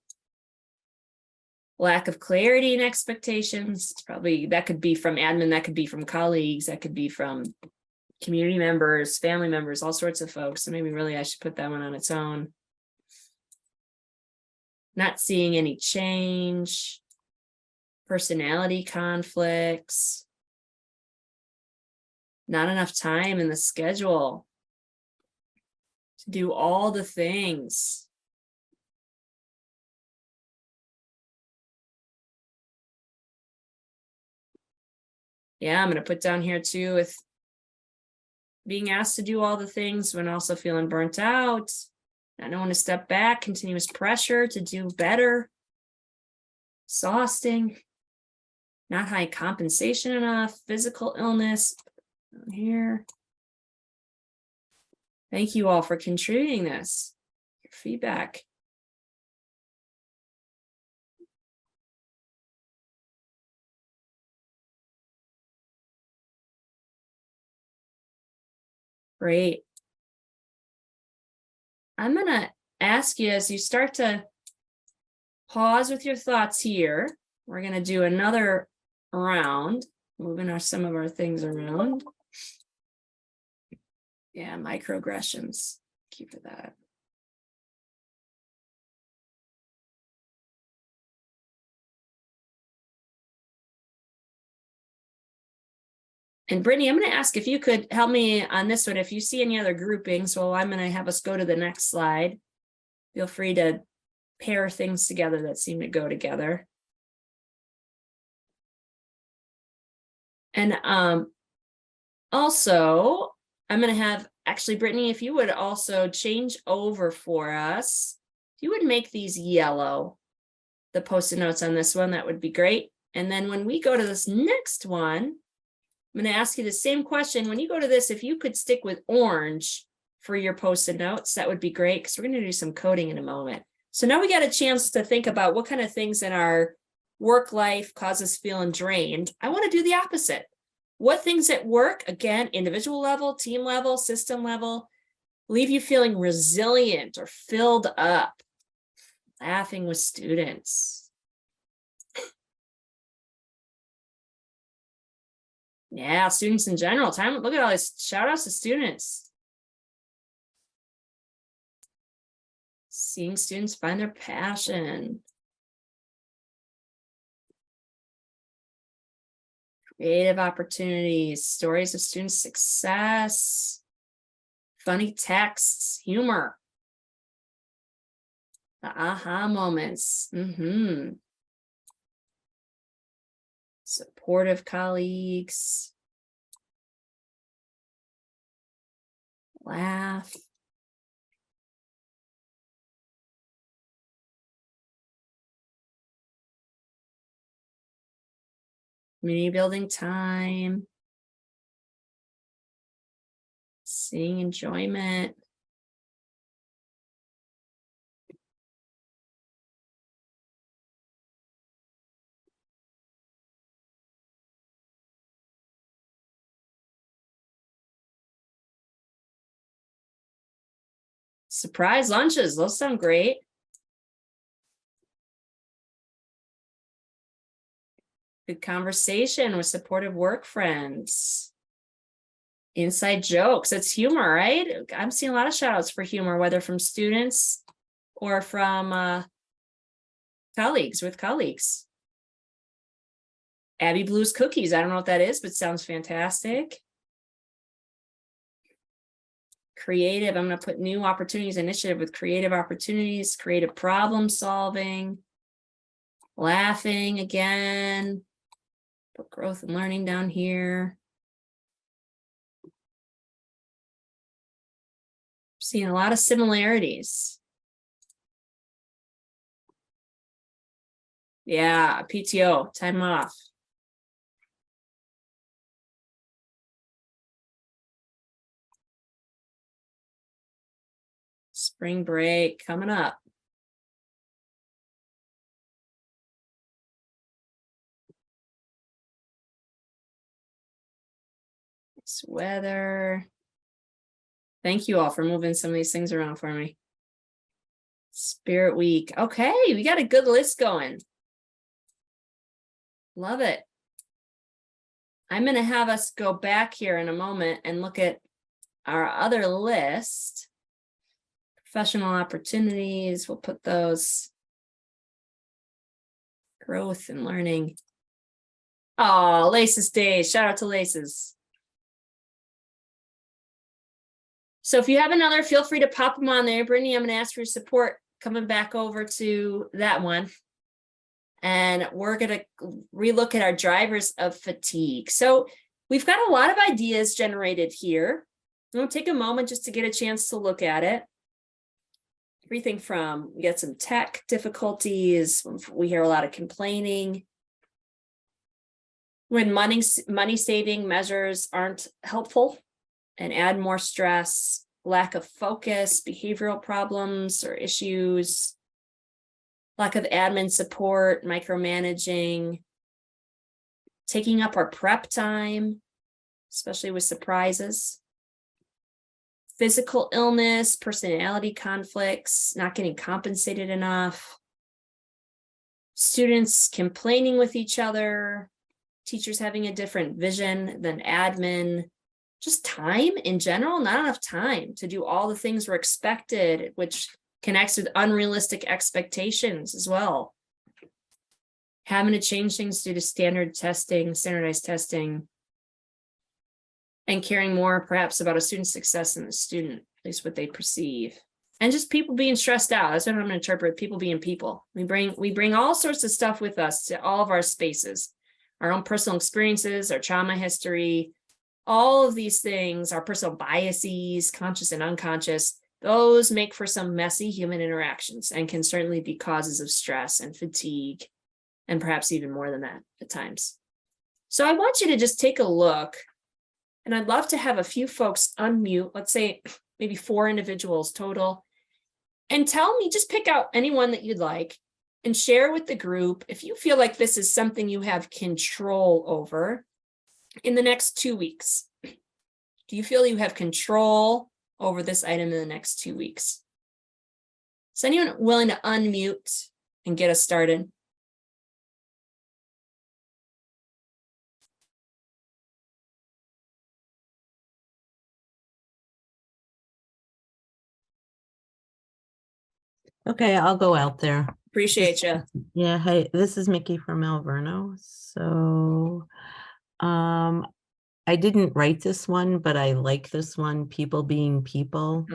lack of clarity and expectations. It's probably, that could be from admin, that could be from colleagues, that could be from community members, family members, all sorts of folks. So maybe really I should put that one on its own. Not seeing any change, personality conflicts, not enough time in the schedule to do all the things. Yeah, I'm going to put down here too with being asked to do all the things when also feeling burnt out, not knowing to step back, continuous pressure to do better, exhausting, not high compensation enough, physical illness. Here. Thank you all for contributing this, your feedback. Great. I'm going to ask you as you start to pause with your thoughts here, we're going to do another round, moving some of our things around. Yeah, microaggressions. Keep for that. And Brittany, I'm going to ask if you could help me on this one. If you see any other groupings, well, I'm going to have us go to the next slide. Feel free to pair things together that seem to go together. And also, I'm going to have, actually, Brittany, if you would also change over for us, if you would make these yellow, the Post-it notes on this one, that would be great. And then when we go to this next one, I'm going to ask you the same question. When you go to this, if you could stick with orange for your Post-it notes, that would be great, because we're going to do some coding in a moment. So now we got a chance to think about what kind of things in our work life cause us feeling drained. I want to do the opposite. What things at work, again, individual level, team level, system level, leave you feeling resilient or filled up? Laughing with students. Yeah, students in general. Look at all these shout outs to students. Seeing students find their passion. Creative opportunities, stories of student success, funny texts, humor, the aha moments, supportive colleagues, laugh. Community building time, seeing enjoyment. Surprise lunches, those sound great. Good conversation with supportive work friends. Inside jokes, it's humor, right? I'm seeing a lot of shout outs for humor, whether from students or from colleagues with colleagues. Abby Blue's Cookies, I don't know what that is, but sounds fantastic. Creative, I'm going to put new opportunities initiative with creative opportunities, creative problem solving, laughing again, put growth and learning down here. Seeing a lot of similarities. Yeah, PTO, time off. Spring break coming up. It's weather. Thank you all for moving some of these things around for me. Spirit Week. Okay, we got a good list going. Love it. I'm going to have us go back here in a moment and look at our other list. Professional opportunities, we'll put those. Growth and learning. Oh, Laces Day. Shout out to Laces. So if you have another, feel free to pop them on there. Brittany, I'm going to ask for your support coming back over to that one. And we're going to relook at our drivers of fatigue. So we've got a lot of ideas generated here. I'm going to take a moment just to get a chance to look at it. Everything from, we got some tech difficulties, we hear a lot of complaining. When money saving measures aren't helpful and add more stress, lack of focus, behavioral problems or issues, lack of admin support, micromanaging, taking up our prep time, especially with surprises. Physical illness, personality conflicts, not getting compensated enough, students complaining with each other, teachers having a different vision than admin, just time in general, not enough time to do all the things we're expected, which connects with unrealistic expectations as well. Having to change things due to standardized testing, and caring more perhaps about a student's success than the student, at least what they perceive. And just people being stressed out. That's what I'm going to interpret, people being people. We bring all sorts of stuff with us to all of our spaces, our own personal experiences, our trauma history, all of these things, our personal biases, conscious and unconscious, those make for some messy human interactions and can certainly be causes of stress and fatigue, and perhaps even more than that at times. So I want you to just take a look. And I'd love to have a few folks unmute, let's say maybe 4 individuals total, and tell me, just pick out anyone that you'd like and share with the group if you feel like this is something you have control over in the next 2 weeks? Do you feel you have control over this item in the next 2 weeks? Is anyone willing to unmute and get us started? Okay, I'll go out there. Appreciate you. Yeah, hey, this is Mickey from Alverno. So, I didn't write this one, but I like this one, people being people.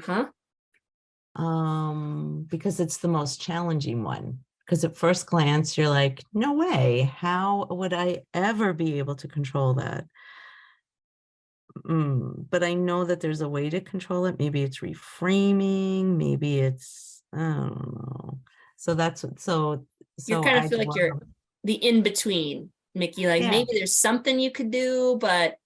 Because it's the most challenging one. Because at first glance, you're like, no way, how would I ever be able to control that? But I know that there's a way to control it. Maybe it's reframing, maybe it's, I don't know. So that's what, so You kind of I feel like you're the in-between, Mickey, like Yeah. maybe there's something you could do, but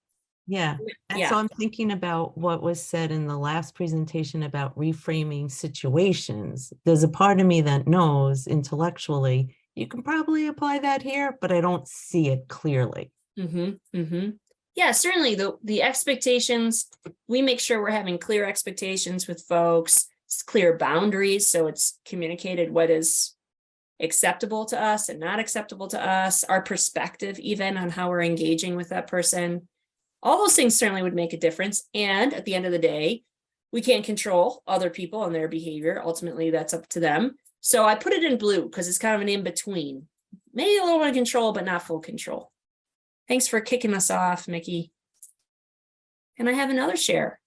Yeah. And Yeah. so I'm thinking about what was said in the last presentation about reframing situations. There's a part of me that knows intellectually, you can probably apply that here, but I don't see it clearly. Yeah, certainly the expectations, we make sure we're having clear expectations with folks, clear boundaries, so it's communicated what is acceptable to us and not acceptable to us, our perspective even on how we're engaging with that person. All those things certainly would make a difference. And at the end of the day, we can't control other people and their behavior. Ultimately, that's up to them. So I put it in blue because it's kind of an in-between. Maybe a little bit of control, but not full control. Thanks for kicking us off, Mickey. Can I have another share?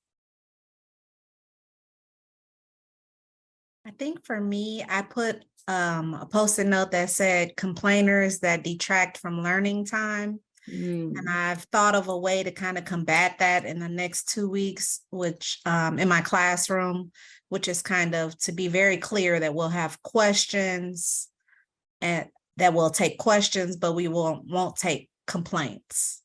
I think for me, I put a post-it note that said complainers that detract from learning time. And I've thought of a way to kind of combat that in the next 2 weeks, which in my classroom, which is kind of to be very clear that we'll have questions and that we'll take questions, but we won't take complaints.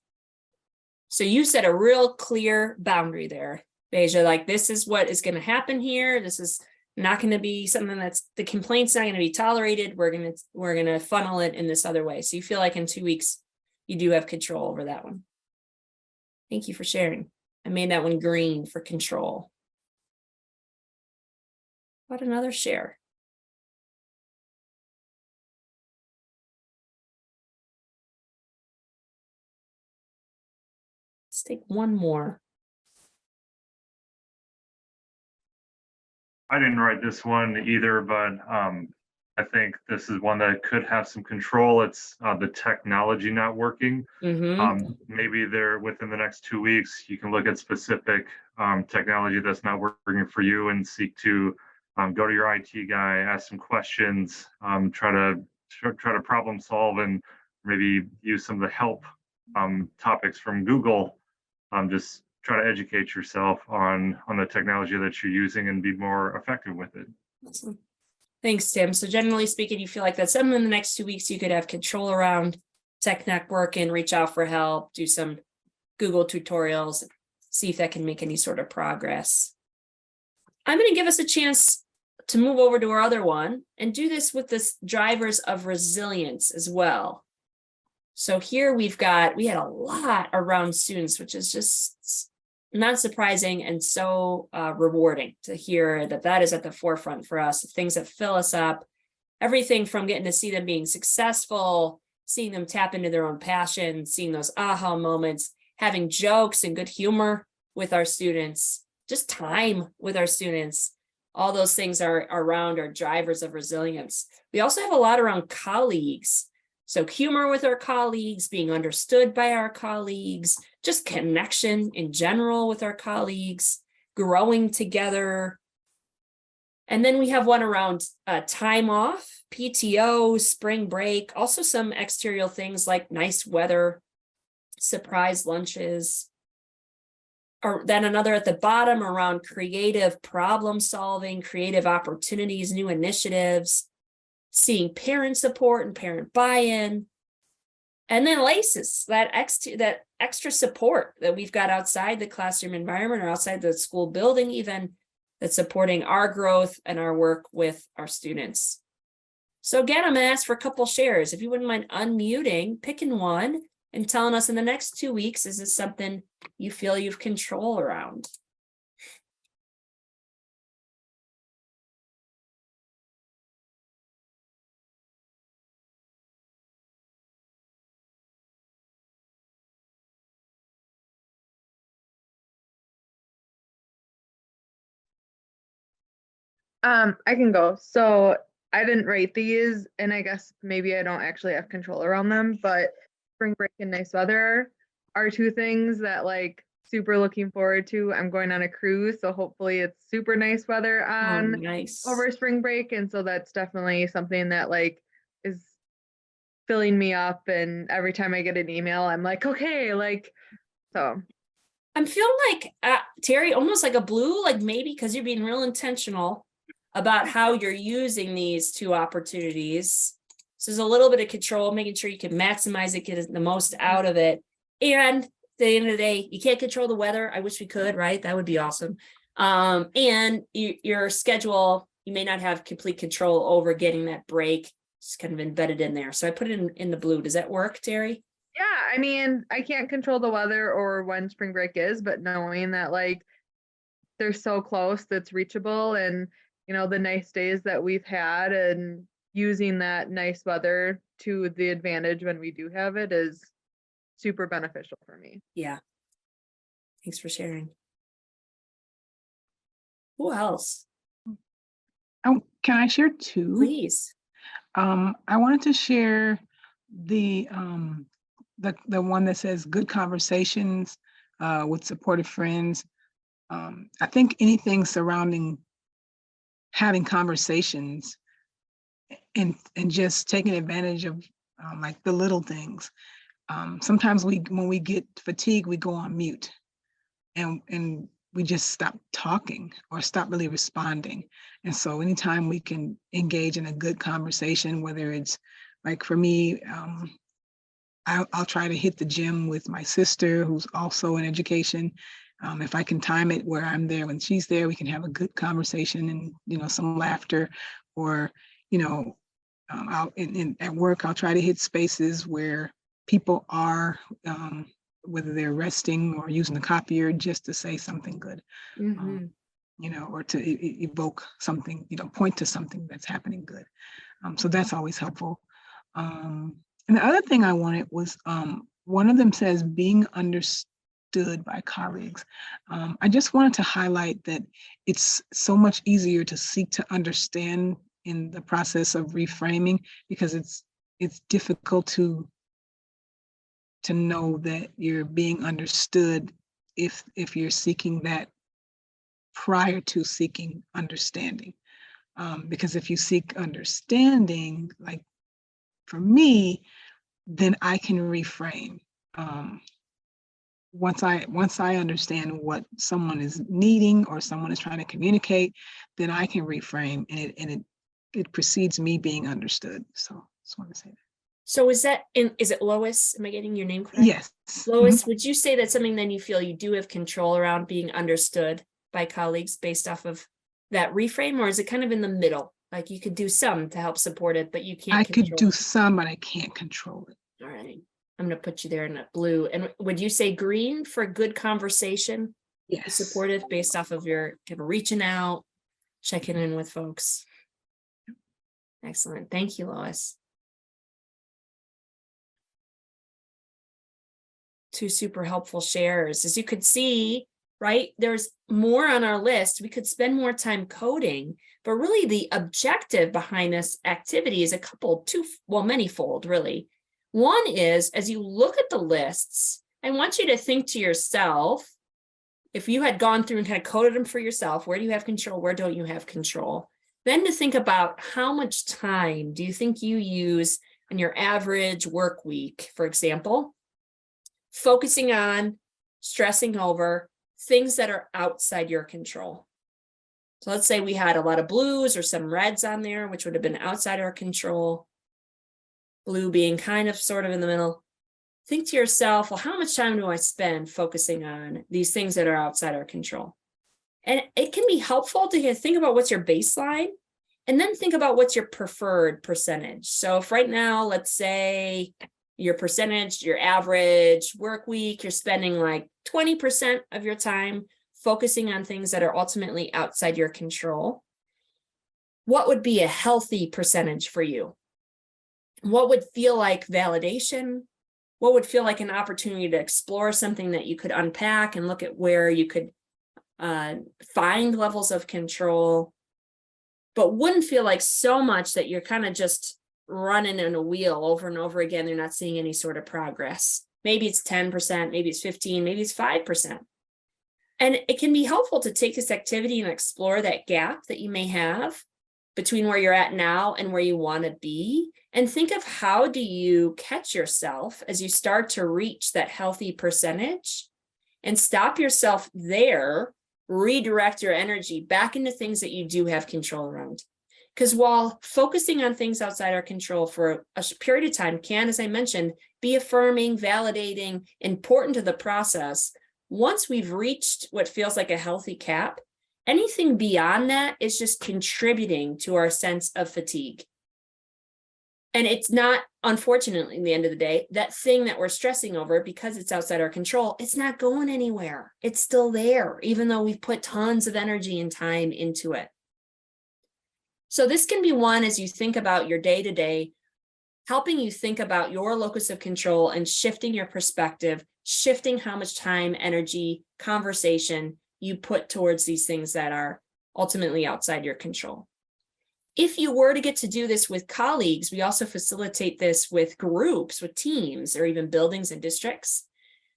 So you set a real clear boundary there, Beja, like this is what is going to happen here. This is not going to be something that's the complaint's not going to be tolerated. We're going to funnel it in this other way. So you feel like in 2 weeks, you do have control over that one. Thank you for sharing. I made that one green for control. What another share? Let's take one more. I didn't write this one either, but I think this is one that could have some control. It's the technology not working. Maybe there within the next 2 weeks, you can look at specific technology that's not working for you and seek to go to your IT guy, ask some questions, try to problem solve, and maybe use some of the help topics from Google. Just try to educate yourself on the technology that you're using and be more effective with it. Awesome. Thanks, Tim. So generally speaking, you feel like that's something in the next 2 weeks you could have control around, tech network and reach out for help, do some Google tutorials, see if that can make any sort of progress. I'm going to give us a chance to move over to our other one and do this with this drivers of resilience as well. So here we had a lot around students, which is just not surprising and so rewarding to hear that is at the forefront for us, things that fill us up, everything from getting to see them being successful, seeing them tap into their own passion, seeing those aha moments, having jokes and good humor with our students, just time with our students. All those things are around our drivers of resilience. We also have a lot around colleagues. So humor with our colleagues, being understood by our colleagues, just connection in general with our colleagues, growing together. And then we have one around time off, PTO, spring break, also some exterior things like nice weather, surprise lunches. Or then another at the bottom around creative problem solving, creative opportunities, new initiatives, seeing parent support and parent buy-in. And then LACES, that extra support that we've got outside the classroom environment or outside the school building even, that's supporting our growth and our work with our students. So again, I'm going to ask for a couple shares. If you wouldn't mind unmuting, picking one, and telling us in the next 2 weeks, is this something you feel you've control around? I can go. So I didn't rate these, and I guess maybe I don't actually have control around them, but spring break and nice weather are two things that like super looking forward to. I'm going on a cruise, so hopefully it's super nice weather on nice. over spring break. And so that's definitely something that like is filling me up. And every time I get an email, I'm like, okay, like, so. I'm feeling like, Terry, almost like a blue, like maybe because you're being real intentional about how you're using these two opportunities. So there's a little bit of control, making sure you can maximize it, get the most out of it. And at the end of the day, you can't control the weather. I wish we could, right? That would be awesome. And your schedule, you may not have complete control over getting that break. It's kind of embedded in there. So I put it in the blue. Does that work, Terry? Yeah, I mean, I can't control the weather or when spring break is, but knowing that like they're so close, that's reachable, and you know, the nice days that we've had and using that nice weather to the advantage when we do have it is super beneficial for me. Yeah. Thanks for sharing. Who else? Oh, can I share two? Please. I wanted to share the one that says good conversations with supportive friends. I think anything surrounding having conversations and just taking advantage of like the little things. Sometimes when we get fatigued, we go on mute and we just stop talking or stop really responding. And so anytime we can engage in a good conversation, whether it's like for me, I'll try to hit the gym with my sister who's also in education. If I can time it where I'm there when she's there, we can have a good conversation and, you know, some laughter. Or, you know, at work, I'll try to hit spaces where people are, whether they're resting or using the copier, just to say something good, you know, or to evoke something, you know, point to something that's happening good. So that's always helpful. And the other thing I wanted was, one of them says being understood by colleagues. I just wanted to highlight that it's so much easier to seek to understand in the process of reframing, because it's difficult to know that you're being understood if you're seeking that prior to seeking understanding. Because if you seek understanding, like for me, then I can reframe. Once I understand what someone is needing or someone is trying to communicate, then I can reframe, and it precedes me being understood. So just want to say that. So is it Lois? Am I getting your name correct? Yes. Lois, would you say that's something then you feel you do have control around being understood by colleagues based off of that reframe, or is it kind of in the middle? Like you could do some to help support it, but you can't I control could do it. some, but I can't control it. All right. I'm going to put you there in a blue. And would you say green for good conversation? Yes. Supportive based off of your kind of reaching out, checking in with folks. Excellent. Thank you, Lois. Two super helpful shares. As you could see, right, there's more on our list. We could spend more time coding, but really the objective behind this activity is manyfold, really. One is, as you look at the lists, I want you to think to yourself, if you had gone through and kind of coded them for yourself, where do you have control? Where don't you have control? Then to think about how much time do you think you use in your average work week, for example, focusing on, stressing over things that are outside your control. So let's say we had a lot of blues or some reds on there, which would have been outside our control. Blue being kind of sort of in the middle. Think to yourself, well, how much time do I spend focusing on these things that are outside our control? And it can be helpful to think about what's your baseline and then think about what's your preferred percentage. So if right now, let's say your percentage, your average work week, you're spending like 20% of your time focusing on things that are ultimately outside your control, what would be a healthy percentage for you? What would feel like validation? What would feel like an opportunity to explore something that you could unpack and look at where you could find levels of control, but wouldn't feel like so much that you're kind of just running in a wheel over and over again. They're not seeing any sort of progress. Maybe it's 10%, maybe it's 15, maybe it's 5%. And it can be helpful to take this activity and explore that gap that you may have between where you're at now and where you want to be. And think of how do you catch yourself as you start to reach that healthy percentage and stop yourself there, redirect your energy back into things that you do have control around. Because while focusing on things outside our control for a period of time can, as I mentioned, be affirming, validating, important to the process, once we've reached what feels like a healthy cap, anything beyond that is just contributing to our sense of fatigue. And it's not, unfortunately, in the end of the day, that thing that we're stressing over, because it's outside our control, it's not going anywhere. It's still there, even though we've put tons of energy and time into it. So this can be one, as you think about your day-to-day, helping you think about your locus of control and shifting your perspective, shifting how much time, energy, conversation you put towards these things that are ultimately outside your control. If you were to get to do this with colleagues, we also facilitate this with groups, with teams, or even buildings and districts.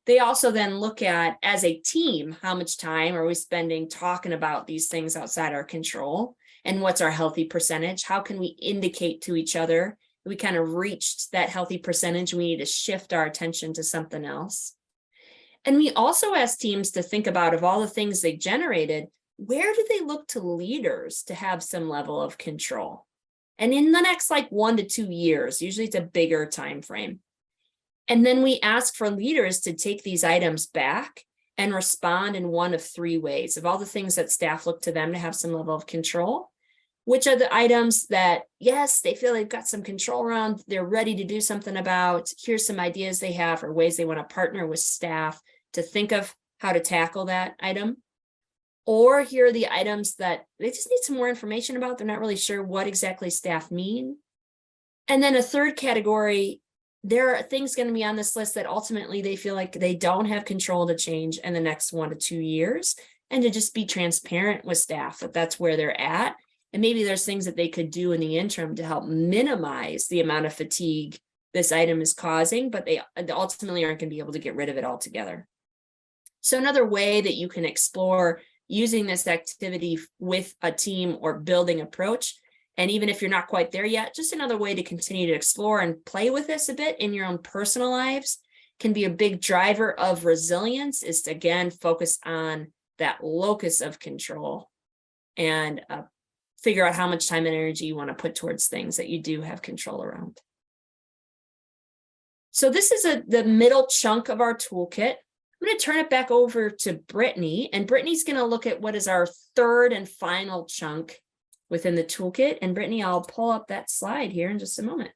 They also then look at, as a team, how much time are we spending talking about these things outside our control, and what's our healthy percentage? How can we indicate to each other we kind of reached that healthy percentage, we need to shift our attention to something else? And we also ask teams to think about, of all the things they generated, where do they look to leaders to have some level of control? And in the next 1 to 2 years, usually it's a bigger time frame. And then we ask for leaders to take these items back and respond in one of 3 ways. Of all the things that staff look to them to have some level of control, which are the items that, yes, they feel they've got some control around, they're ready to do something about, here's some ideas they have or ways they want to partner with staff to think of how to tackle that item. Or here are the items that they just need some more information about. They're not really sure what exactly staff mean. And then a third category, there are things going to be on this list that ultimately they feel like they don't have control to change in the next 1 to 2 years, and to just be transparent with staff that that's where they're at. And maybe there's things that they could do in the interim to help minimize the amount of fatigue this item is causing, but they ultimately aren't going to be able to get rid of it altogether. So another way that you can explore using this activity with a team or building approach, and even if you're not quite there yet, just another way to continue to explore and play with this a bit in your own personal lives, can be a big driver of resilience, is to, again, focus on that locus of control and figure out how much time and energy you want to put towards things that you do have control around. So this is the middle chunk of our toolkit. I'm going to turn it back over to Brittany, and Brittany's going to look at what is our third and final chunk within the toolkit. And Brittany, I'll pull up that slide here in just a moment.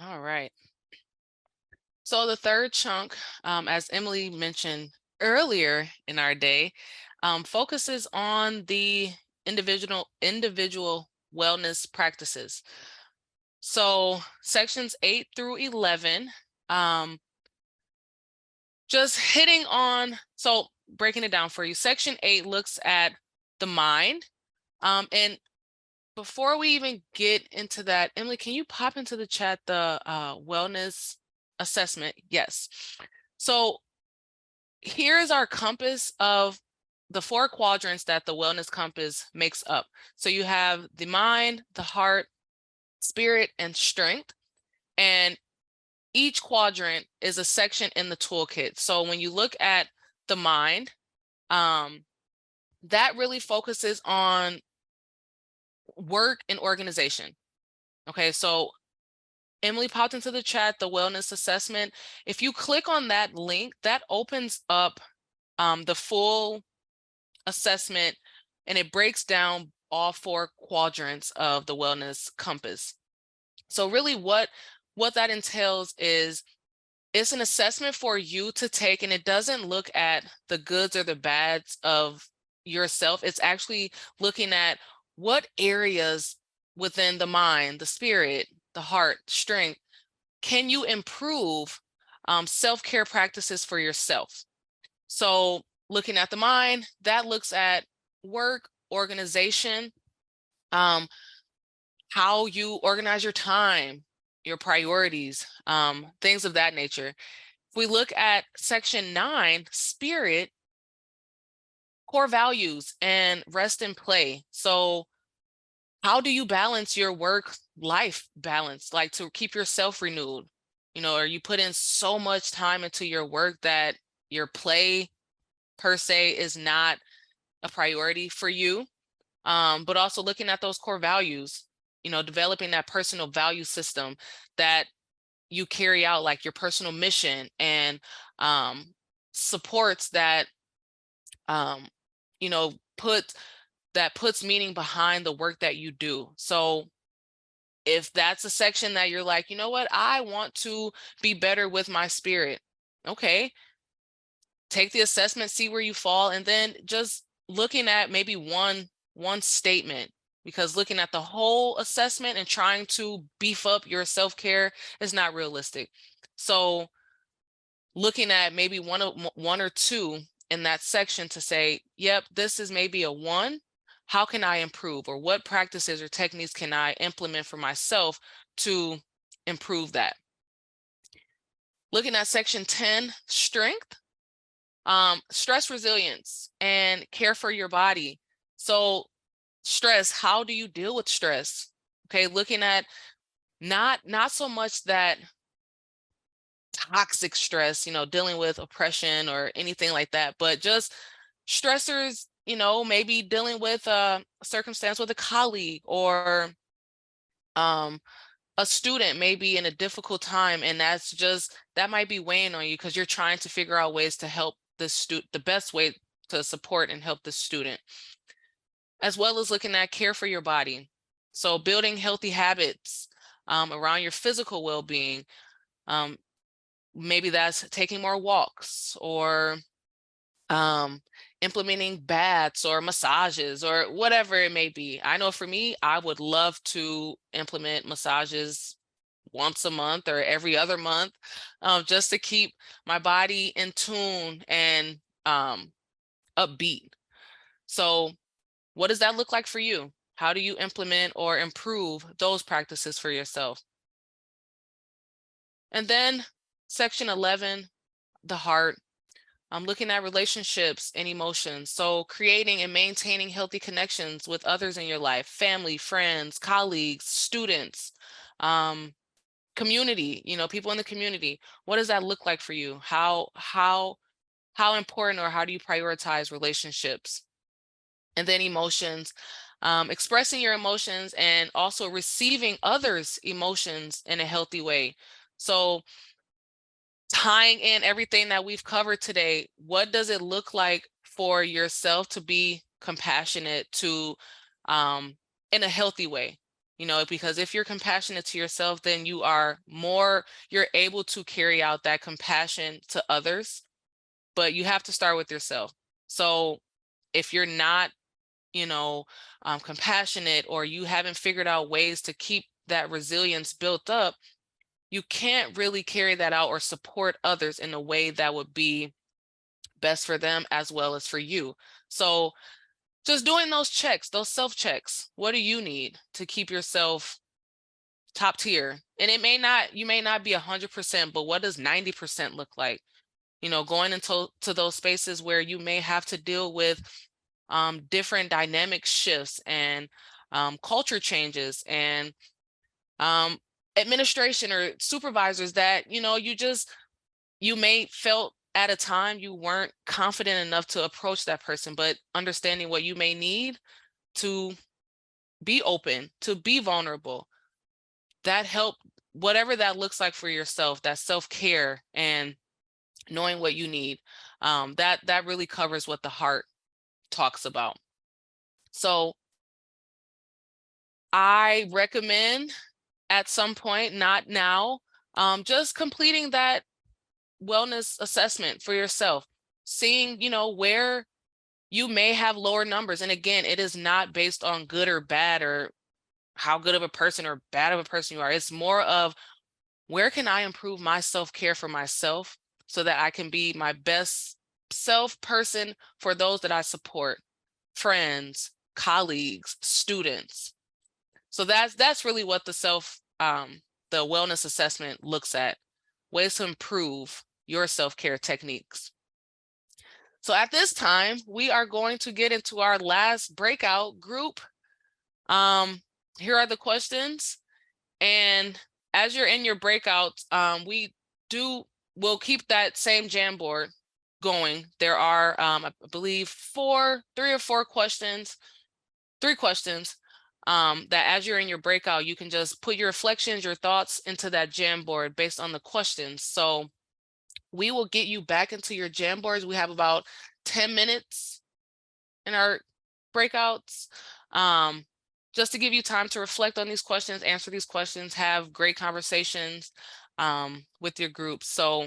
All right. So the third chunk, as Emily mentioned earlier in our day, focuses on the individual wellness practices. So sections 8 through 11, just hitting on, so breaking it down for you. Section 8 looks at the mind. And before we even get into that, Emily, can you pop into the chat the wellness assessment? Yes. So here is our compass of the 4 quadrants that the wellness compass makes up. So you have the mind, the heart, spirit, and strength. And each quadrant is a section in the toolkit. So when you look at the mind, that really focuses on work and organization. Okay, so Emily popped into the chat the wellness assessment. If you click on that link, that opens up the full assessment, and it breaks down all 4 quadrants of the wellness compass. So really what that entails is it's an assessment for you to take, and it doesn't look at the goods or the bads of yourself. It's actually looking at what areas within the mind, the spirit, the heart, strength, can you improve self-care practices for yourself? So looking at the mind, that looks at work, organization, how you organize your time, your priorities, things of that nature. If we look at section 9, spirit, core values and rest and play. So how do you balance your work-life balance, like to keep yourself renewed? You know, or you put in so much time into your work that your play per se is not a priority for you. But also looking at those core values, you know, developing that personal value system that you carry out, like your personal mission, and supports that, you know, puts meaning behind the work that you do. So if that's a section that you're like, you know what, I want to be better with my spirit. Okay, take the assessment, see where you fall, and then just looking at maybe one statement, because looking at the whole assessment and trying to beef up your self-care is not realistic. So looking at maybe one or two in that section to say, yep, this is maybe a 1. How can I improve, or what practices or techniques can I implement for myself to improve that? Looking at section 10, strength, stress resilience and care for your body. So stress, how do you deal with stress? Okay, looking at not so much that toxic stress, you know, dealing with oppression or anything like that, but just stressors, you know, maybe dealing with a circumstance with a colleague, or a student maybe in a difficult time, and that might be weighing on you because you're trying to figure out ways to help the best way to support and help the student, as well as looking at care for your body. So building healthy habits around your physical well-being. Maybe that's taking more walks, or implementing baths or massages or whatever it may be. I know for me, I would love to implement massages once a month or every other month, just to keep my body in tune and upbeat. So what does that look like for you? How do you implement or improve those practices for yourself? And then section 11, the heart. I'm looking at relationships and emotions. So creating and maintaining healthy connections with others in your life, family, friends, colleagues, students, community, you know, people in the community. What does that look like for you? How important, or how do you prioritize relationships? And then emotions, expressing your emotions and also receiving others' emotions in a healthy way. So tying in everything that we've covered today, what does it look like for yourself to be compassionate to in a healthy way? You know, because if you're compassionate to yourself, then you're able to carry out that compassion to others, but you have to start with yourself. So if you're not, you know, compassionate, or you haven't figured out ways to keep that resilience built up, you can't really carry that out or support others in a way that would be best for them as well as for you. So just doing those checks, those self-checks, what do you need to keep yourself top tier? And you may not be 100%, but what does 90% look like? You know, going into those spaces where you may have to deal with different dynamic shifts and culture changes, and administration or supervisors that, you know, you may felt at a time you weren't confident enough to approach that person, but understanding what you may need to be open, to be vulnerable, that help, whatever that looks like for yourself, that self-care and knowing what you need, that really covers what the heart talks about. So I recommend at some point, not now, just completing that wellness assessment for yourself, seeing, where you may have lower numbers. And again, it is not based on good or bad or how good of a person or bad of a person you are. It's more of, where can I improve my self-care for myself so that I can be my best self person for those that I support, friends, colleagues, students. So that's really what the wellness assessment looks at, ways to improve your self-care techniques. So at this time, we are going to get into our last breakout group. Here are the questions. And as you're in your breakout, we'll keep that same Jamboard going. There are, I believe, three or four questions, three questions that as you're in your breakout, you can just put your reflections, your thoughts into that Jamboard based on the questions. So we will get you back into your Jamboards. We have about 10 minutes in our breakouts, just to give you time to reflect on these questions, answer these questions, have great conversations with your group. So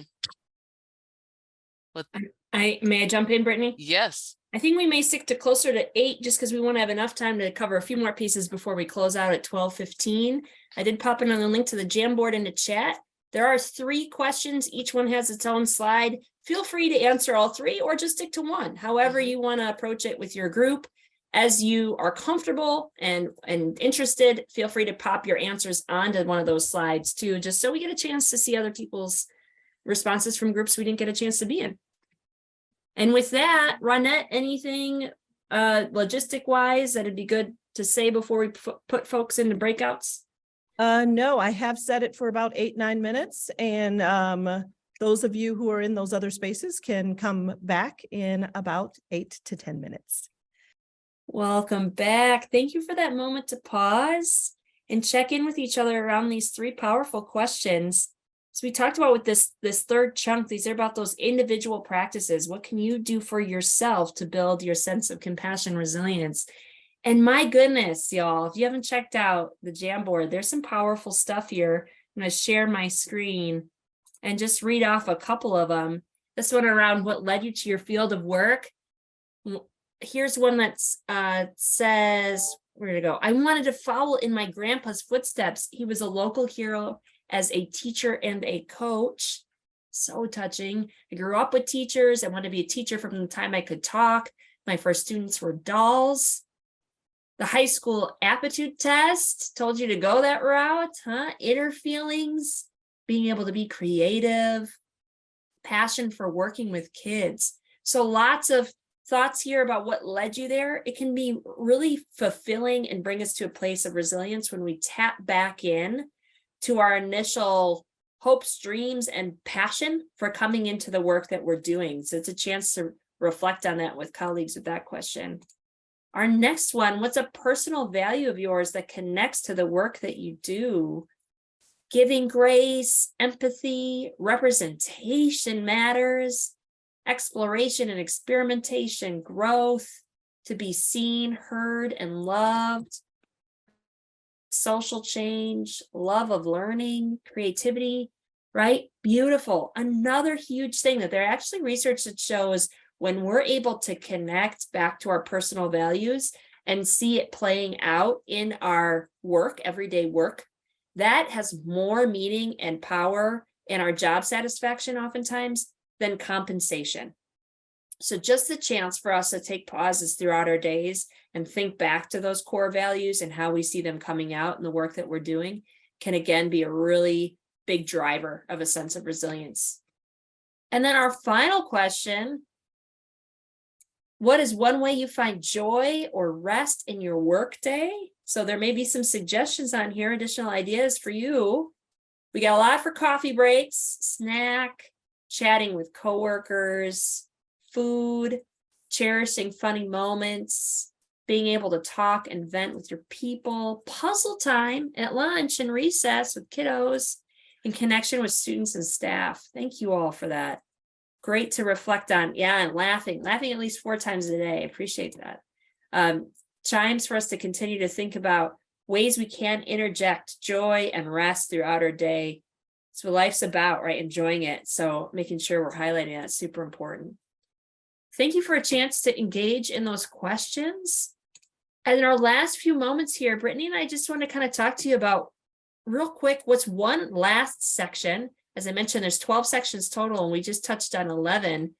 may I jump in, Brittany? Yes. I think we may stick to closer to 8 just because we want to have enough time to cover a few more pieces before we close out at 12:15. I did pop in on the link to the Jamboard in the chat. There are 3 questions. Each one has its own slide. Feel free to answer all 3 or just stick to one, however you want to approach it with your group. As you are comfortable and interested, feel free to pop your answers onto one of those slides too, just so we get a chance to see other people's responses from groups we didn't get a chance to be in. And with that, Ronette, anything logistic wise that'd be good to say before we put folks into breakouts? No, I have set it for about 8-9 minutes, and those of you who are in those other spaces can come back in about 8 to 10 minutes. Welcome back. Thank you for that moment to pause and check in with each other around these 3 powerful questions. So we talked about with this third chunk, these are about those individual practices. What can you do for yourself to build your sense of compassion, resilience? And my goodness, y'all, if you haven't checked out the Jamboard, there's some powerful stuff here. I'm going to share my screen and just read off a couple of them. This one around what led you to your field of work. Here's one that says, where to go? I wanted to follow in my grandpa's footsteps. He was a local hero as a teacher and a coach. So touching. I grew up with teachers. I wanted to be a teacher from the time I could talk. My first students were dolls. The high school aptitude test told you to go that route, huh? Inner feelings, being able to be creative, passion for working with kids. So lots of thoughts here about what led you there. It can be really fulfilling and bring us to a place of resilience when we tap back in to our initial hopes, dreams, and passion for coming into the work that we're doing. So it's a chance to reflect on that with colleagues with that question. Our next one, what's a personal value of yours that connects to the work that you do? Giving grace, empathy, representation matters, exploration and experimentation, growth, to be seen, heard, and loved, social change, love of learning, creativity, right? Beautiful. Another huge thing that there are actually research that shows when we're able to connect back to our personal values and see it playing out in our work, everyday work, that has more meaning and power in our job satisfaction oftentimes than compensation. So just the chance for us to take pauses throughout our days and think back to those core values and how we see them coming out in the work that we're doing can again be a really big driver of a sense of resilience. And then our final question, what is one way you find joy or rest in your workday? So there may be some suggestions on here, additional ideas for you. We got a lot for coffee breaks, snack, chatting with coworkers, food, cherishing funny moments, being able to talk and vent with your people, puzzle time at lunch and recess with kiddos, in connection with students and staff. Thank you all for that. Great to reflect on. Yeah, and laughing at least 4 times a day. Appreciate that. Chimes for us to continue to think about ways we can interject joy and rest throughout our day. It's what life's about, right? Enjoying it. So making sure we're highlighting that is super important. Thank you for a chance to engage in those questions. And in our last few moments here, Brittany and I just want to kind of talk to you about real quick, what's one last section. As I mentioned, there's 12 sections total, and we just touched on 11.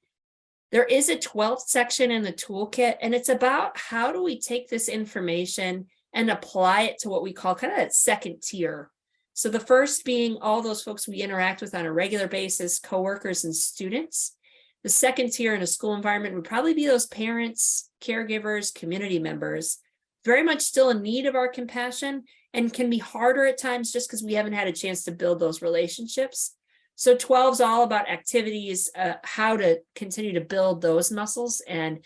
There is a 12th section in the toolkit, and it's about how do we take this information and apply it to what we call kind of that second tier. So the first being all those folks we interact with on a regular basis, coworkers and students. The second tier in a school environment would probably be those parents, caregivers, community members, very much still in need of our compassion and can be harder at times just because we haven't had a chance to build those relationships. So 12 is all about activities, how to continue to build those muscles and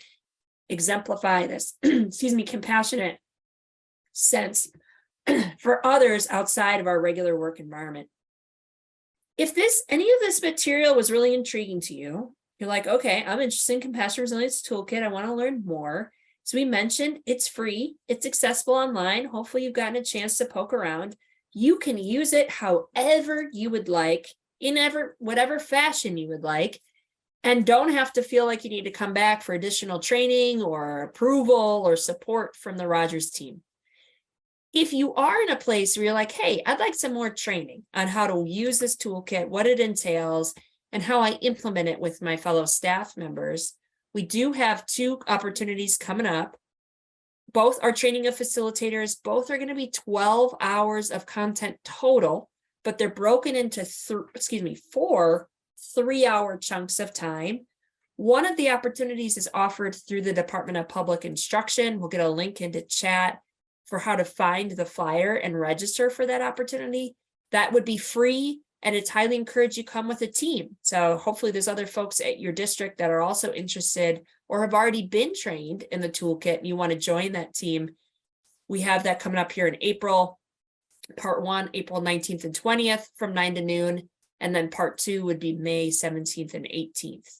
exemplify this, excuse me, compassionate sense for others outside of our regular work environment. If any of this material was really intriguing to you, you're like, okay, I'm interested in Compassion Resilience Toolkit. I want to learn more. So we mentioned it's free. It's accessible online. Hopefully you've gotten a chance to poke around. You can use it however you would like, in whatever fashion you would like, and don't have to feel like you need to come back for additional training or approval or support from the Rogers team. If you are in a place where you're like, hey, I'd like some more training on how to use this toolkit, what it entails, and how I implement it with my fellow staff members, we do have 2 opportunities coming up. Both are training of facilitators. Both are going to be 12 hours of content total, but they're broken into 4 3-hour chunks of time. One of the opportunities is offered through the Department of Public Instruction. We'll get a link into chat for how to find the flyer and register for that opportunity. That would be free, and it's highly encouraged you come with a team. So hopefully there's other folks at your district that are also interested or have already been trained in the toolkit and you want to join that team. We have that coming up here in April. Part 1, April 19th and 20th from 9 to noon. And then part 2 would be May 17th and 18th.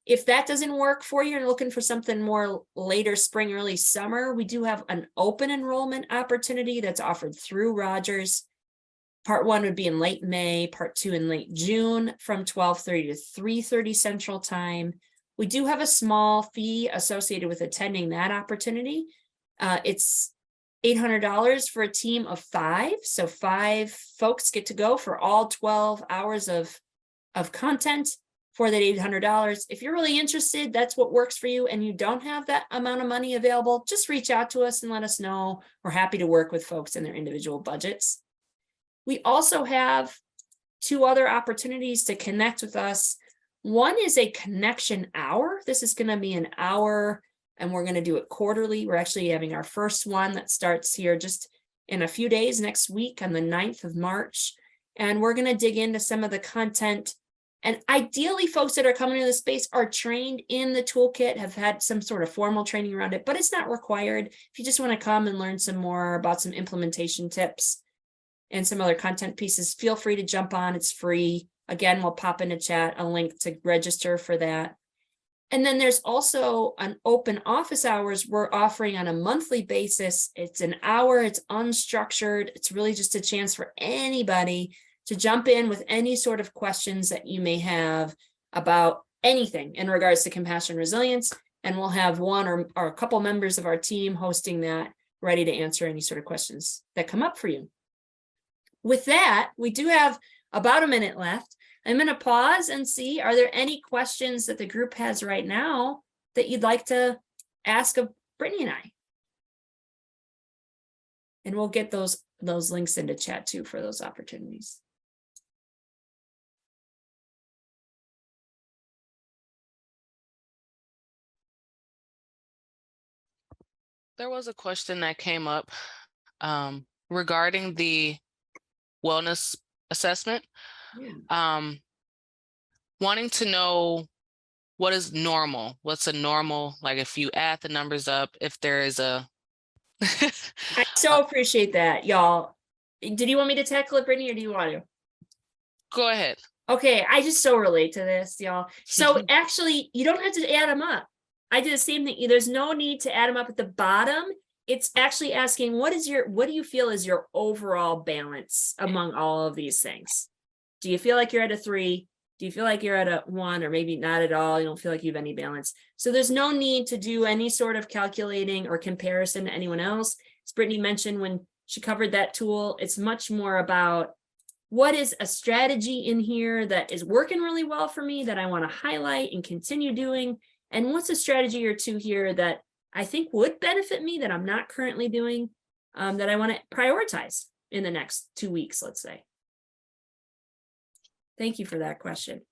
If that doesn't work for you and you're looking for something more later spring, early summer, we do have an open enrollment opportunity that's offered through Rogers. Part 1 would be in late May, part 2 in late June from 12:30 to 3:30 Central Time. We do have a small fee associated with attending that opportunity. It's $800 for a team of 5. So 5 folks get to go for all 12 hours of content for that $800. If you're really interested, that's what works for you, and you don't have that amount of money available, just reach out to us and let us know. We're happy to work with folks in their individual budgets. We also have 2 other opportunities to connect with us. One is a connection hour. This is going to be an hour, and we're going to do it quarterly. We're actually having our first one that starts here just in a few days next week on the 9th of March. And we're going to dig into some of the content. And ideally, folks that are coming into the space are trained in the toolkit, have had some sort of formal training around it, but it's not required. If you just want to come and learn some more about some implementation tips and some other content pieces, feel free to jump on. It's free. Again, we'll pop in a chat a link to register for that. And then there's also an open office hours we're offering on a monthly basis. It's an hour, it's unstructured. It's really just a chance for anybody to jump in with any sort of questions that you may have about anything in regards to compassion resilience. And we'll have one or a couple members of our team hosting that, ready to answer any sort of questions that come up for you. With that, we do have about a minute left. I'm going to pause and see, are there any questions that the group has right now that you'd like to ask of Brittany and I? And we'll get those links into chat too for those opportunities. There was a question that came up regarding the wellness assessment. Wanting to know what is normal, what's a normal, like if you add the numbers up, if there is a I so appreciate that, y'all. Did you want me to tackle it, Brittany, or do you want to? Go ahead. Okay, I just so relate to this, y'all. So actually, you don't have to add them up. I did the same thing. There's no need to add them up at the bottom. it's actually asking, what do you feel is your overall balance among all of these things? Do you feel like you're at a 3? Do you feel like you're at a 1, or maybe not at all? You don't feel like you have any balance. So there's no need to do any sort of calculating or comparison to anyone else. As Brittany mentioned when she covered that tool, it's much more about what is a strategy in here that is working really well for me that I want to highlight and continue doing. And what's a strategy or two here that I think would benefit me that I'm not currently doing, that I want to prioritize in the next 2 weeks, let's say. Thank you for that question.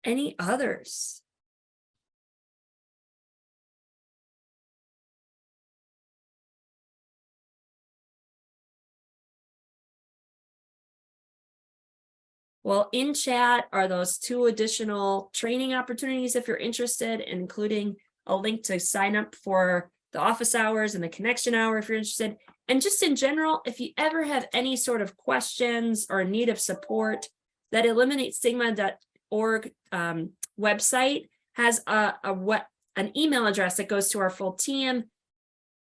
Any others? Well, in chat are those 2 additional training opportunities if you're interested, including a link to sign up for the office hours and the connection hour if you're interested. And just in general, if you ever have any sort of questions or need of support, that eliminatestigma.org website has an email address that goes to our full team,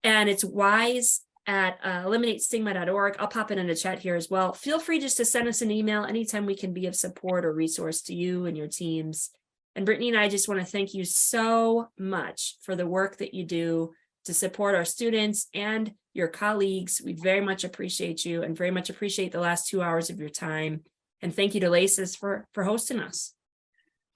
and it's wise@eliminatestigma.org. I'll pop it in the chat here as well. Feel free just to send us an email anytime we can be of support or resource to you and your teams. And Brittany and I just want to thank you so much for the work that you do to support our students and your colleagues. We very much appreciate you and very much appreciate the last 2 hours of your time. And thank you to LACES for hosting us.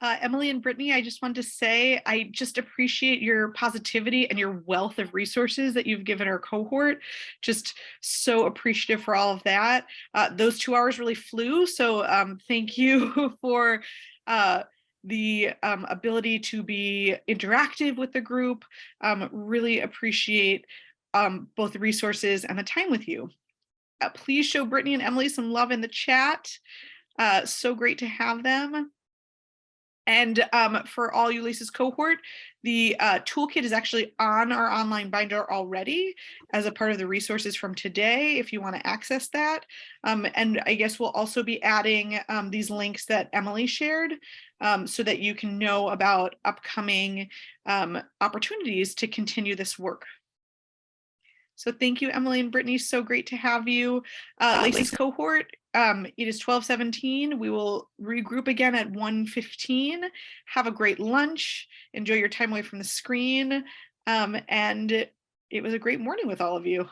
Emily and Brittany, I just want to say, I just appreciate your positivity and your wealth of resources that you've given our cohort. Just so appreciative for all of that. Those 2 hours really flew. So thank you for the ability to be interactive with the group. Really appreciate both the resources and the time with you. Please show Brittany and Emily some love in the chat. So great to have them. And for all you LACES cohort, the toolkit is actually on our online binder already as a part of the resources from today, if you want to access that. And I guess we'll also be adding these links that Emily shared so that you can know about upcoming opportunities to continue this work. So thank you, Emily and Brittany. So great to have you. LACES cohort, it is 12:17. We will regroup again at 1:15. Have a great lunch. Enjoy your time away from the screen. And it was a great morning with all of you.